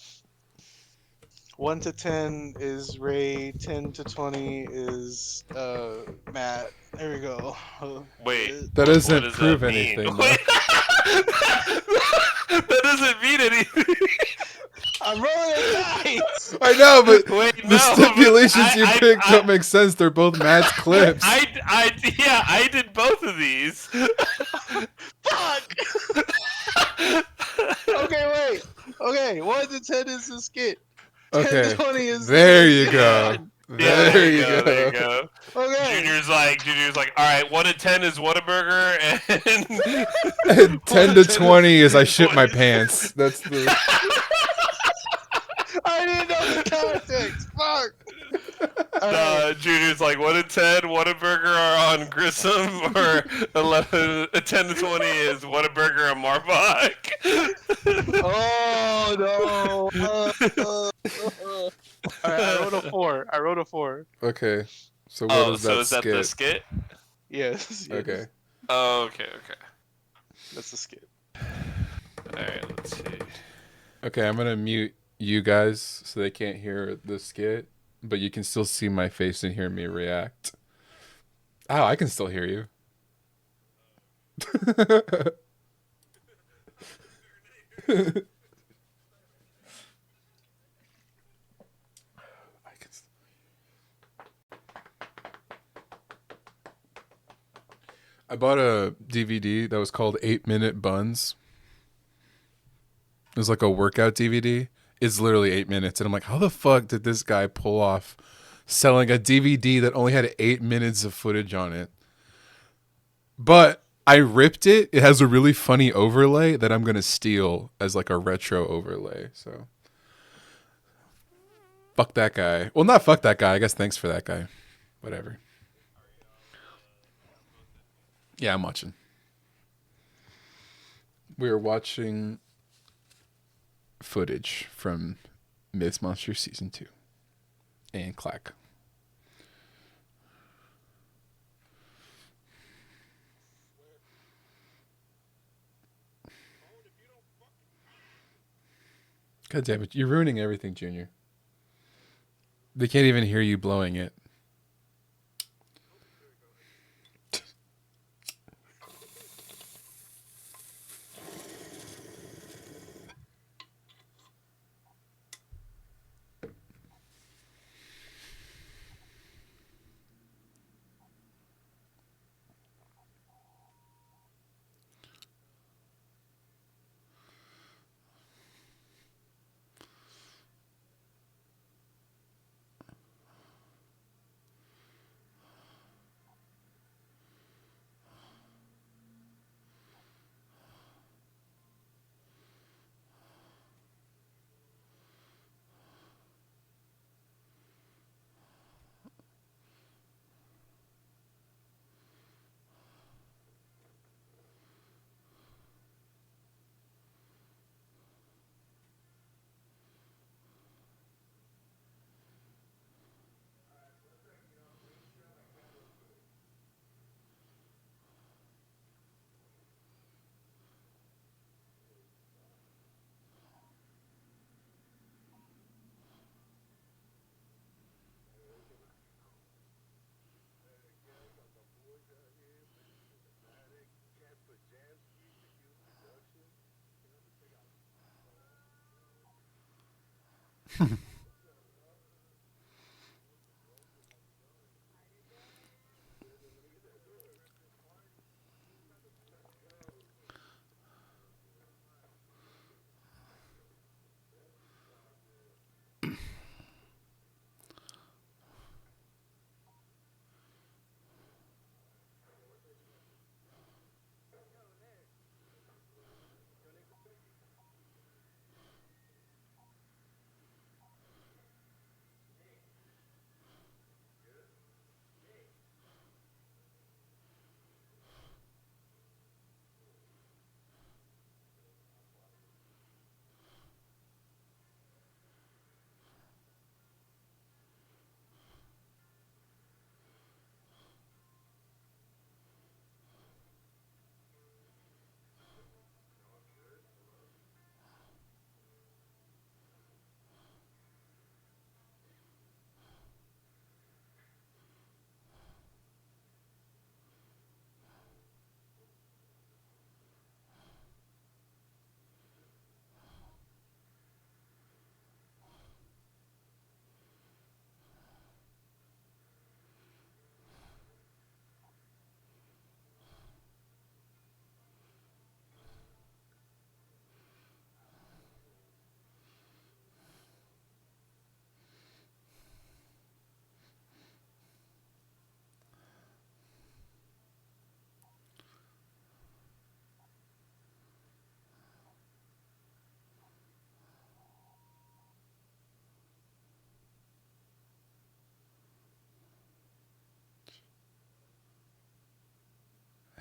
1 to 10 is Ray. 10 to 20 is Matt. There we go. Wait, That what doesn't does prove that mean? anything, Wait, that doesn't mean anything. I'm rolling a dice. I know, but Wait, the no, stipulations but you picked don't make sense. They're both Matt's clips. I did both of these. Fuck. Okay, wait. Okay, 1 to 10 is the skit. 10 Okay. to 20 is There the you skit. go. Yeah, There you go. There you go. Okay. Junior's like, all right, 1 to 10 is Whataburger, and And 10 to 20 is I shit my 20 pants. That's the. I didn't know the context. Fuck. Alright. Junior's like 1 to 10 Whataburger are on Grissom, or 10 to 20 is Whataburger and Marbach. Oh no. Alright, I wrote a 4. Okay. So what is that so is that the skit? skit? Yes. Okay. Oh, okay. That's the skit. Alright, let's see. Okay, I'm gonna mute you guys so they can't hear the skit, but you can still see my face and hear me react. Oh, I can still hear you. I bought a DVD that was called 8-Minute Buns. It was like a workout DVD. It's literally 8 minutes. And I'm like, how the fuck did this guy pull off selling a DVD that only had 8 minutes of footage on it? But I ripped it. It has a really funny overlay that I'm going to steal as like a retro overlay. So fuck that guy. Well, not fuck that guy. I guess thanks for that guy. Whatever. Yeah, I'm watching. We are watching footage from Myths Monsters Season 2 and Clack. God damn it, you're ruining everything, Junior. They can't even hear you blowing it.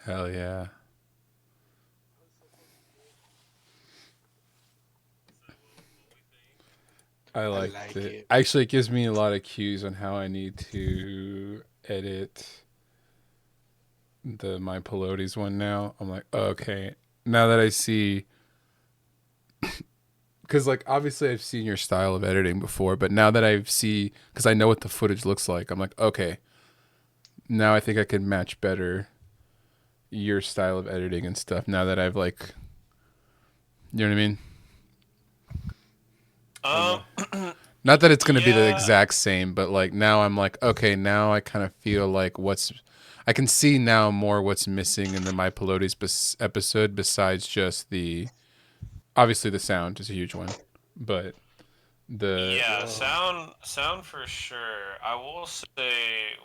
Hell yeah. I I liked like it. it. Actually, it gives me a lot of cues on how I need to edit the My Pilates one now. I'm like, okay, now that I see, because like obviously I've seen your style of editing before, but now that I see, because I know what the footage looks like, I'm like, okay, now I think I can match better your style of editing and stuff. Now that I've like, you know what I mean? Oh yeah. Not that it's going to be the Yeah. exact same, but like now I'm like, okay, now I kind of feel like I can see now more what's missing in the My Pilates episode besides just obviously the sound is a huge one, but the, Yeah, Whoa. sound for sure. I will say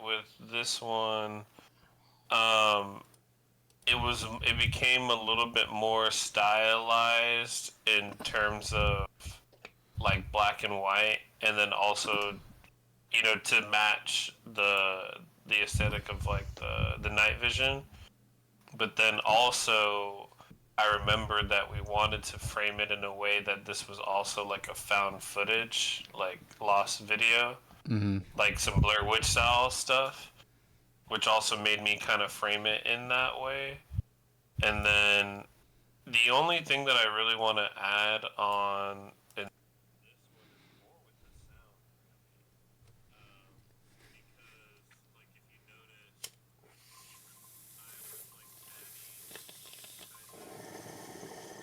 with this one, um, it became a little bit more stylized in terms of like black and white, and then also to match the aesthetic of like the night vision. But then also, I remembered that we wanted to frame it in a way that this was also like a found footage, like lost video, mhm. like some Blair Witch style stuff, which also made me kind of frame it in that way. And then the only thing that I really want to add on in this one is more with the sound, because like if you notice, I was like adding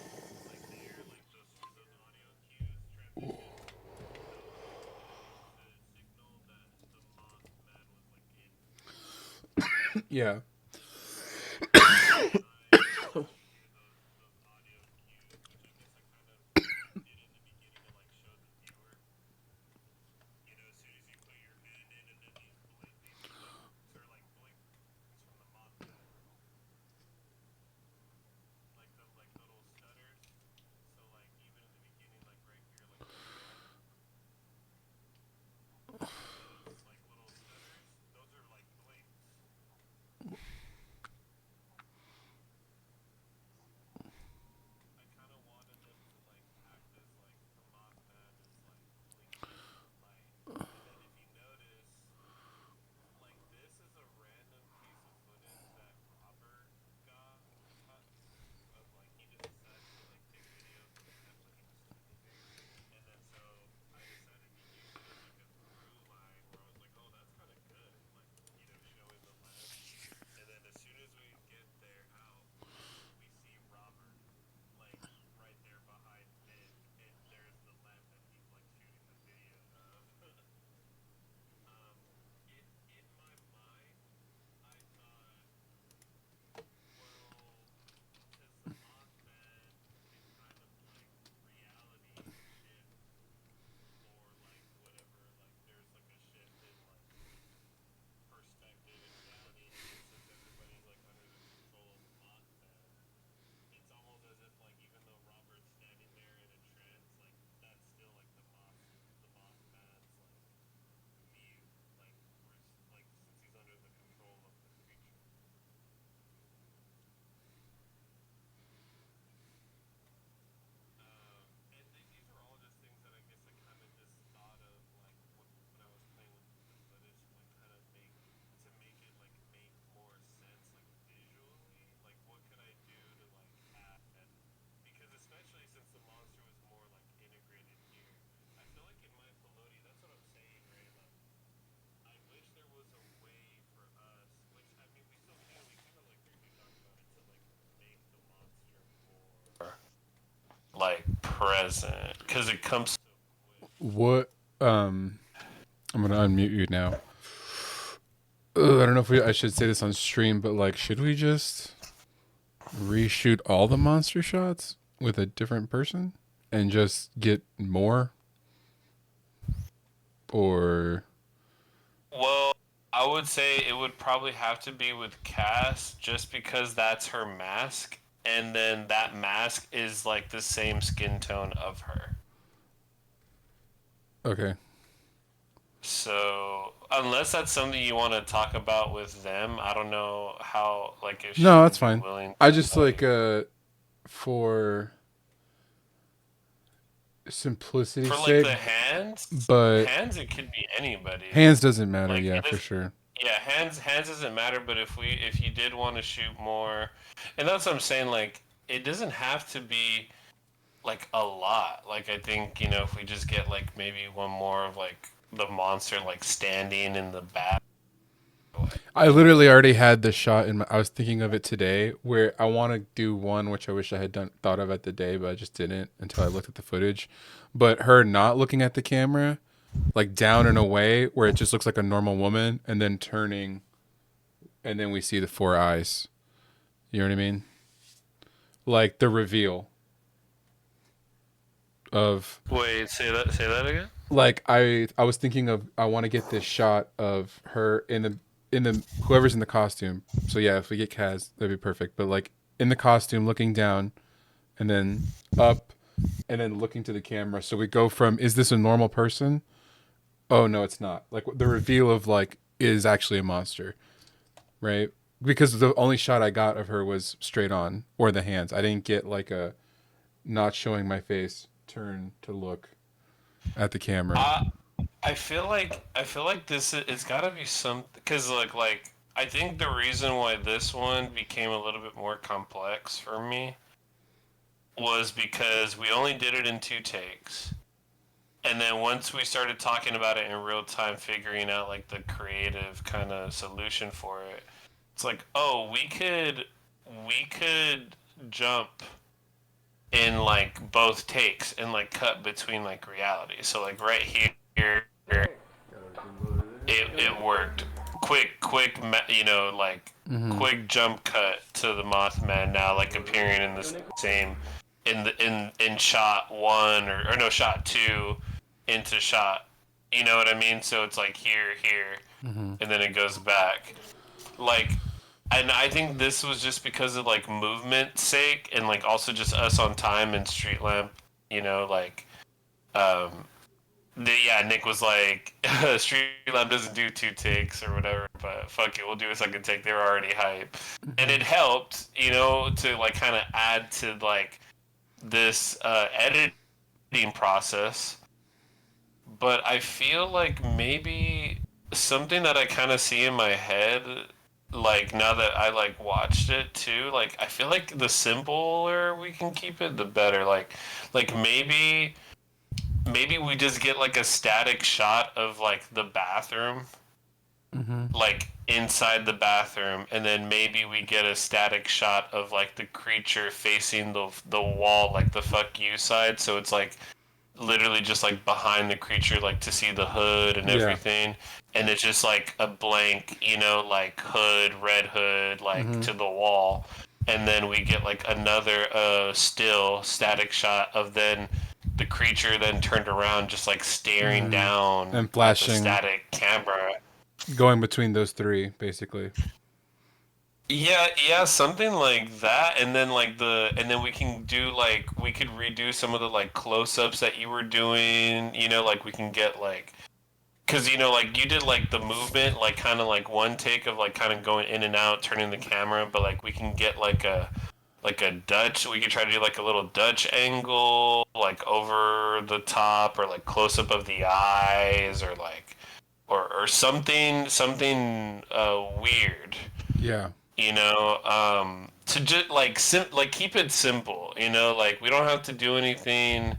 kind of like there, like those audio cues transition. Those were all to signal that the Mothman was like in Yeah. trying to do those audio cues, which I guess I kind of did in the beginning to like show the viewer. As soon as you put your hand in, and then these blinks are like blinks from the Mothman, like the like little stutters. So like even in the beginning, like right here, like where you're at, those like little stutters, those are like blinks. like present because it comes. What? I'm gonna unmute you now. I don't know if I should say this on stream, but like, should we just reshoot all the monster shots with a different person and just get more? Or Well, I would say it would probably have to be with Cass just because that's her mask, and then that mask is like the same skin tone of her. okay. So, unless that's something you want to talk about with them, I don't know how, like, if No, she that's would be fine. willing I to, just like for simplicity's for like sake, the hands, but hands it could be anybody. hands doesn't matter. Like, Yeah, it for is- sure. Yeah, hands doesn't matter, but if you did want to shoot more, and that's what I'm saying, like it doesn't have to be like a lot. Like I think, you know, if we just get like maybe one more of like the monster like standing in the back. I literally already had the shot in my. I was thinking of it today, where I want to do one, which I wish I had thought of at the day, but I just didn't until I looked at the footage. But her not looking at the camera, like down and away, where it just looks like a normal woman, and then turning, and then we see the 4 eyes. You know what I mean? Like the reveal of. Wait, say that again? Like I was thinking of, I want to get this shot of her in the whoever's in the costume. So yeah, if we get Kaz, that'd be perfect. But like in the costume, looking down, and then up, and then looking to the camera. So we go from, is this a normal person? Oh no, it's not. Like the reveal of like, is actually a monster, right? Because the only shot I got of her was straight on, or the hands. I didn't get like a not showing my face, turn to look at the camera. I feel like this it's got to be some because like I think the reason why this one became a little bit more complex for me was because we only did it in 2 takes. And then once we started talking about it in real time, figuring out like the creative kind of solution for it, it's like, oh, we could jump in like both takes and like cut between like reality. So like right here, it worked. Quick, you know, like quick jump cut to the Mothman now like appearing in the same in shot 1 or no shot 2 into shot. You know what I mean? So it's like here, and then it goes back. Like, and I think this was just because of like movement sake and like also just us on time and Street Lamp, you know, like Nick was like Street Lamp doesn't do 2 takes or whatever, but fuck it, we'll do a second take. They were already hype. And it helped, you know, to like kind of add to like this editing process. But I feel like maybe something that I kind of see in my head, like now that I like watched it too, like I feel like the simpler we can keep it, the better. Like maybe we just get like a static shot of like the bathroom, like inside the bathroom, and then maybe we get a static shot of like the creature facing the wall, like the fuck you side. So it's like literally just like behind the creature, like to see the hood and everything, and it's just like a blank, you know, like hood, red hood, like to the wall, and then we get like another still static shot of then the creature then turned around just like staring down and flashing, at the static camera, going between those 3 basically. Yeah, something like that, and then we can do like we could redo some of the like close-ups that you were doing, you know, like we can get like, cause you know like you did like the movement, like kind of like 1 take of like kind of going in and out, turning the camera, but like we can get like a Dutch, we could try to do like a little Dutch angle, like over the top, or like close-up of the eyes, or like or something weird. Yeah. You know, to just like keep it simple. You know, like we don't have to do anything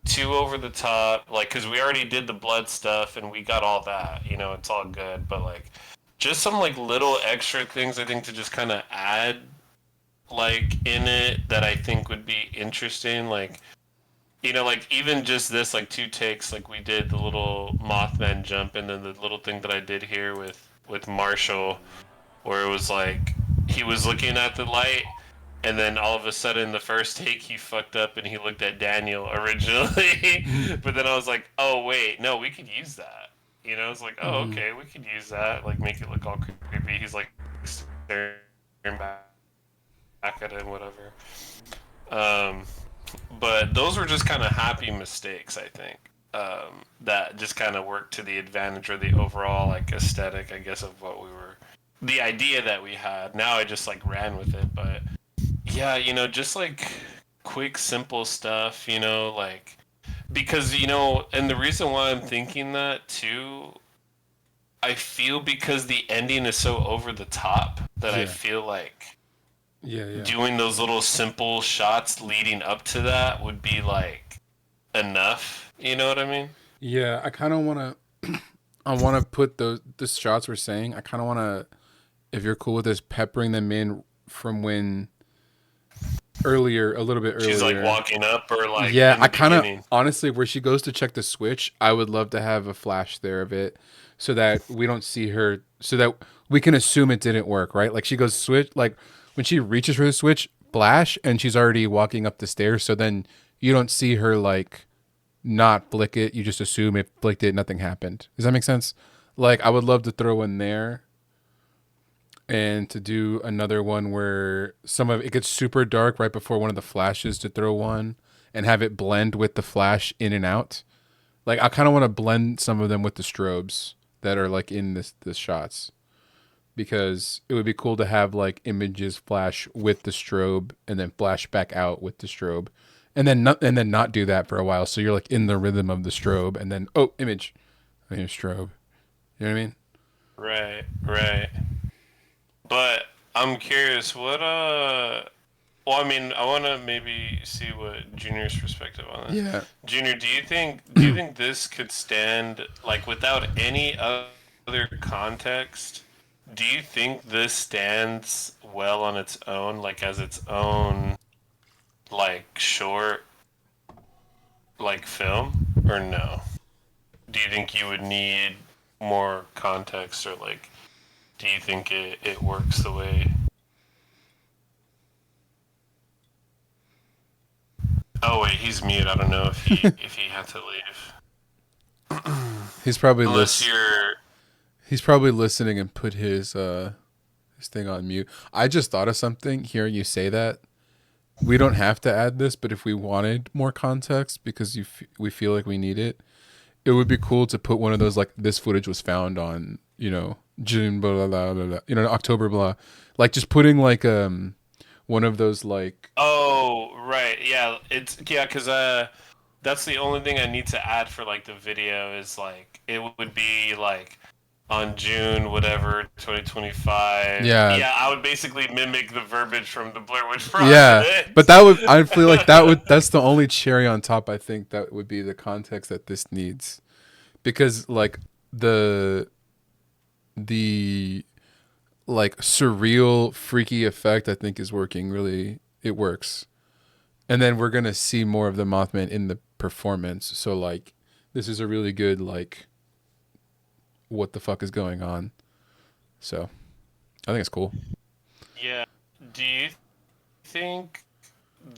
too over the top. Like, cause we already did the blood stuff and we got all that. You know, it's all good. But like, just some like little extra things I think to just kind of add like in it that I think would be interesting. Like you know, like even just this, like 2 takes, like we did the little Mothman jump, and then the little thing that I did here with Marshall, where it was like he was looking at the light, and then all of a sudden the first take he fucked up and he looked at Daniel originally, but then I was like, oh wait, no, we could use that. You know, it's like, oh okay, we could use that, like make it look all creepy. He's like staring back at him, whatever. Um, but those were just kind of happy mistakes, I think. That just kind of worked to the advantage or the overall like aesthetic, I guess, of what we were, the idea that we had. Now I just like ran with it, but yeah, you know, just like quick, simple stuff, you know, like because you know, and the reason why I'm thinking that too, I feel because the ending is so over the top that I Yeah. feel like Yeah. doing those little simple shots leading up to that would be like enough. You know what I mean? Yeah, I kind of want to. I want to put the shots we're saying. I kind of want to, if you're cool with this, peppering them in from when earlier, a little bit earlier. She's like walking up or like Yeah, in the I kind of beginning. honestly, where she goes to check the switch, I would love to have a flash there of it, so that we don't see her, so that we can assume it didn't work, right? Like she goes switch, like when she reaches for the switch, flash, and she's already walking up the stairs. So then you don't see her like not flick it. You just assume it flicked it, nothing happened. Does that make sense? Like I would love to throw in there and to do another one where some of it gets super dark right before one of the flashes, to throw one and have it blend with the flash in and out. Like I kind of want to blend some of them with the strobes that are like in this shots, because it would be cool to have like images flash with the strobe and then flash back out with the strobe, and then not do that for a while, so you're like in the rhythm of the strobe, and then oh, image, and here's strobe. You know what I mean? Right, right. But I'm curious, what well, I mean, I want to maybe see what Junior's perspective on this. Yeah. Junior, do you think this could stand like without any other context? Do you think this stands well on its own, like as its own like short like film, or no? Do you think you would need more context, or like do you think it works the way? Oh wait, he's mute. I don't know if he if he had to leave. He's probably Unless you're He's probably listening and put his thing on mute. I just thought of something hearing you say that. We don't have to add this, but if we wanted more context because we feel like we need it, it would be cool to put one of those like this footage was found on, you know, June blah blah blah, blah, you know, October blah, like just putting like one of those like oh right, yeah, it's yeah, because that's the only thing I need to add for like the video is like it would be like on June whatever 2025. Yeah. I would basically mimic the verbiage from the Blair Witch Project. yeah, but I feel like that's the only cherry on top. I think that would be the context that this needs, because like the like surreal freaky effect I think is working really, it works, and then we're gonna see more of the Mothman in the performance, so like this is a really good like what the fuck is going on, so I think it's cool. Yeah. Do you think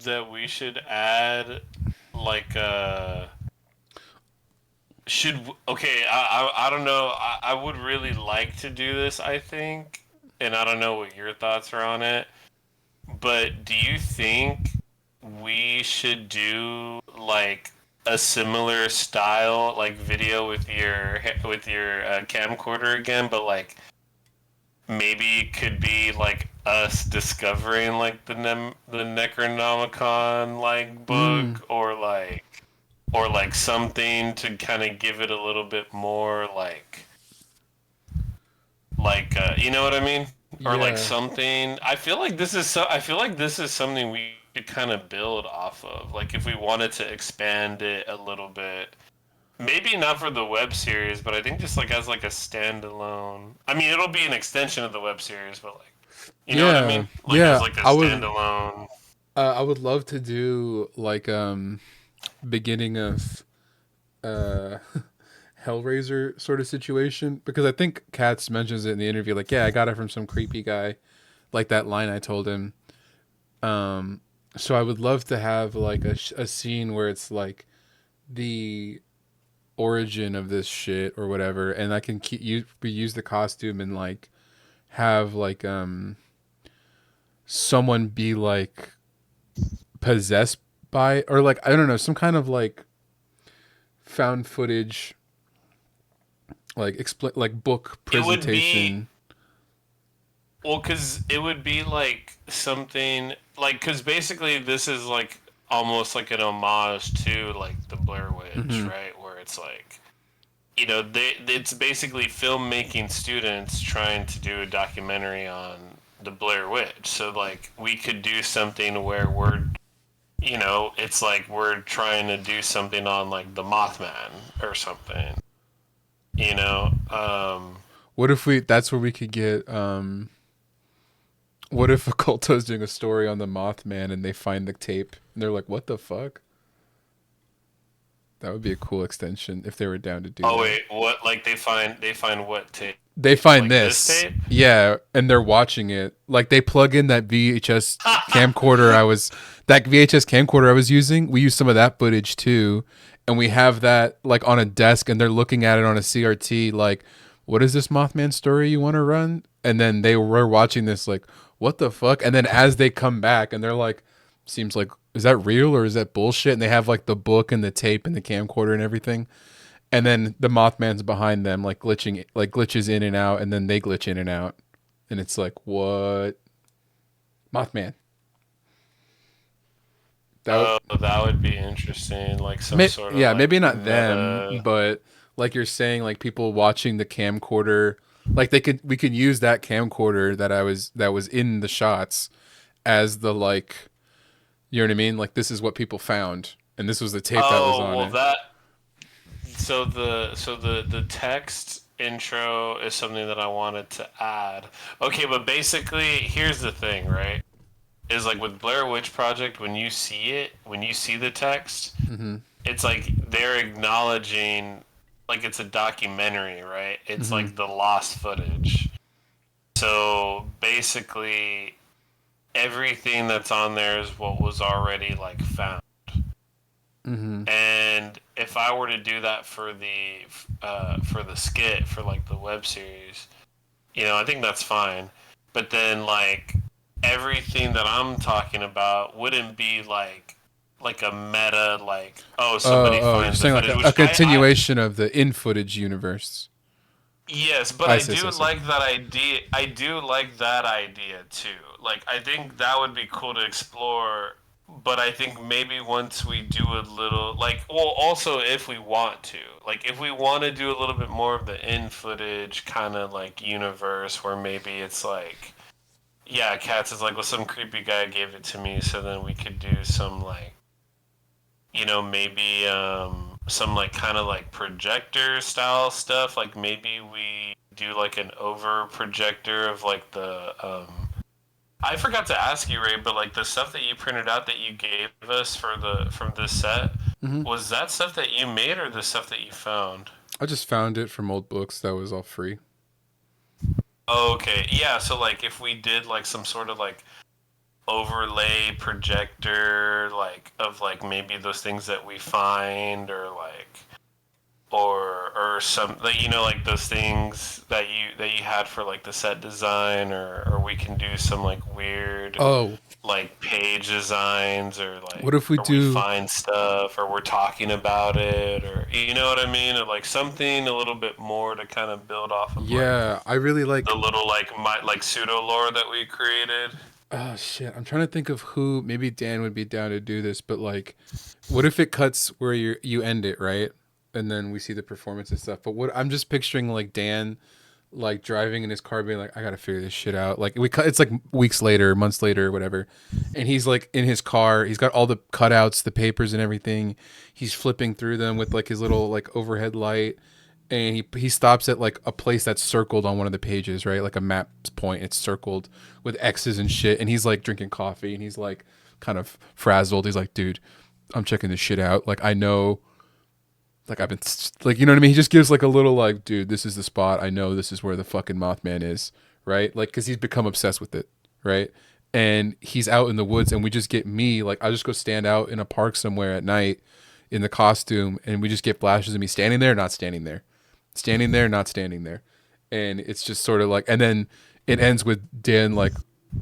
that we should add like okay, I don't know. I would really like to do this, I think, and I don't know what your thoughts are on it. But do you think we should do like a similar style like video with your camcorder again, but like maybe it could be like us discovering like the Necronomicon like book, or like something to kind of give it a little bit more like you know what I mean, or like Yeah. something. I feel like this is something we could kind of build off of, like if we wanted to expand it a little bit. Maybe not for the web series, but I think just like as like a standalone. I mean, it'll be an extension of the web series, but like, you know what I mean? Like Yeah, as like a I would standalone. I would love to do like beginning of Hellraiser sort of situation, because I think Katz mentions it in the interview, like, yeah, I got it from some creepy guy, like that line I told him. So I would love to have like a scene where it's like the origin of this shit or whatever, and I can use the costume and like have like someone be like possessed by, or like, I don't know, some kind of like found footage, like explain, like book It would be presentation. well, because it would be like something like because basically this is like almost like an homage to like the Blair Witch, Mhm. right? Where it's like it's basically filmmaking students trying to do a documentary on the Blair Witch. So like we could do something where it's like we're trying to do something on like the Mothman or something. You know, What if that's where we could get what if Occulto's doing a story on the Mothman and they find the tape and they're like, what the fuck? That would be a cool extension if they were down to do oh that. wait, what? Like they find what tape? They find Like this. this tape? Yeah, and they're watching it. Like they plug in that VHS camcorder I was using. We use some of that footage too. And we have that like on a desk and they're looking at it on a CRT like, what is this Mothman story you want to run? And then they were watching this like, what the fuck? And then as they come back and they're like, seems like, is that real or is that bullshit? And they have like the book and the tape and the camcorder and everything. And then the Mothman's behind them, like glitches in and out, and then they glitch in and out, and it's like, what? Mothman. That would be interesting. Like some sort of Yeah, like maybe not them, meta. but like you're saying, like people watching the camcorder, like we could use that camcorder that was in the shots as the like, you know what I mean? Like this is what people found, and this was the tape that was Oh on well, it. that so the text intro is something that I wanted to add. Okay, but basically, here's the thing, right? Is like with Blair Witch Project, when you see the text, Mm-hmm. it's like they're acknowledging like it's a documentary, right? It's Mm-hmm. like the lost footage. So basically, everything that's on there is what was already like found. Mm-hmm. And if I were to do that for the skit for like the web series, I think that's fine. But then like everything that I'm talking about wouldn't be like a meta like somebody You're finds the saying like footage, a which I continuation of the in footage universe. yes, but I I see, do I see. like that idea. I do like that idea too. Like I think that would be cool to explore. But I think maybe once we do a little like well also if we want to. Like if we want to do a little bit more of the in footage kind of like universe where maybe it's like yeah, Cats is like well some creepy guy gave it to me so then we could do some like maybe some like kind of like projector style stuff. Like maybe we do like an over projector of like the I forgot to ask you, Ray, but like the stuff that you printed out that you gave us from this set, Mm-hmm. was that stuff that you made or the stuff that you found? I just found it from old books that was all free. Oh, okay, yeah. So like if we did like some sort of like overlay projector, like of like maybe those things that we find, or some like like those things that you had for like the set design, or we can do some like weird Oh, like page designs or what if we or we do? find stuff or we're talking about it or you know what I mean or like something a little bit more to kind of build off of like Yeah, I really like. the little like pseudo lore that we created. Oh shit, I'm trying to think of who. Maybe Dan would be down to do this, but like, what if it cuts where you end it right, and then we see the performance and stuff. But what I'm just picturing like Dan, like driving in his car, being like, I gotta figure this shit out. Like we cut. It's like weeks later, months later, whatever, and he's like in his car. He's got all the cutouts, the papers, and everything. He's flipping through them with like his little like overhead light, and he stops at like a place that's circled on one of the pages, right? Like a map point, it's circled with X's and shit. And he's like drinking coffee, and he's like kind of frazzled. He's like, dude, I'm checking this shit out. Like I know, like I've been like, you know what I mean? He just gives like a little like, dude, this is the spot. I know this is where the fucking Mothman is, right? Like because he's become obsessed with it, right? And he's out in the woods, and we just get me like I just go stand out in a park somewhere at night in the costume, and we just get flashes of me standing there, not standing there, standing there, not standing there, and it's just sort of like, and then it ends with Dan like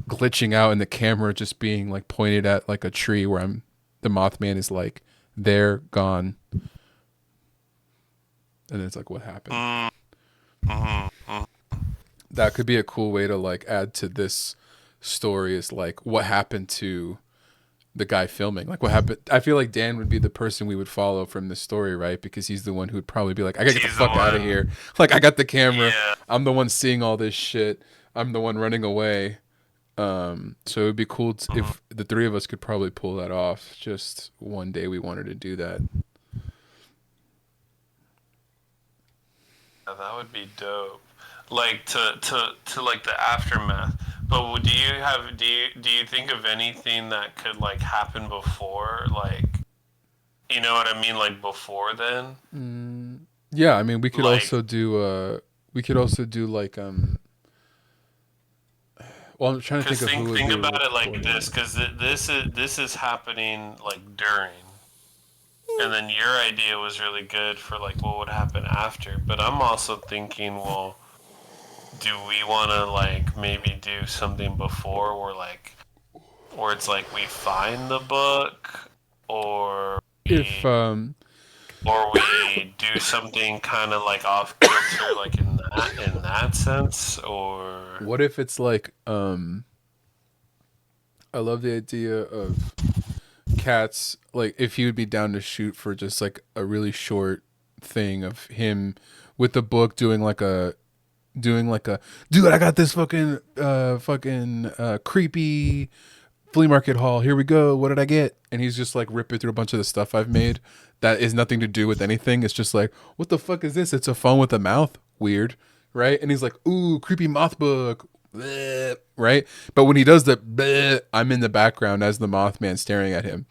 glitching out and the camera just being like pointed at like a tree where the Mothman is like there, gone, and it's like what happened. That could be a cool way to like add to this story, is like what happened to the guy filming, like what happened. I feel like Dan would be the person we would follow from this story, right? Because he's the one who would probably be like, I gotta get the fuck out of here, like I got the camera, I'm the one seeing all this shit, I'm the one running away. So it would be cool if the three of us could probably pull that off. Just one day we wanted to do that. Yeah, that would be dope. Like to like the aftermath. But do you think of anything that could like happen before, like, you know what I mean, like before then? Yeah, I mean we could Like- also do like well, I'm trying to Because think of who would think do about it like before. this, because this is happening like during, and then your idea was really good for like what would happen after. But I'm also thinking, well, do we want to like maybe do something before, where it's like we find the book, or If or we do something kind of like off kilter, like in that sense, or what if it's like I love the idea of Cats, like if he would be down to shoot for just like a really short thing of him with the book doing like a dude, I got this fucking creepy flea market haul, here we go, what did I get? And he's just like ripping through a bunch of the stuff I've made that is nothing to do with anything. It's just like, what the fuck is this? It's a phone with a mouth, weird, right? And he's like, ooh, creepy moth book, bleh, right? But when he does the bleh, I'm in the background as the Mothman staring at him,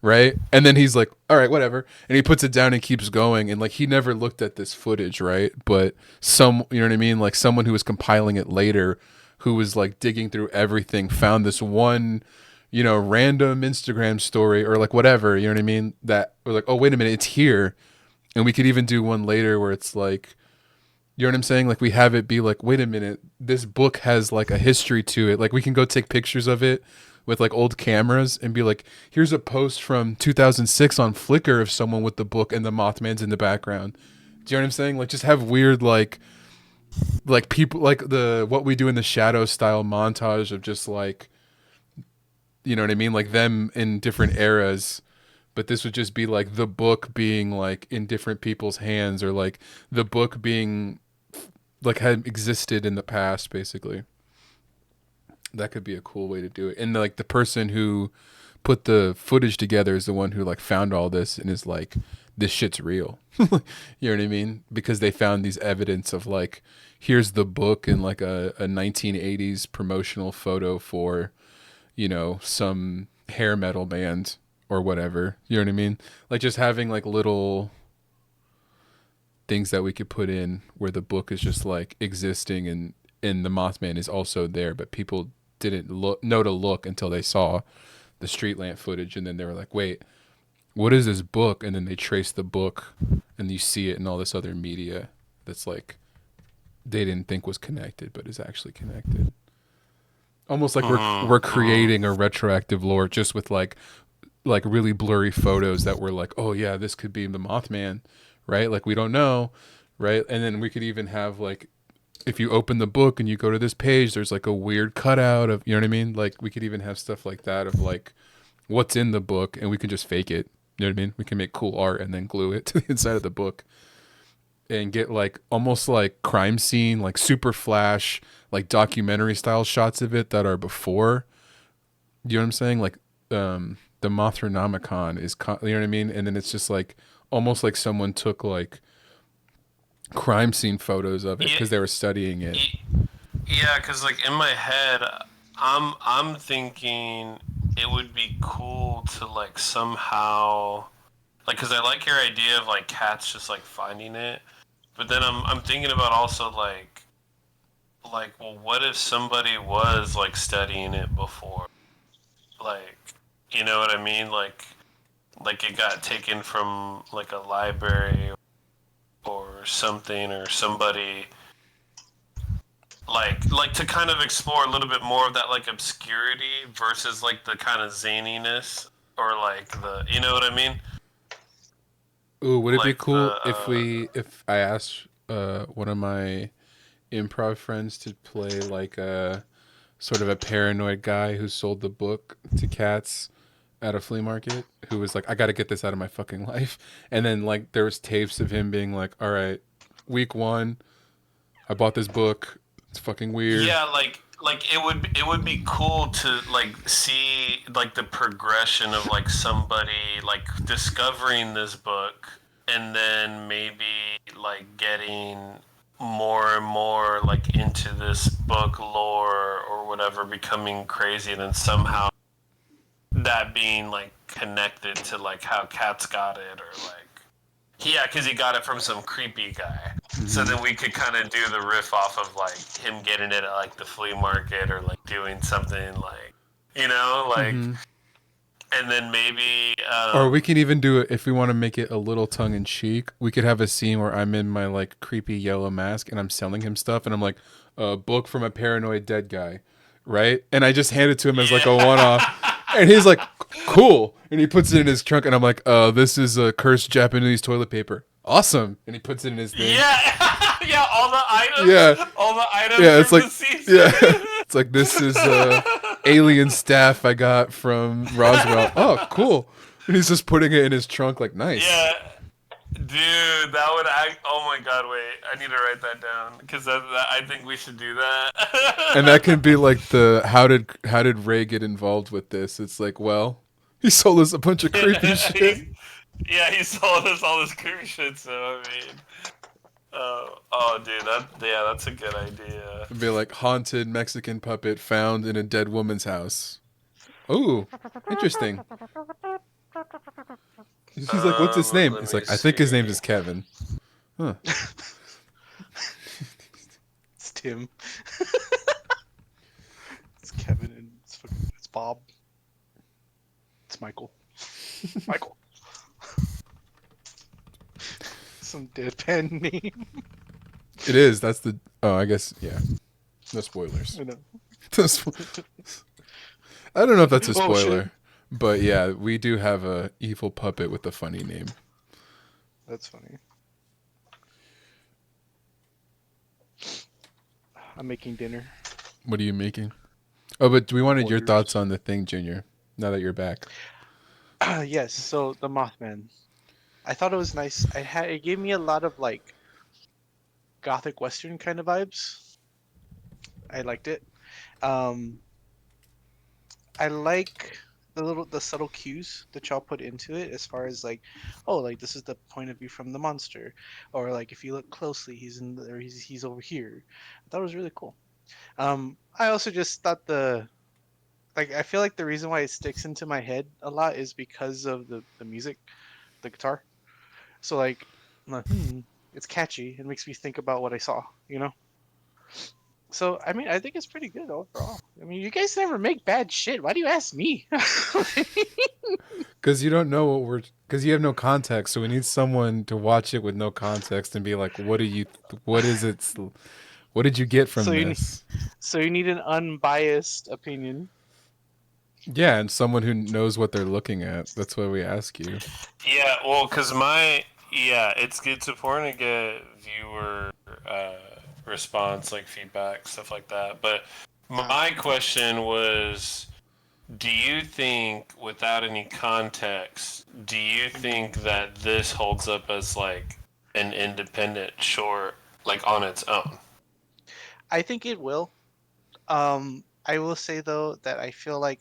right? And then he's like, all right, whatever, and he puts it down and keeps going. And like he never looked at this footage, right? But you know what I mean, like someone who was compiling it later, who was like digging through everything, found this one, you know, random Instagram story or like whatever, you know what I mean, that we're like, oh wait a minute, it's here. And we could even do one later where it's like, you know what I'm saying, like we have it be like, wait a minute, this book has like a history to it. Like we can go take pictures of it with like old cameras and be like, here's a post from 2006 on Flickr of someone with the book and the Mothman's in the background. Do you know what I'm saying? Like just have weird like people, like the What We Do in the Shadows style montage of just like, you know what I mean, like them in different eras. But this would just be like the book being like in different people's hands, or like the book being like had existed in the past, basically. That could be a cool way to do it. And like the person who put the footage together is the one who like found all this and is like, this shit's real. You know what I mean? Because they found these evidence of like, here's the book in like a 1980s promotional photo for, you know, some hair metal band or whatever. You know what I mean? Like just having like little things that we could put in where the book is just like existing, and the Mothman is also there, but people didn't know to look until they saw the street lamp footage, and then they were like, wait, what is this book? And then they trace the book and you see it in all this other media that's like they didn't think was connected but is actually connected. Almost like we're creating a retroactive lore just with like really blurry photos that were like, oh yeah, this could be the Mothman, right? Like we don't know, right? And then we could even have like, if you open the book and you go to this page, there's like a weird cutout of, you know what I mean? Like we could even have stuff like that of like what's in the book, and we can just fake it. You know what I mean? We can make cool art and then glue it to the inside of the book and get like almost like crime scene, like super flash, like documentary style shots of it that are before. You know what I'm saying? Like the Mothronomicon is, you know what I mean? And then it's just like almost like someone took like crime scene photos of it because they were studying it. Yeah, because like in my head, I'm thinking it would be cool to like somehow like because I like your idea of like cats just like finding it, but then I'm thinking about also like well what if somebody was like studying it before, like you know what I mean, like it got taken from like a library or something or somebody like to kind of explore a little bit more of that like obscurity versus like the kind of zaniness or like the you know what I mean, Ooh, would it be like cool if I asked one of my improv friends to play like a sort of a paranoid guy who sold the book to cats at a flea market, who was like, I got to get this out of my fucking life. And then like there was tapes of him being like, all right, week 1, I bought this book. It's fucking weird. yeah like it would be cool to like see like the progression of like somebody like discovering this book and then maybe like getting more and more like into this book lore or whatever, becoming crazy, and then somehow that being like connected to like how cats got it or like yeah, because he got it from some creepy guy. So then we could kind of do the riff off of like him getting it at like the flea market or like doing something like, you know, like, Mhm. and then maybe. Or we can even do it if we want to make it a little tongue in cheek. We could have a scene where I'm in my like creepy yellow mask and I'm selling him stuff, and I'm like, a book from a paranoid dead guy, right? And I just hand it to him as like a one off, and he's like, cool, and he puts it in his trunk, and I'm like, this is a cursed Japanese toilet paper, awesome, and he puts it in his thing. Yeah, yeah, all the items. Yeah. all the items. Yeah, it's from like the season. yeah, it's like this is alien staff I got from Roswell. Oh, cool. And he's just putting it in his trunk like nice. Yeah, dude, that would act. Oh my god, wait, I need to write that down because I think we should do that. And that can be like the how did Ray get involved with this? It's like, well, he sold us a bunch of creepy shit. Yeah, he sold us all this creepy shit. So I mean, oh, dude, that's a good idea. It'd be like haunted Mexican puppet found in a dead woman's house. Ooh, interesting. He's like, what's his name? Let It's me like, I think his name see. is Kevin. Huh. It's Tim. It's Kevin and it's Bob. It's Michael. Michael. Some deadpan name. It is. That's the. Oh, I guess. Yeah. No spoilers. I know. No spo- I don't know if that's a Oh, shit. spoiler, but yeah, we do have a evil puppet with a funny name. That's funny. I'm making dinner. What are you making? Oh, but we wanted your Orders. thoughts on the thing, Junior. Now that you're back. Yes, so the Mothman. I thought it was nice. It gave me a lot of like gothic western kind of vibes. I liked it. I like the subtle cues that y'all put into it as far as like, oh, like this is the point of view from the monster, or like if you look closely, he's in there, he's over here. I thought it was really cool. I also just thought I feel like the reason why it sticks into my head a lot is because of the music, the guitar. So like, I'm like, it's catchy. It makes me think about what I saw, you know? So I mean, I think it's pretty good overall. I mean, you guys never make bad shit. Why do you ask me? Because you don't know what we're. Because you have no context, so we need someone to watch it with no context and be like, "What do you? What is it? What did you get from So you this?" So you need an unbiased opinion. Yeah, and someone who knows what they're looking at. That's why we ask you. Yeah, well, because it's important to get viewer response, like feedback, stuff like that. But my question was, do you think, without any context, do you think that this holds up as like an independent short, like on its own? I think it will. I will say though that I feel like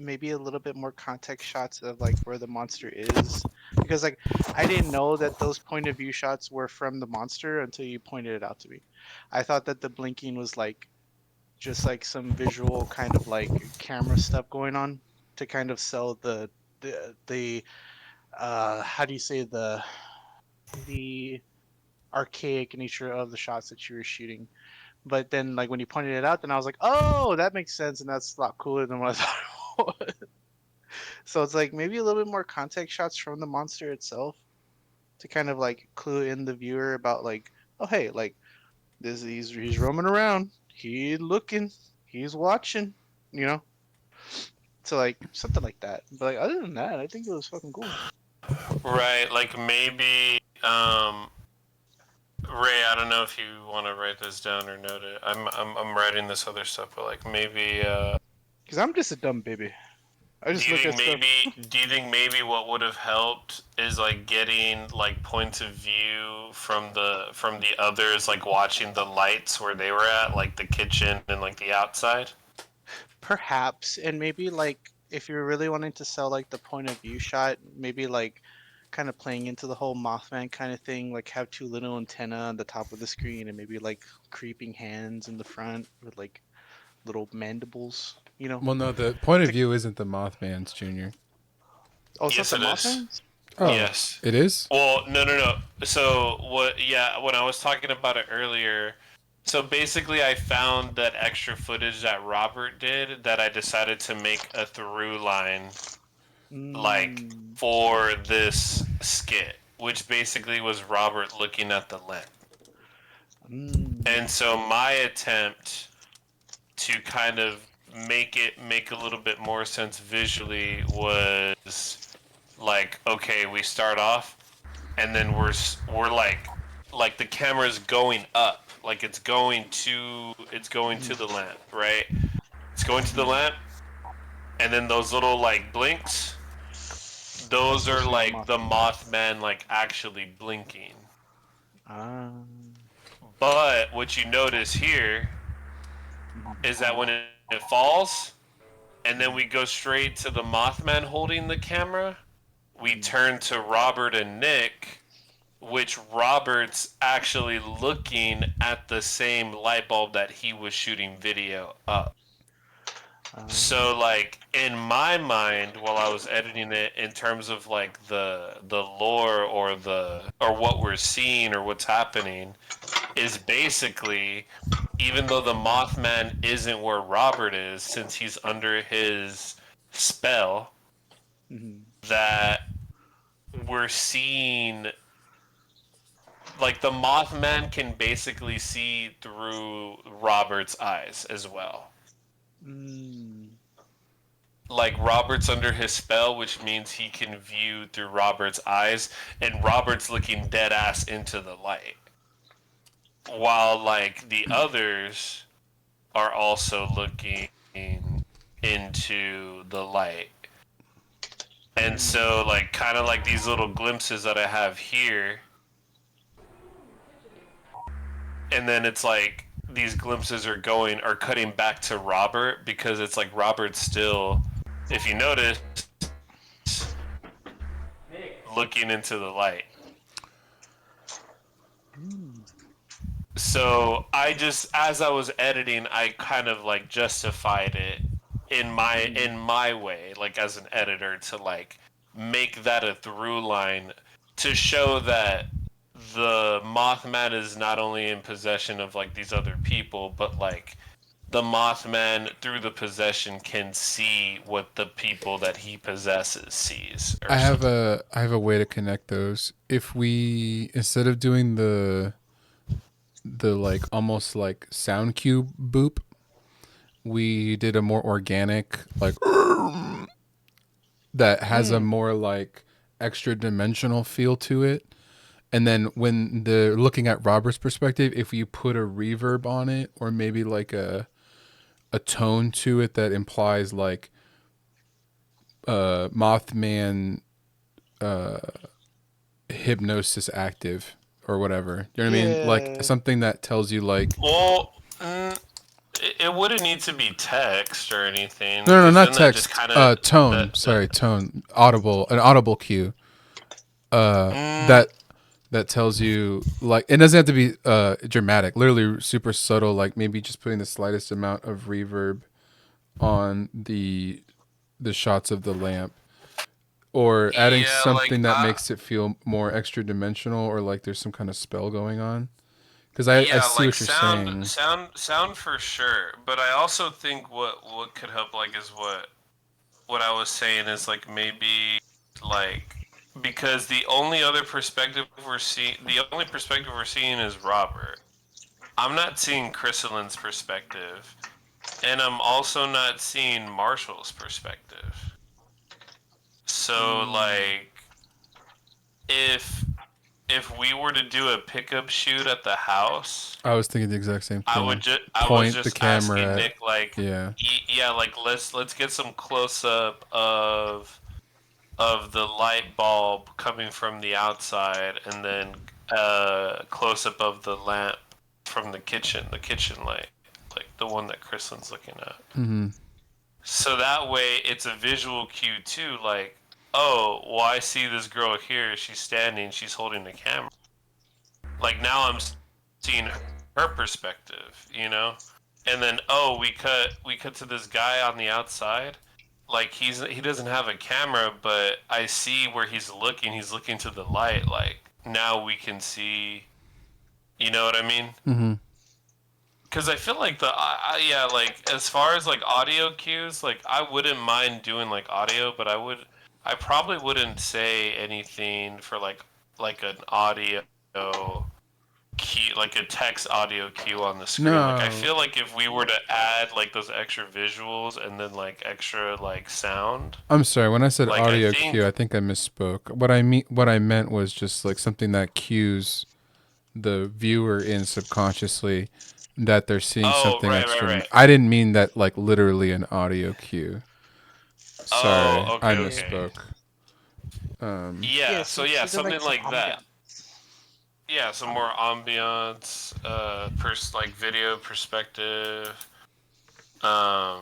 maybe a little bit more context shots of like where the monster is, because like I didn't know that those point of view shots were from the monster until you pointed it out to me. I thought that the blinking was like just like some visual kind of like camera stuff going on, to kind of sell the how do you say the archaic nature of the shots that you were shooting. But then like when you pointed it out, then I was like, oh, that makes sense, and that's a lot cooler than what I thought it was. So it's like maybe a little bit more contact shots from the monster itself to kind of like clue in the viewer about like, oh hey, like this he's roaming around, he's looking, he's watching, you know. So like something like that. But like other than that, I think it was fucking cool. Right, like maybe Ray, I don't know if you want to write this down or note it. I'm writing this other stuff, but like maybe Cause I'm just a dumb baby. I just do you look at think stuff. maybe do you think maybe what would have helped is like getting like points of view from the others, like watching the lights where they were at, like the kitchen and like the outside? Perhaps, and maybe like if you're really wanting to sell like the point of view shot, maybe like kind of playing into the whole Mothman kind of thing, like have two little antenna on the top of the screen and maybe like creeping hands in the front with like little mandibles, you know? Well, no, the point of view isn't the Mothman's, Junior. Oh, Yes, so the it is. Mothman? Oh, Yes. it is? Well, no. So what? Yeah, when I was talking about it earlier, so basically, I found that extra footage that Robert did that I decided to make a through line, like for this skit, which basically was Robert looking at the lens. And so my attempt to kind of make it make a little bit more sense visually was like, okay, we start off and then we're like the camera's going up, like it's going to the lamp, right? It's going to the lamp, and then those little like blinks, those are like the Mothman like actually blinking. But what you notice here is that when it falls, and then we go straight to the Mothman holding the camera, we turn to Robert and Nick, which Robert's actually looking at the same light bulb that he was shooting video up. So like in my mind while I was editing it, in terms of like the lore or what we're seeing or what's happening, is basically, even though the Mothman isn't where Robert is, since he's under his spell, that we're seeing, like, the Mothman can basically see through Robert's eyes as well. Like, Robert's under his spell, which means he can view through Robert's eyes, and Robert's looking dead ass into the light. While, like, the others are also looking into the light. And so, like, kind of like these little glimpses that I have here. And then it's like these glimpses are cutting back to Robert, because it's like Robert's still, if you notice, looking into the light. So I just, as I was editing, I kind of like justified it in my way, like as an editor, to like make that a through line to show that the Mothman is not only in possession of like these other people, but like the Mothman through the possession can see what the people that he possesses sees. I have a way to connect those. If we, instead of doing the like almost like sound cue boop, we did a more organic like that has a more like extra dimensional feel to it. And then when they're looking at Robert's perspective, if you put a reverb on it, or maybe like a tone to it that implies like Mothman hypnosis active or whatever. You know what I mean? Like something that tells you like, well, it wouldn't need to be text or anything. No, not text. Tone. Tone. An audible cue. That tells you, like, it doesn't have to be dramatic. Literally super subtle. Like maybe just putting the slightest amount of reverb on the the shots of the lamp, or adding Yeah, something that makes it feel more extra dimensional, or like there's some kind of spell going on. Because I yeah, see like what you're saying. sound for sure. But I also think what could help, like, is what I was saying is like maybe like because the only perspective we're seeing is Robert. I'm not seeing Chrysaline's perspective, and I'm also not seeing Marshall's perspective. So like if we were to do a pickup shoot at the house, I was thinking the exact same thing. I was Point the just camera asking at, Nick like yeah. yeah, like let's get some close up of the light bulb coming from the outside, and then close up of the lamp from the kitchen light, like the one that Krislin's looking at. Mm-hmm. So that way, it's a visual cue too. Like, oh, well, I see this girl here. She's standing. She's holding the camera. Like now, I'm seeing her perspective. You know, and then oh, we cut to this guy on the outside. Like he doesn't have a camera, but I see where he's looking. He's looking to the light. Like now we can see. You know what I mean? Mm-hmm. Because I feel like yeah, like as far as like audio cues, like I wouldn't mind doing like audio, but I probably wouldn't say anything for like an audio cue, like a text audio cue on the screen. Like I No. feel like if we were to add like those extra visuals and then like extra like sound, I'm sorry. When I said like audio I think cue, I think I misspoke. What I meant was just like something that cues the viewer in subconsciously that they're seeing oh something extra. right. I didn't mean that like literally an audio cue. Sorry, Oh I okay. misspoke. Yeah, so yeah, something some like that. Yeah, some more ambiance, like video perspective. Yeah,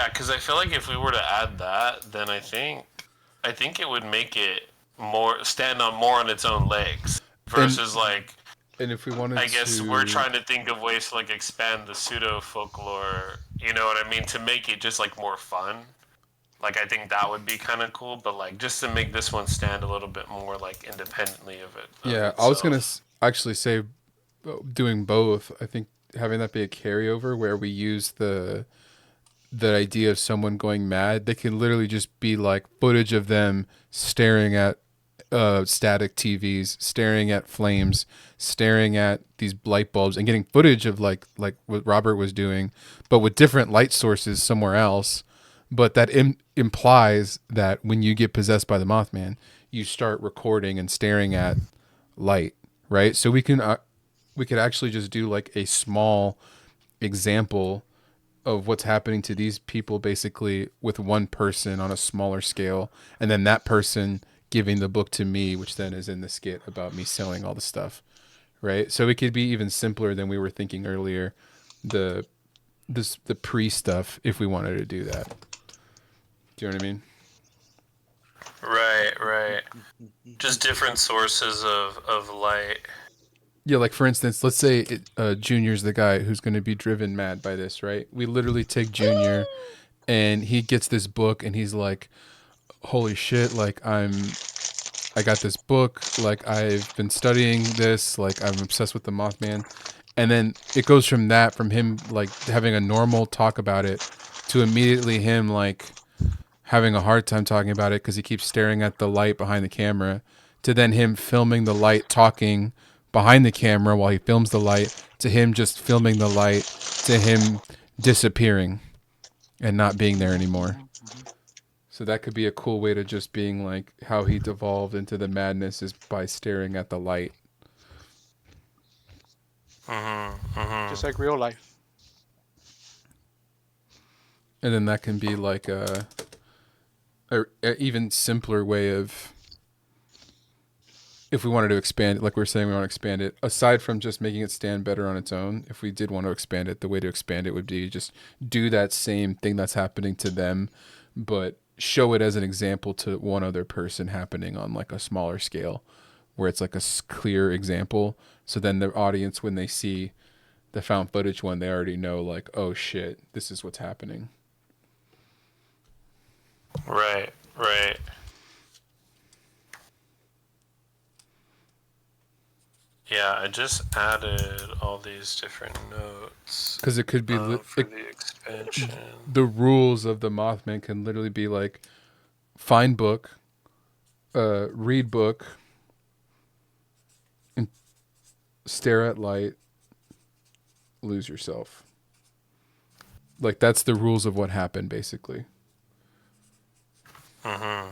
because I feel like if we were to add that, then I think it would make it more stand on more on its own legs versus like And if we wanted I guess to, we're trying to think of ways to like expand the pseudo folklore. You know what I mean? To make it just like more fun. Like I think that would be kind of cool, but like just to make this one stand a little bit more like independently of it. yeah, I was gonna actually say doing both. I think having that be a carryover where we use the idea of someone going mad, they can literally just be like footage of them staring at static TVs, staring at flames, staring at these light bulbs, and getting footage of like what Robert was doing, but with different light sources somewhere else. But that implies that when you get possessed by the Mothman, you start recording and staring at light, right? So we could actually just do like a small example of what's happening to these people basically with one person on a smaller scale, and then that person giving the book to me, which then is in the skit about me selling all the stuff, right? So it could be even simpler than we were thinking earlier, the pre stuff, if we wanted to do that. Do you know what I mean? Right. Just different sources of light. Yeah, like for instance, let's say Junior's the guy who's going to be driven mad by this, right? We literally take Junior and he gets this book and he's like, holy shit, like I got this book, like I've been studying this, like I'm obsessed with the Mothman. And then it goes from that, from him like having a normal talk about it, to immediately him like having a hard time talking about it because he keeps staring at the light behind the camera, to then him filming the light talking behind the camera while he films the light, to him just filming the light, to him disappearing and not being there anymore. So that could be a cool way to just being like how he devolved into the madness is by staring at the light. Just like real life. And then that can be like a even simpler way of, if we wanted to expand it, like we were saying, we want to expand it, aside from just making it stand better on its own. If we did want to expand it, the way to expand it would be just do that same thing that's happening to them, but show it as an example to one other person happening on like a smaller scale, where it's like a clear example. So then the audience, when they see the found footage one, they already know like, oh shit, this is what's happening. Right, right. Yeah, I just added all these different notes Because it could be for the expansion. the rules of the Mothman can literally be like find book, read book, and stare at light, lose yourself. Like that's the rules of what happened, basically. Mm-hmm.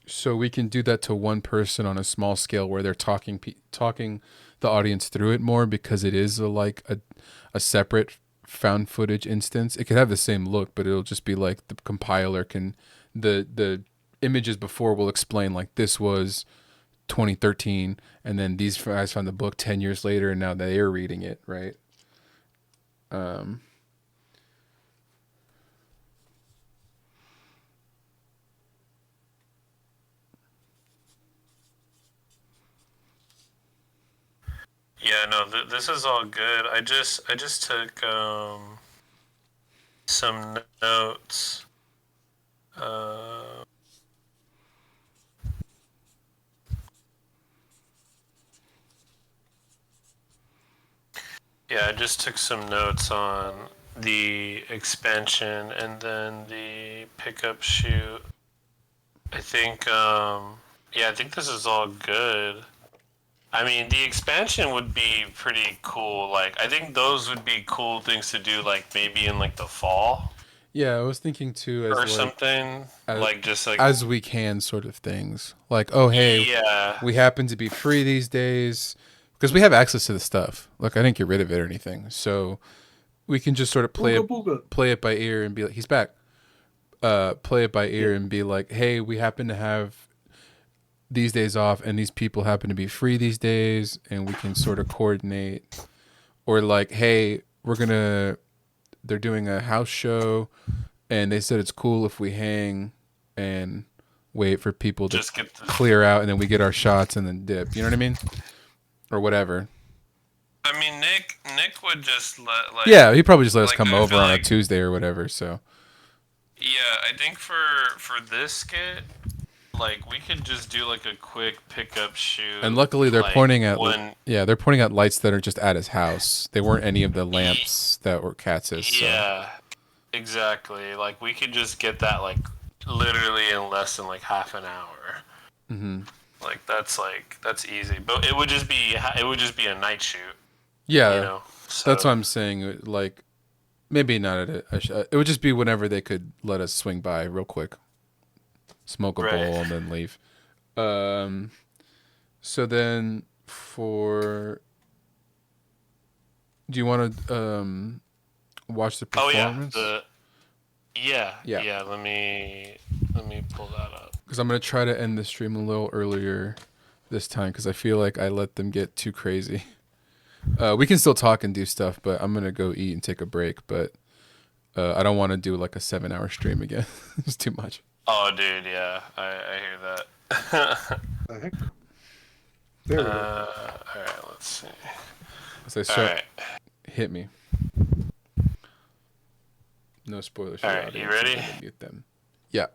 So we can do that to one person on a small scale where they're talking the audience through it more because it is a separate found footage instance. It could have the same look, but it'll just be like the compiler can the images before will explain like this was 2013 and then these guys found the book 10 years later and now they're reading it, right? Um Yeah, no, this is all good. I just took some notes. Uh, yeah, I just took some notes on the expansion and then the pickup shoot. I think yeah, I think this is all good. I mean, the expansion would be pretty cool. Like, I think those would be cool things to do, like maybe in like the fall yeah, I was thinking too as or like something. as, Like, just like as we can sort of things. Like, oh hey, yeah, we happen to be free these days because we have access to the stuff. Look, I didn't get rid of it or anything, so we can just sort of play it by ear and be like, he's back. Play it by ear and be like, hey, we happen to have these days off, and these people happen to be free these days, and we can sort of coordinate. Or like, hey, they're doing a house show, and they said it's cool if we hang and wait for people to just get the. clear out, and then we get our shots and then dip. You know what I mean? Or whatever. I mean, Nick would just let like Yeah, he probably just let us like come I over feel on a like Tuesday or whatever. So yeah, I think for this skit, like we could just do like a quick pickup shoot. and luckily they're like pointing at when they're pointing at lights that are just at his house. They weren't any of the lamps that were Katz's. So. yeah, exactly. Like we could just get that like literally in less than like half an hour. Mm-hmm. Like that's easy. But it would just be a night shoot, Yeah, you know. that's So what I'm saying. Like maybe not at it would just be whenever they could let us swing by real quick, smoke a right. bowl, and then leave. Um, so then do you want to watch the Oh yeah, performance? yeah, Yeah. yeah. Let me pull that up. Because I'm gonna try to end the stream a little earlier this time because I feel like I let them get too crazy. We can still talk and do stuff, but I'm gonna go eat and take a break. But I don't want to do like a 7-hour stream again. It's too much. Oh, dude, yeah, I hear that. The heck? There we go. All right, let's see. As I All start, right, hit me. No spoilers for all the right, audience. you ready? I'm gonna mute them. Yeah.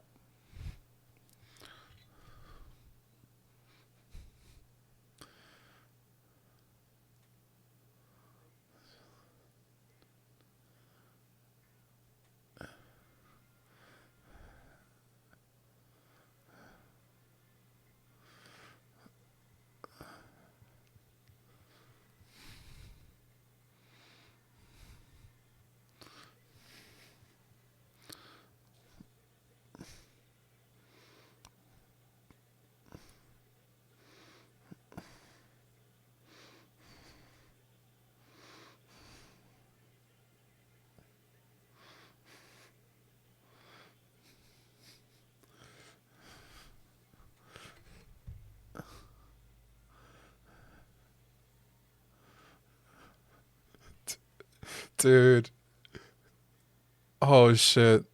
Dude. Oh shit.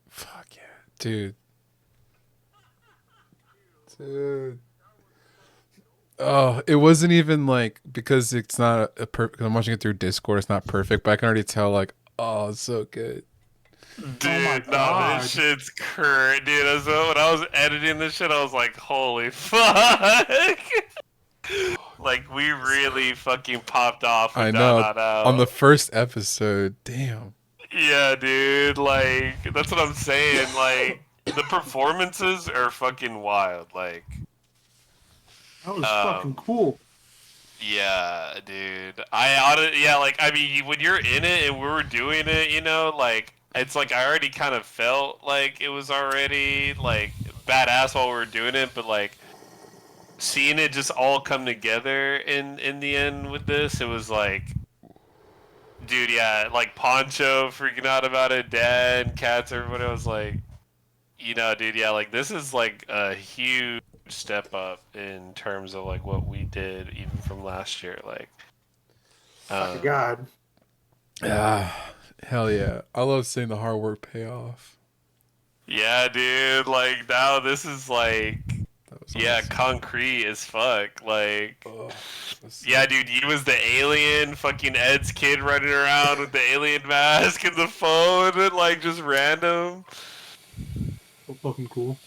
Fuck yeah, dude. Dude. Oh, it wasn't even like because it's not a perfect. I'm watching it through Discord. It's not perfect, but I can already tell. Like, oh, it's so good. Dude, Oh my no, God. this shit's current, dude. When I was editing this shit, I was like, holy fuck. Like, we really fucking popped off with I know. Down Not Out. On the first episode, damn. Yeah, dude, like, that's what I'm saying. Like, the performances are fucking wild. Like, That was fucking cool. yeah, dude. Yeah, like, I mean, when you're in it and we were doing it, you know, like, it's like I already kind of felt like it was already, like, badass while we were doing it, but, like, seeing it just all come together in the end with this, it was like, dude, yeah, like Poncho freaking out about it, Dad, Cats, everybody was like, you know, dude, yeah, like this is like a huge step up in terms of like what we did even from last year, like. My God. Ah, hell yeah. I love seeing the hard work pay off. Yeah, dude, like now this is like, That was yeah, awesome. concrete as fuck, like. Oh, that's- Yeah, dude, you was the alien, fucking Ed's kid running around with the alien mask and the phone, and like just random. So fucking cool.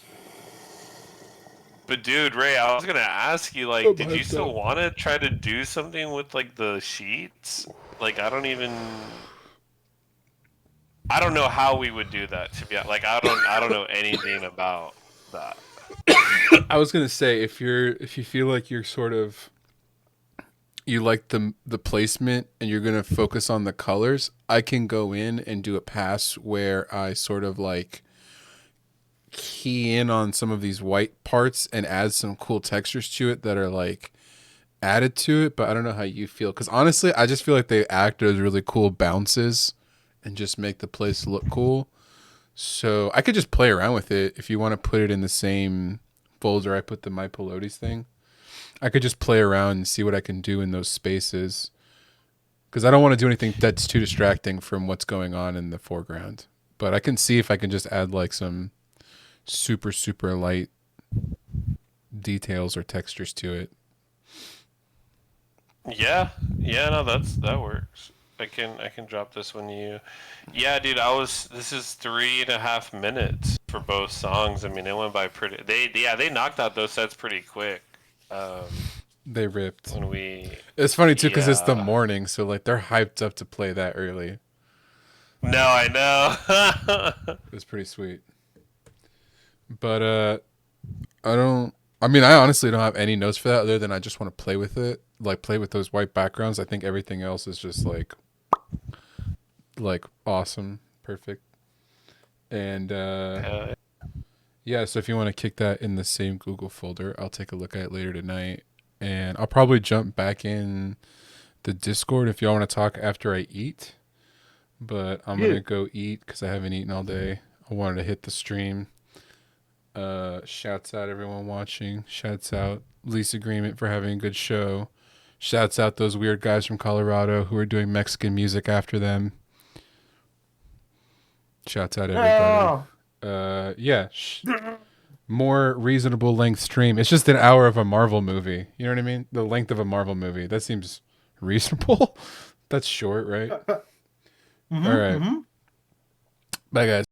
But dude, Ray, I was gonna ask you, like, Oh did my you still God. want to try to do something with like the sheets? Like, I don't know how we would do that. To be honest. Like, I don't know anything about that. I was gonna say if you feel like you're sort of you like the placement and you're gonna focus on the colors, I can go in and do a pass where I sort of like key in on some of these white parts and add some cool textures to it that are like added to it. But I don't know how you feel, because honestly, I just feel like they act as really cool bounces and just make the place look cool. So I could just play around with it if you want to put it in the same folder I put the My Pilotes thing. I could just play around and see what I can do in those spaces, because I don't want to do anything that's too distracting from what's going on in the foreground. But I can see if I can just add like some super light details or textures to it. Yeah, no, that works. I can drop this when you. Yeah, dude, this is 3.5 minutes for both songs. I mean, it went by pretty. They knocked out those sets pretty quick. They ripped. When we. It's funny too because it's the Yeah. morning, so like they're hyped up to play that early. No, I know. It's pretty sweet. But I mean, I honestly don't have any notes for that other than I just want to play with it, like play with those white backgrounds. I think everything else is just like awesome, perfect. And yeah, so if you want to kick that in the same Google folder, I'll take a look at it later tonight. And I'll probably jump back in the Discord if y'all want to talk after I eat. But I'm going to go eat because I haven't eaten all day. I wanted to hit the stream. Shouts out everyone watching. Shouts out Lease Agreement for having a good show. Shouts out those weird guys from Colorado who are doing Mexican music after them. Shouts out everybody. Yeah. More reasonable length stream. It's just an hour of a Marvel movie. You know what I mean? The length of a Marvel movie. That seems reasonable. That's short, right? All right. Bye, guys.